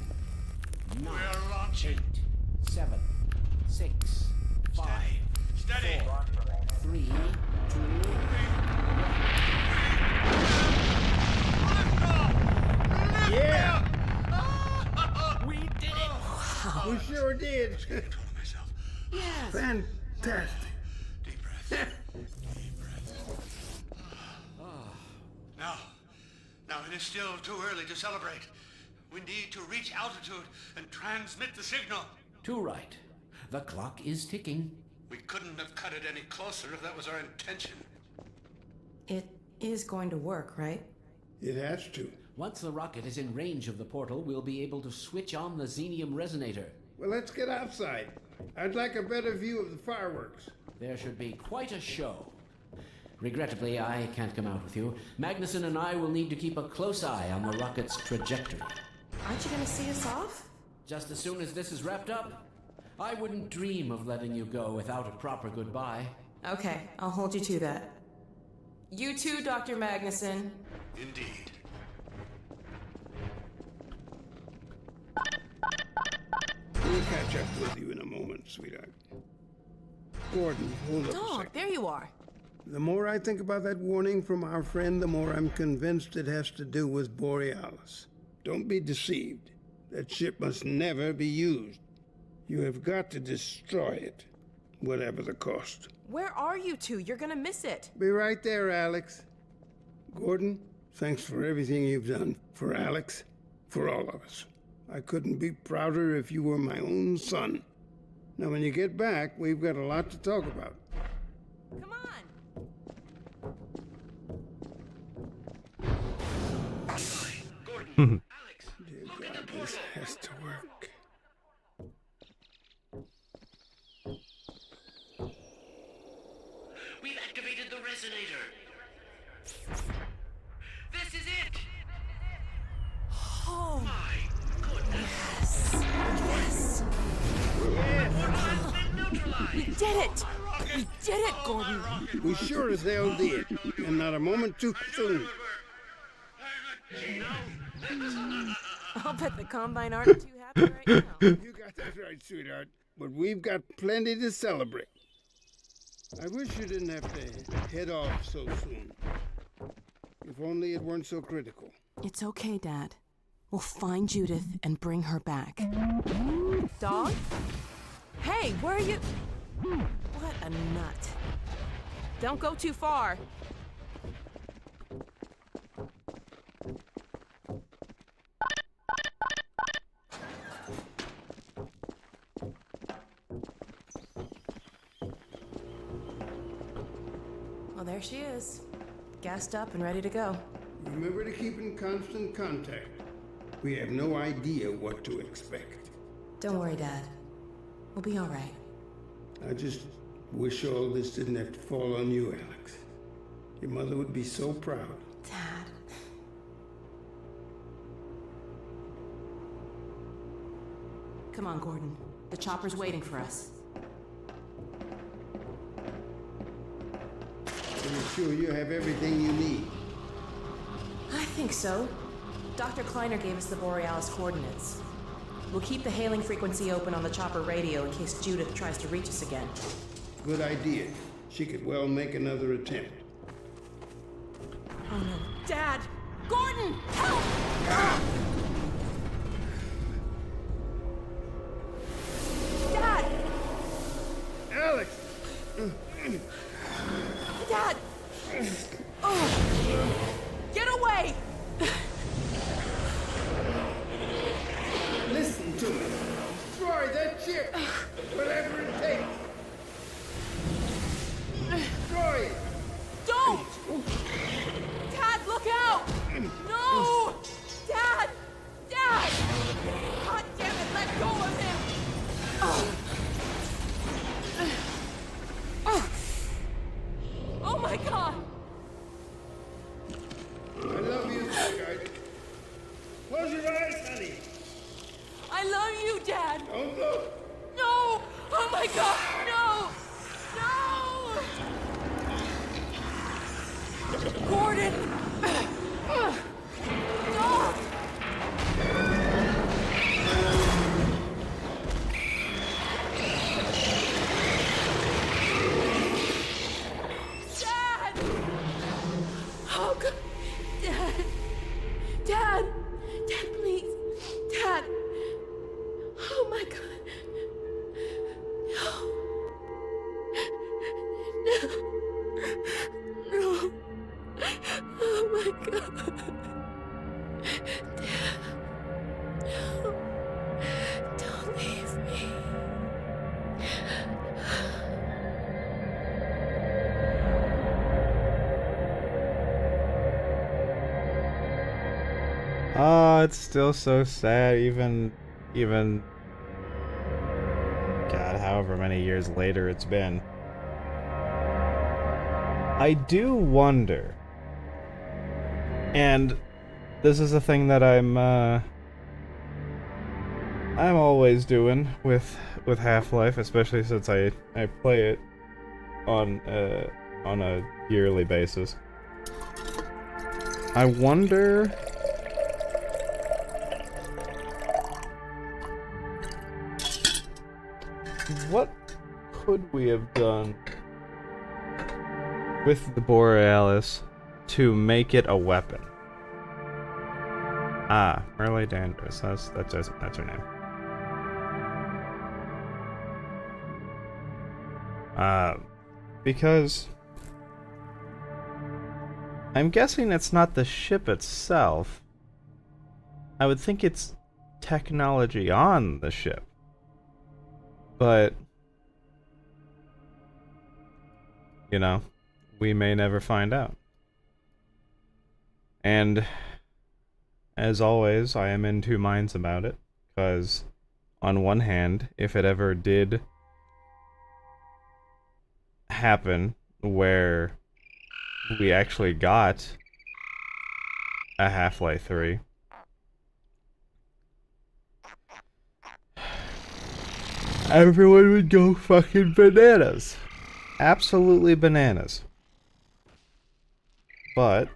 9, We're launching. 8, 7, 6, 5, Steady. 4, 3, 2, Yeah! we did it! We sure did. Control myself. Yes. Fantastic. Deep breath. Deep breath. Now it is still too early to celebrate. We need to reach altitude and transmit the signal. Too right. The clock is ticking. We couldn't have cut it any closer if that was our intention. It is going to work, right? It has to. Once the rocket is in range of the portal, we'll be able to switch on the xenium resonator. Well, let's get outside. I'd like a better view of the fireworks. There should be quite a show. Regrettably, I can't come out with you. Magnuson and I will need to keep a close eye on the rocket's trajectory. Aren't you gonna see us off? Just as soon as this is wrapped up, I wouldn't dream of letting you go without a proper goodbye. Okay, I'll hold you to that. You too, Dr. Magnuson. Indeed. We'll catch up with you in a moment, sweetheart. Gordon, hold up a Dog, second. there you are. The more I think about that warning from our friend, the more I'm convinced it has to do with Borealis. Don't be deceived. That ship must never be used. You have got to destroy it, whatever the cost. Where are you two? You're gonna miss it. Be right there, Alyx. Gordon, thanks for everything you've done. For Alyx, for all of us. I couldn't be prouder if you were my own son. Now, when you get back, we've got a lot to talk about. Come on. Gordon, Alyx, Dear look at God, the this portal. has to work. did it! We did it, Gordon! We sure as hell did, and not a moment too soon. I'll bet the Combine aren't too happy right now. You got that right, sweetheart. But we've got plenty to celebrate. I wish you didn't have to head off so soon. If only it weren't so critical. It's okay, Dad. We'll find Judith and bring her back. Dog? Hey, where are you? What a nut. Don't go too far. Well, there she is. Gassed up and ready to go. Remember to keep in constant contact. We have no idea what to expect. Don't worry, Dad. We'll be all right. I just wish all this didn't have to fall on you, Alyx. Your mother would be so proud. Dad. Come on, Gordon. The chopper's waiting for us. Are you sure you have everything you need? I think so. Dr. Kleiner gave us the Borealis coordinates. We'll keep the hailing frequency open on the chopper radio in case Judith tries to reach us again. Good idea. She could well make another attempt. Oh no. Dad! Gordon! Help! Dad! Alyx! Dad! Oh. Get away! Listen to me. Destroy that ship. Whatever it takes. Destroy it. Don't! Dad, look out! No! Dad! Dad! God damn it, let go of him! Oh my God! I love you, sweetheart. Close your eyes, honey. I love you, Dad! Don't look. No! Oh my God! No! No! Gordon! Dog! Dad! Oh God! Dad! Dad! Dad, please! Dad! Oh my God! No! No! Oh my God! Dad! No! Don't leave me! Oh, it's still so sad, even, God, however many years later it's been. I do wonder, and this is a thing that I'm always doing with Half-Life, especially since I play it on a yearly basis. I wonder what could we have done with the Borealis to make it a weapon? Ah, Merle Danvers. That's her name. Because I'm guessing it's not the ship itself. I would think it's technology on the ship. But, you know, we may never find out. And, as always, I am in two minds about it, because, on one hand, if it ever did happen where we actually got a Half-Life 3, everyone would go fucking bananas. Absolutely bananas. But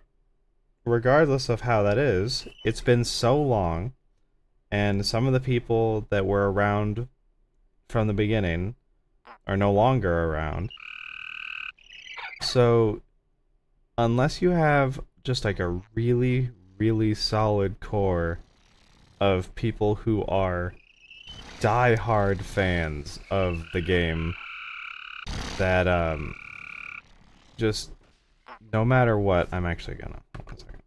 regardless of how that is, it's been so long, and some of the people that were around from the beginning are no longer around. So, unless you have just like a really, really solid core of people who are die-hard fans of the game, that, just, no matter what, I'm actually gonna, hold on a second.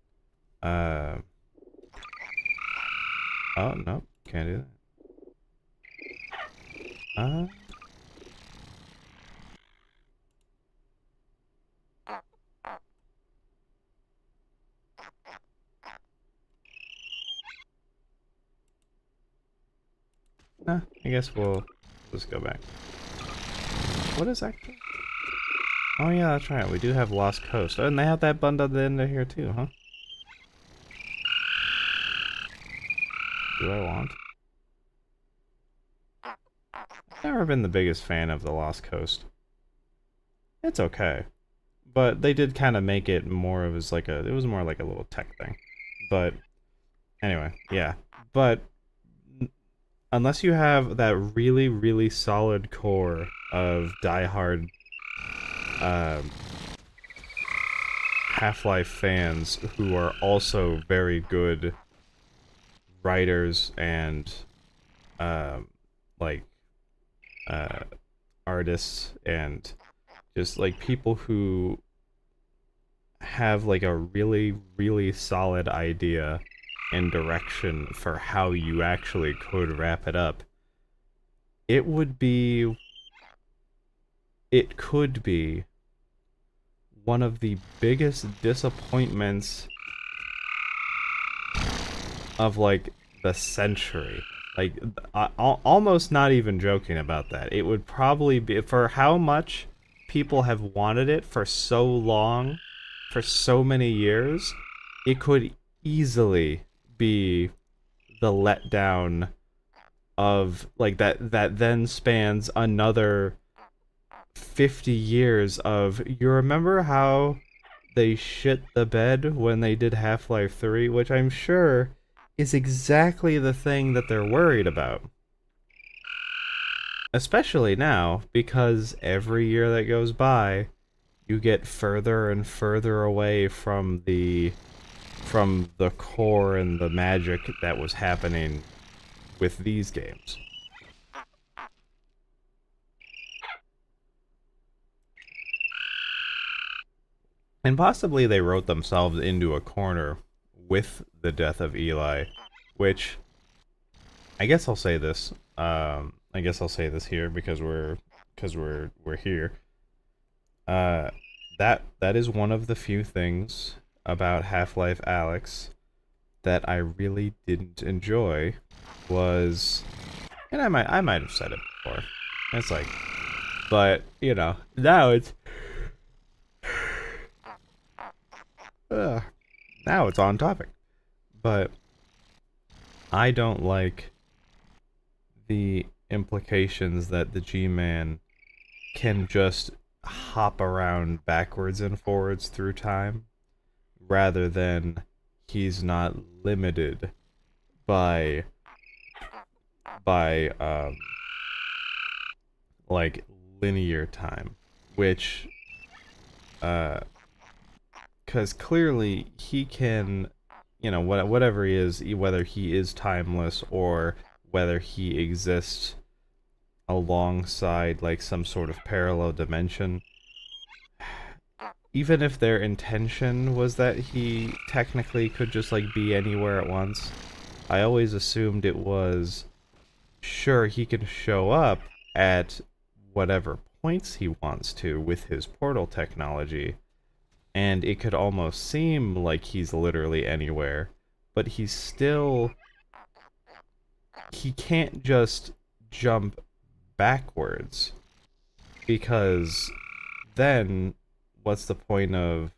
Oh, no, can't do that. I guess we'll just go back. What is that? Oh yeah, that's right. We do have Lost Coast. Oh, and they have that bundle at the end of here too, huh? Do I want? Never been the biggest fan of the Lost Coast. It's okay. But they did kind of make it more of as like a, it was more like a little tech thing. But anyway, yeah. But unless you have that really, really solid core of diehard Half-Life fans who are also very good writers and artists, and just like people who have like a really, really solid idea and direction for how you actually could wrap it up, it could be one of the biggest disappointments of like the century. Like, almost not even joking about that. It would probably be, for how much people have wanted it for so long, for so many years, it could easily be the letdown of like that then spans another 50 years of, you remember how they shit the bed when they did Half-Life 3, which I'm sure is exactly the thing that they're worried about. Especially now, because every year that goes by, you get further and further away from the core and the magic that was happening with these games. And possibly they wrote themselves into a corner with the death of Eli, which I guess I'll say this. I guess I'll say this here because we're here. That is one of the few things about Half-Life Alyx that I really didn't enjoy was, and I might have said it before. It's like, but you know, now it's now it's on topic. But I don't like the implications that the G-Man can just hop around backwards and forwards through time, rather than he's not limited by like linear time, which because clearly he can, you know, whatever he is, whether he is timeless or whether he exists alongside like some sort of parallel dimension, even if their intention was that he technically could just like be anywhere at once, I always assumed it was, sure, he can show up at whatever points he wants to with his portal technology, and it could almost seem like he's literally anywhere, but he's still, he can't just jump backwards, because then what's the point of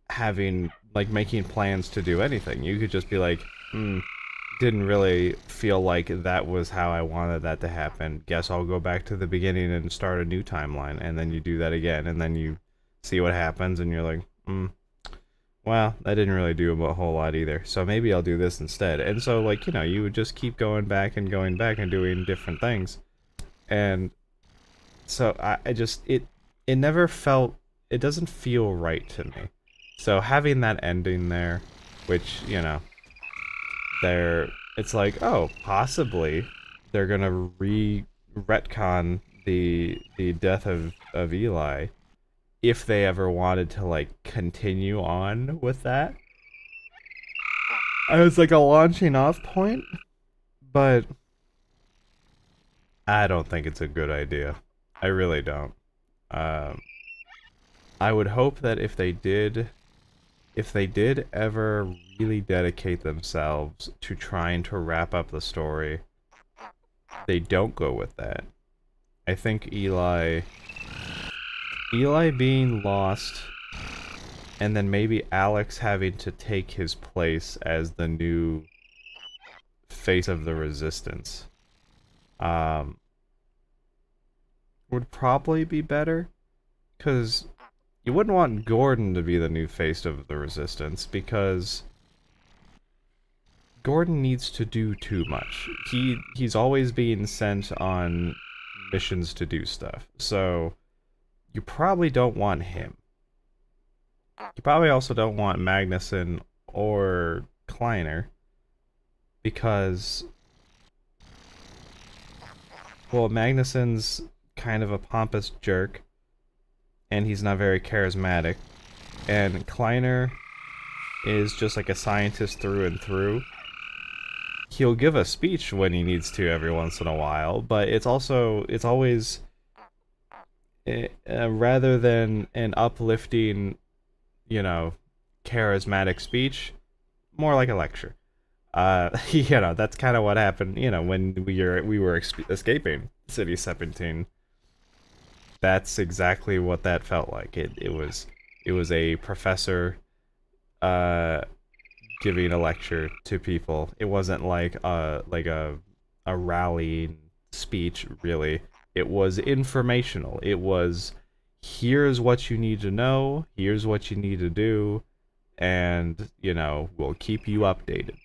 having, like, making plans to do anything? You could just be like, didn't really feel like that was how I wanted that to happen. Guess I'll go back to the beginning and start a new timeline, and then you do that again, and then you see what happens, and you're like, well, that didn't really do a whole lot either, so maybe I'll do this instead. And so, like, you know, you would just keep going back and doing different things. And so I just, it never felt, it doesn't feel right to me. So having that ending there, which, you know, it's like, oh, possibly they're gonna retcon the death of Eli if they ever wanted to, like, continue on with that. I was like a launching off point, but I don't think it's a good idea. I really don't. I would hope that if they did ever really dedicate themselves to trying to wrap up the story, they don't go with that. I think Eli being lost, and then maybe Alyx having to take his place as the new face of the Resistance, would probably be better, because you wouldn't want Gordon to be the new face of the Resistance, because Gordon needs to do too much. He's always being sent on missions to do stuff, so you probably don't want him. You probably also don't want Magnuson or Kleiner, because, well, Magnuson's kind of a pompous jerk, and he's not very charismatic, and Kleiner is just like a scientist through and through. He'll give a speech when he needs to every once in a while, but it's always rather than an uplifting, you know, charismatic speech, more like a lecture. You know, that's kind of what happened, you know, when we were escaping City 17. That's exactly what that felt like. It was a professor giving a lecture to people. It wasn't like a rally speech, really. It was informational. It was, here's what you need to know, here's what you need to do, and, you know, we'll keep you updated.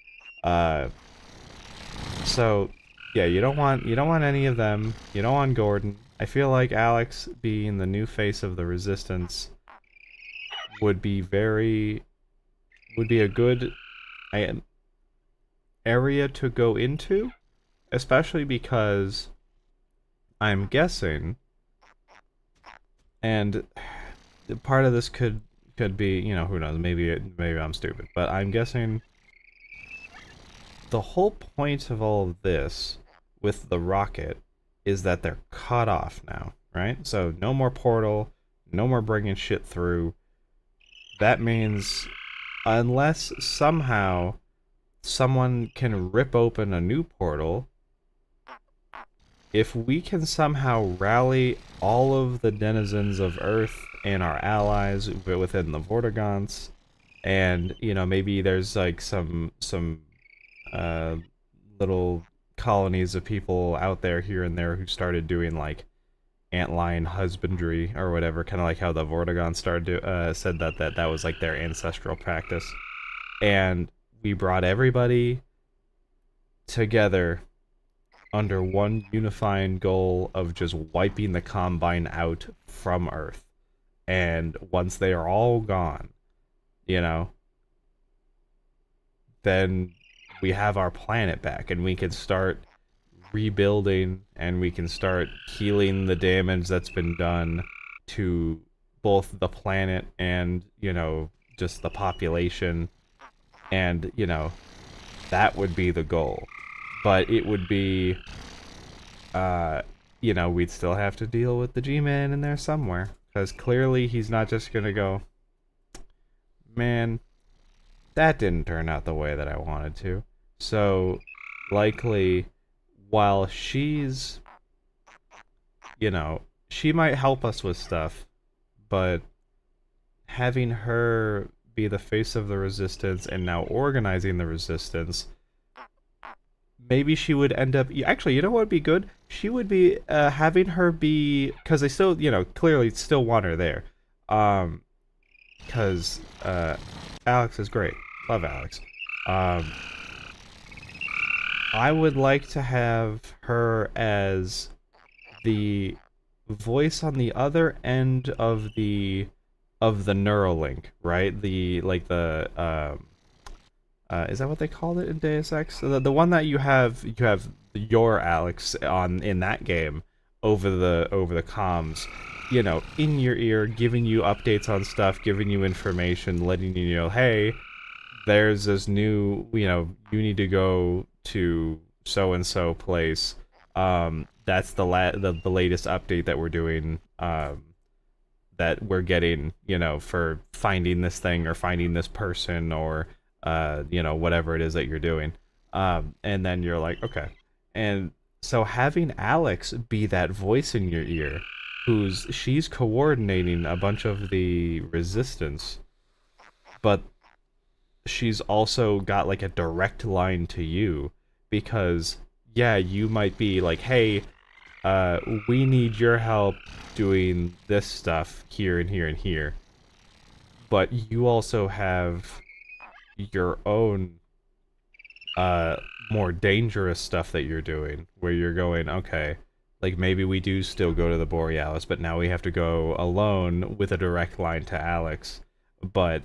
So yeah, you don't want any of them. You don't want Gordon. I feel like Alyx being the new face of the Resistance would be a good area to go into, especially because I'm guessing, and part of this could be, you know, who knows, maybe I'm stupid, but I'm guessing the whole point of all of this with the rocket is that they're cut off now, right? So no more portal, no more bringing shit through. That means unless somehow someone can rip open a new portal, if we can somehow rally all of the denizens of Earth and our allies within the Vortigaunts, and, you know, maybe there's like some little colonies of people out there here and there who started doing like antlion husbandry or whatever, kind of like how the Vortigaunt said that was like their ancestral practice, and we brought everybody together under one unifying goal of just wiping the Combine out from Earth. And once they are all gone, you know, then we have our planet back, and we can start rebuilding, and we can start healing the damage that's been done to both the planet and, you know, just the population. And, you know, that would be the goal. But it would be, you know, we'd still have to deal with the G-Man in there somewhere. Because clearly he's not just gonna go, man, that didn't turn out the way that I wanted to. So, likely, while she's, you know, she might help us with stuff, but having her be the face of the Resistance and now organizing the Resistance maybe she would end up. Actually, you know what would be good? She would be having her be, because they still, clearly still want her there. Because Alyx is great. Love Alyx. I would like to have her as the voice on the other end of the Neuralink, right? Is that what they called it in Deus Ex? The one that you have your Alyx on in that game over the comms, in your ear, giving you updates on stuff, giving you information, letting you know, hey, there's this new, you need to go to so and so place. That's the latest update that we're doing. That we're getting, for finding this thing or finding this person or whatever it is that you're doing. And then you're like, okay. And so having Alyx be that voice in your ear, she's coordinating a bunch of the resistance, but she's also got like a direct line to you, because yeah, you might be like, hey, we need your help doing this stuff here and here and here, but you also have your own more dangerous stuff that you're doing, where you're going, okay, like maybe we do still go to the Borealis, but now we have to go alone with a direct line to Alyx, but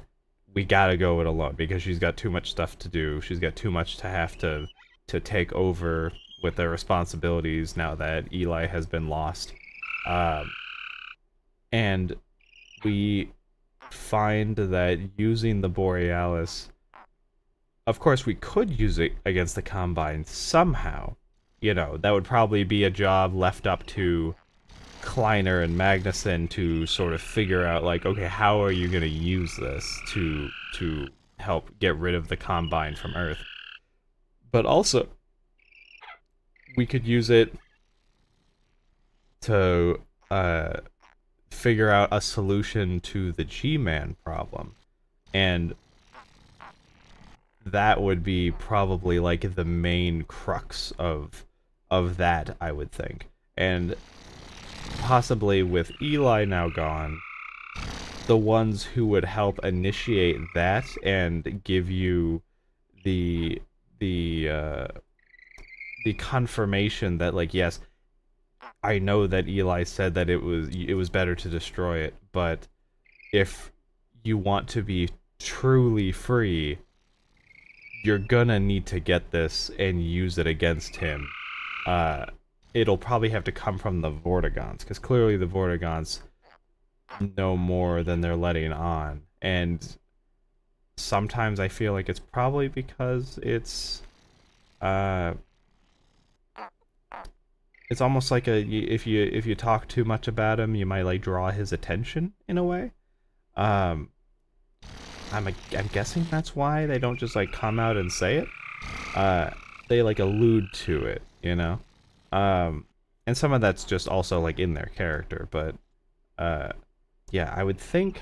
we gotta go it alone because she's got too much stuff to do. She's got too much to have to take over with their responsibilities now that Eli has been lost. And we find that using the Borealis, of course we could use it against the Combine somehow. That would probably be a job left up to Kleiner and Magnuson to sort of figure out, like, okay, how are you going to use this to help get rid of the Combine from Earth? But also, we could use it to figure out a solution to the G-Man problem. And that would be probably like the main crux of that, I would think. And possibly with Eli now gone, the ones who would help initiate that and give you the confirmation that, like, yes, I know that Eli said that it was better to destroy it, but if you want to be truly free, you're gonna need to get this and use it against him. It'll probably have to come from the Vortigons, because clearly the Vortigons know more than they're letting on. And sometimes I feel like it's probably because it's almost like if you talk too much about him, you might like draw his attention in a way. I'm guessing that's why they don't just like come out and say it. They like allude to it, and some of that's just also like in their character. But yeah, I would think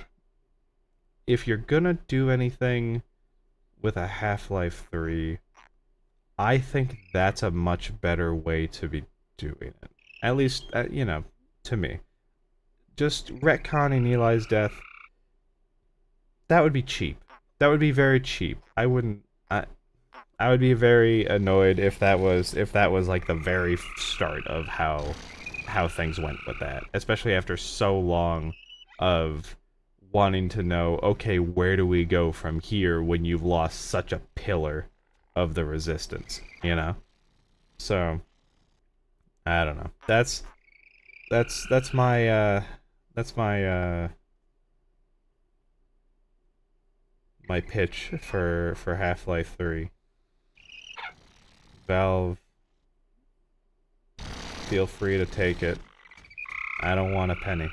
if you're gonna do anything with a Half-Life 3, I think that's a much better way to be doing it. At least, to me. Just retconning Eli's death, that would be cheap. That would be very cheap. I wouldn't. I would be very annoyed if that was like the very start of how things went with that, especially after so long of wanting to know, okay, where do we go from here when you've lost such a pillar of the resistance, So I don't know. That's my my pitch for Half-Life 3. Valve, feel free to take it. I don't want a penny.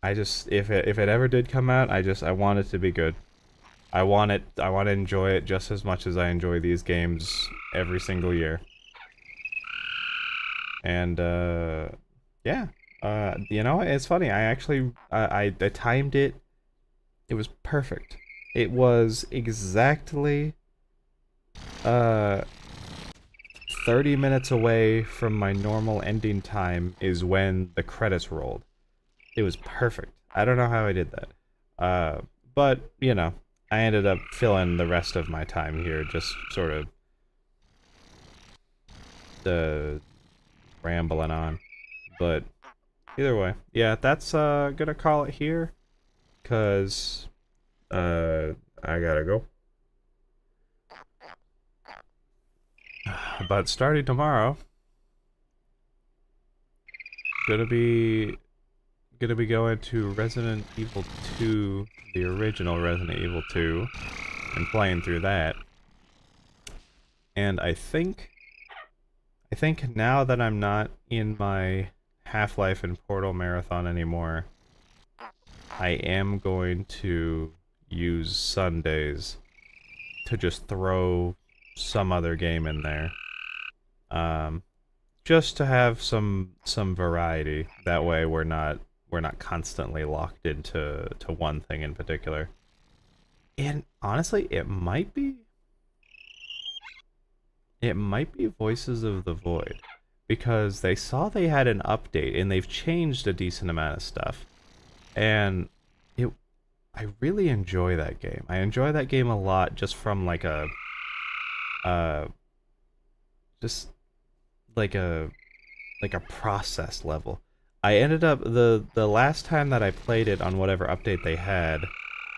If it ever did come out, I want it to be good. I want to enjoy it just as much as I enjoy these games every single year. And yeah, it's funny. I actually I timed it. It was perfect. it was exactly 30 minutes away from my normal ending time is when the credits rolled. It was perfect. I don't know how I did that. But, you know, I ended up filling the rest of my time here, just sort of rambling on. But either way, yeah, that's gonna call it here, 'cause I gotta go. But starting tomorrow, gonna be going to Resident Evil 2, the original Resident Evil 2, and playing through that. And I think now that I'm not in my Half-Life and Portal marathon anymore, I am going to use Sundays to just throw some other game in there. Just to have some variety. That way we're not constantly locked into one thing in particular. And honestly, it might be Voices of the Void, because they saw they had an update and they've changed a decent amount of stuff. And I really enjoy that game. I enjoy that game a lot, just from like a just like a process level. I ended up the last time that I played it on whatever update they had,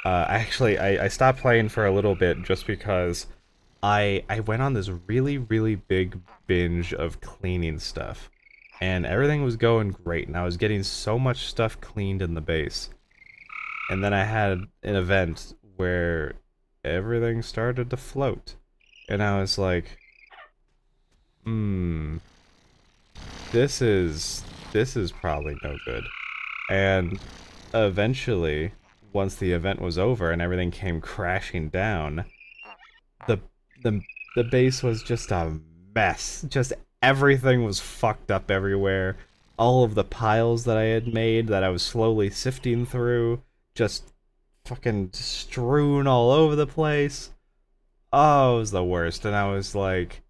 I stopped playing for a little bit just because I went on this really big binge of cleaning stuff, and everything was going great, and I was getting so much stuff cleaned in the base. And then I had an event where everything started to float, and I was like, this is probably no good. And eventually, once the event was over and everything came crashing down, the base was just a mess. Just everything was fucked up everywhere. All of the piles that I had made that I was slowly sifting through, just fucking strewn all over the place. Oh, it was the worst. And I was like,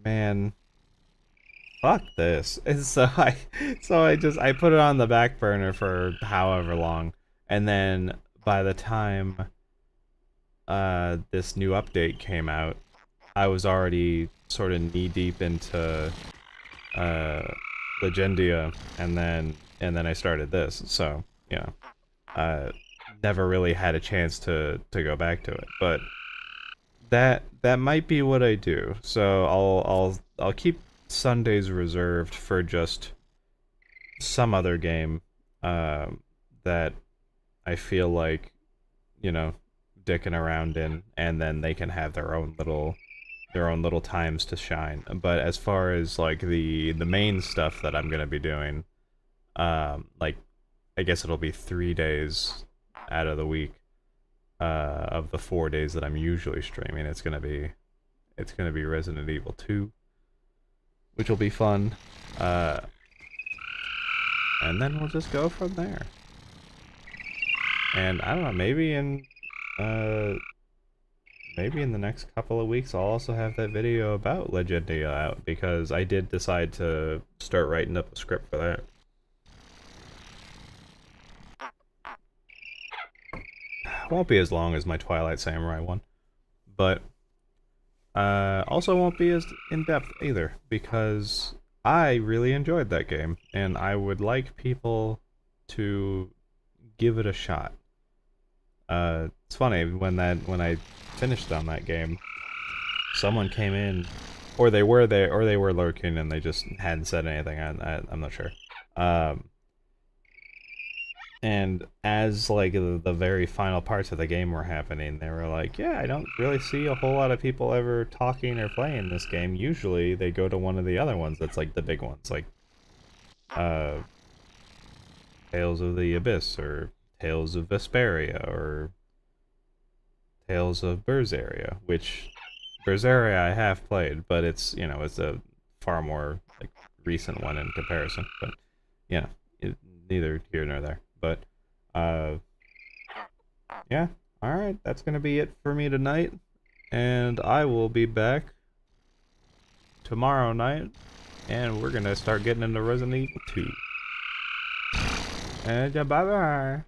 man, fuck this. And so I put it on the back burner for however long, and then by the time this new update came out, I was already sort of knee deep into Legendia, and then I started this. So, you know, never really had a chance to go back to it, but that might be what I do. So I'll keep Sundays reserved for just some other game that I feel like, you know, dicking around in, and then they can have their own little times to shine. But as far as like the main stuff that I'm gonna be doing, like, I guess it'll be 3 days out of the week, of the 4 days that I'm usually streaming. It's gonna be Resident Evil 2, which will be fun, and then we'll just go from there. And I don't know, maybe in the next couple of weeks I'll also have that video about Legendia out, because I did decide to start writing up a script for that. Won't be as long as my Twilight Samurai one, but also won't be as in-depth either, because I really enjoyed that game, and I would like people to give it a shot. It's funny, when I finished on that game, someone came in, or they were there, or they were lurking, and they just hadn't said anything. I'm not sure. And as like the very final parts of the game were happening, they were like, yeah, I don't really see a whole lot of people ever talking or playing this game. Usually they go to one of the other ones that's like the big ones, like Tales of the Abyss, or Tales of Vesperia, or Tales of Berseria, which Berseria I have played, but it's, you know, it's a far more like recent one in comparison. But you know, neither here nor there. But yeah, Alright, that's gonna be it for me tonight. And I will be back tomorrow night. And we're gonna start getting into Resident Evil 2. And bye bye.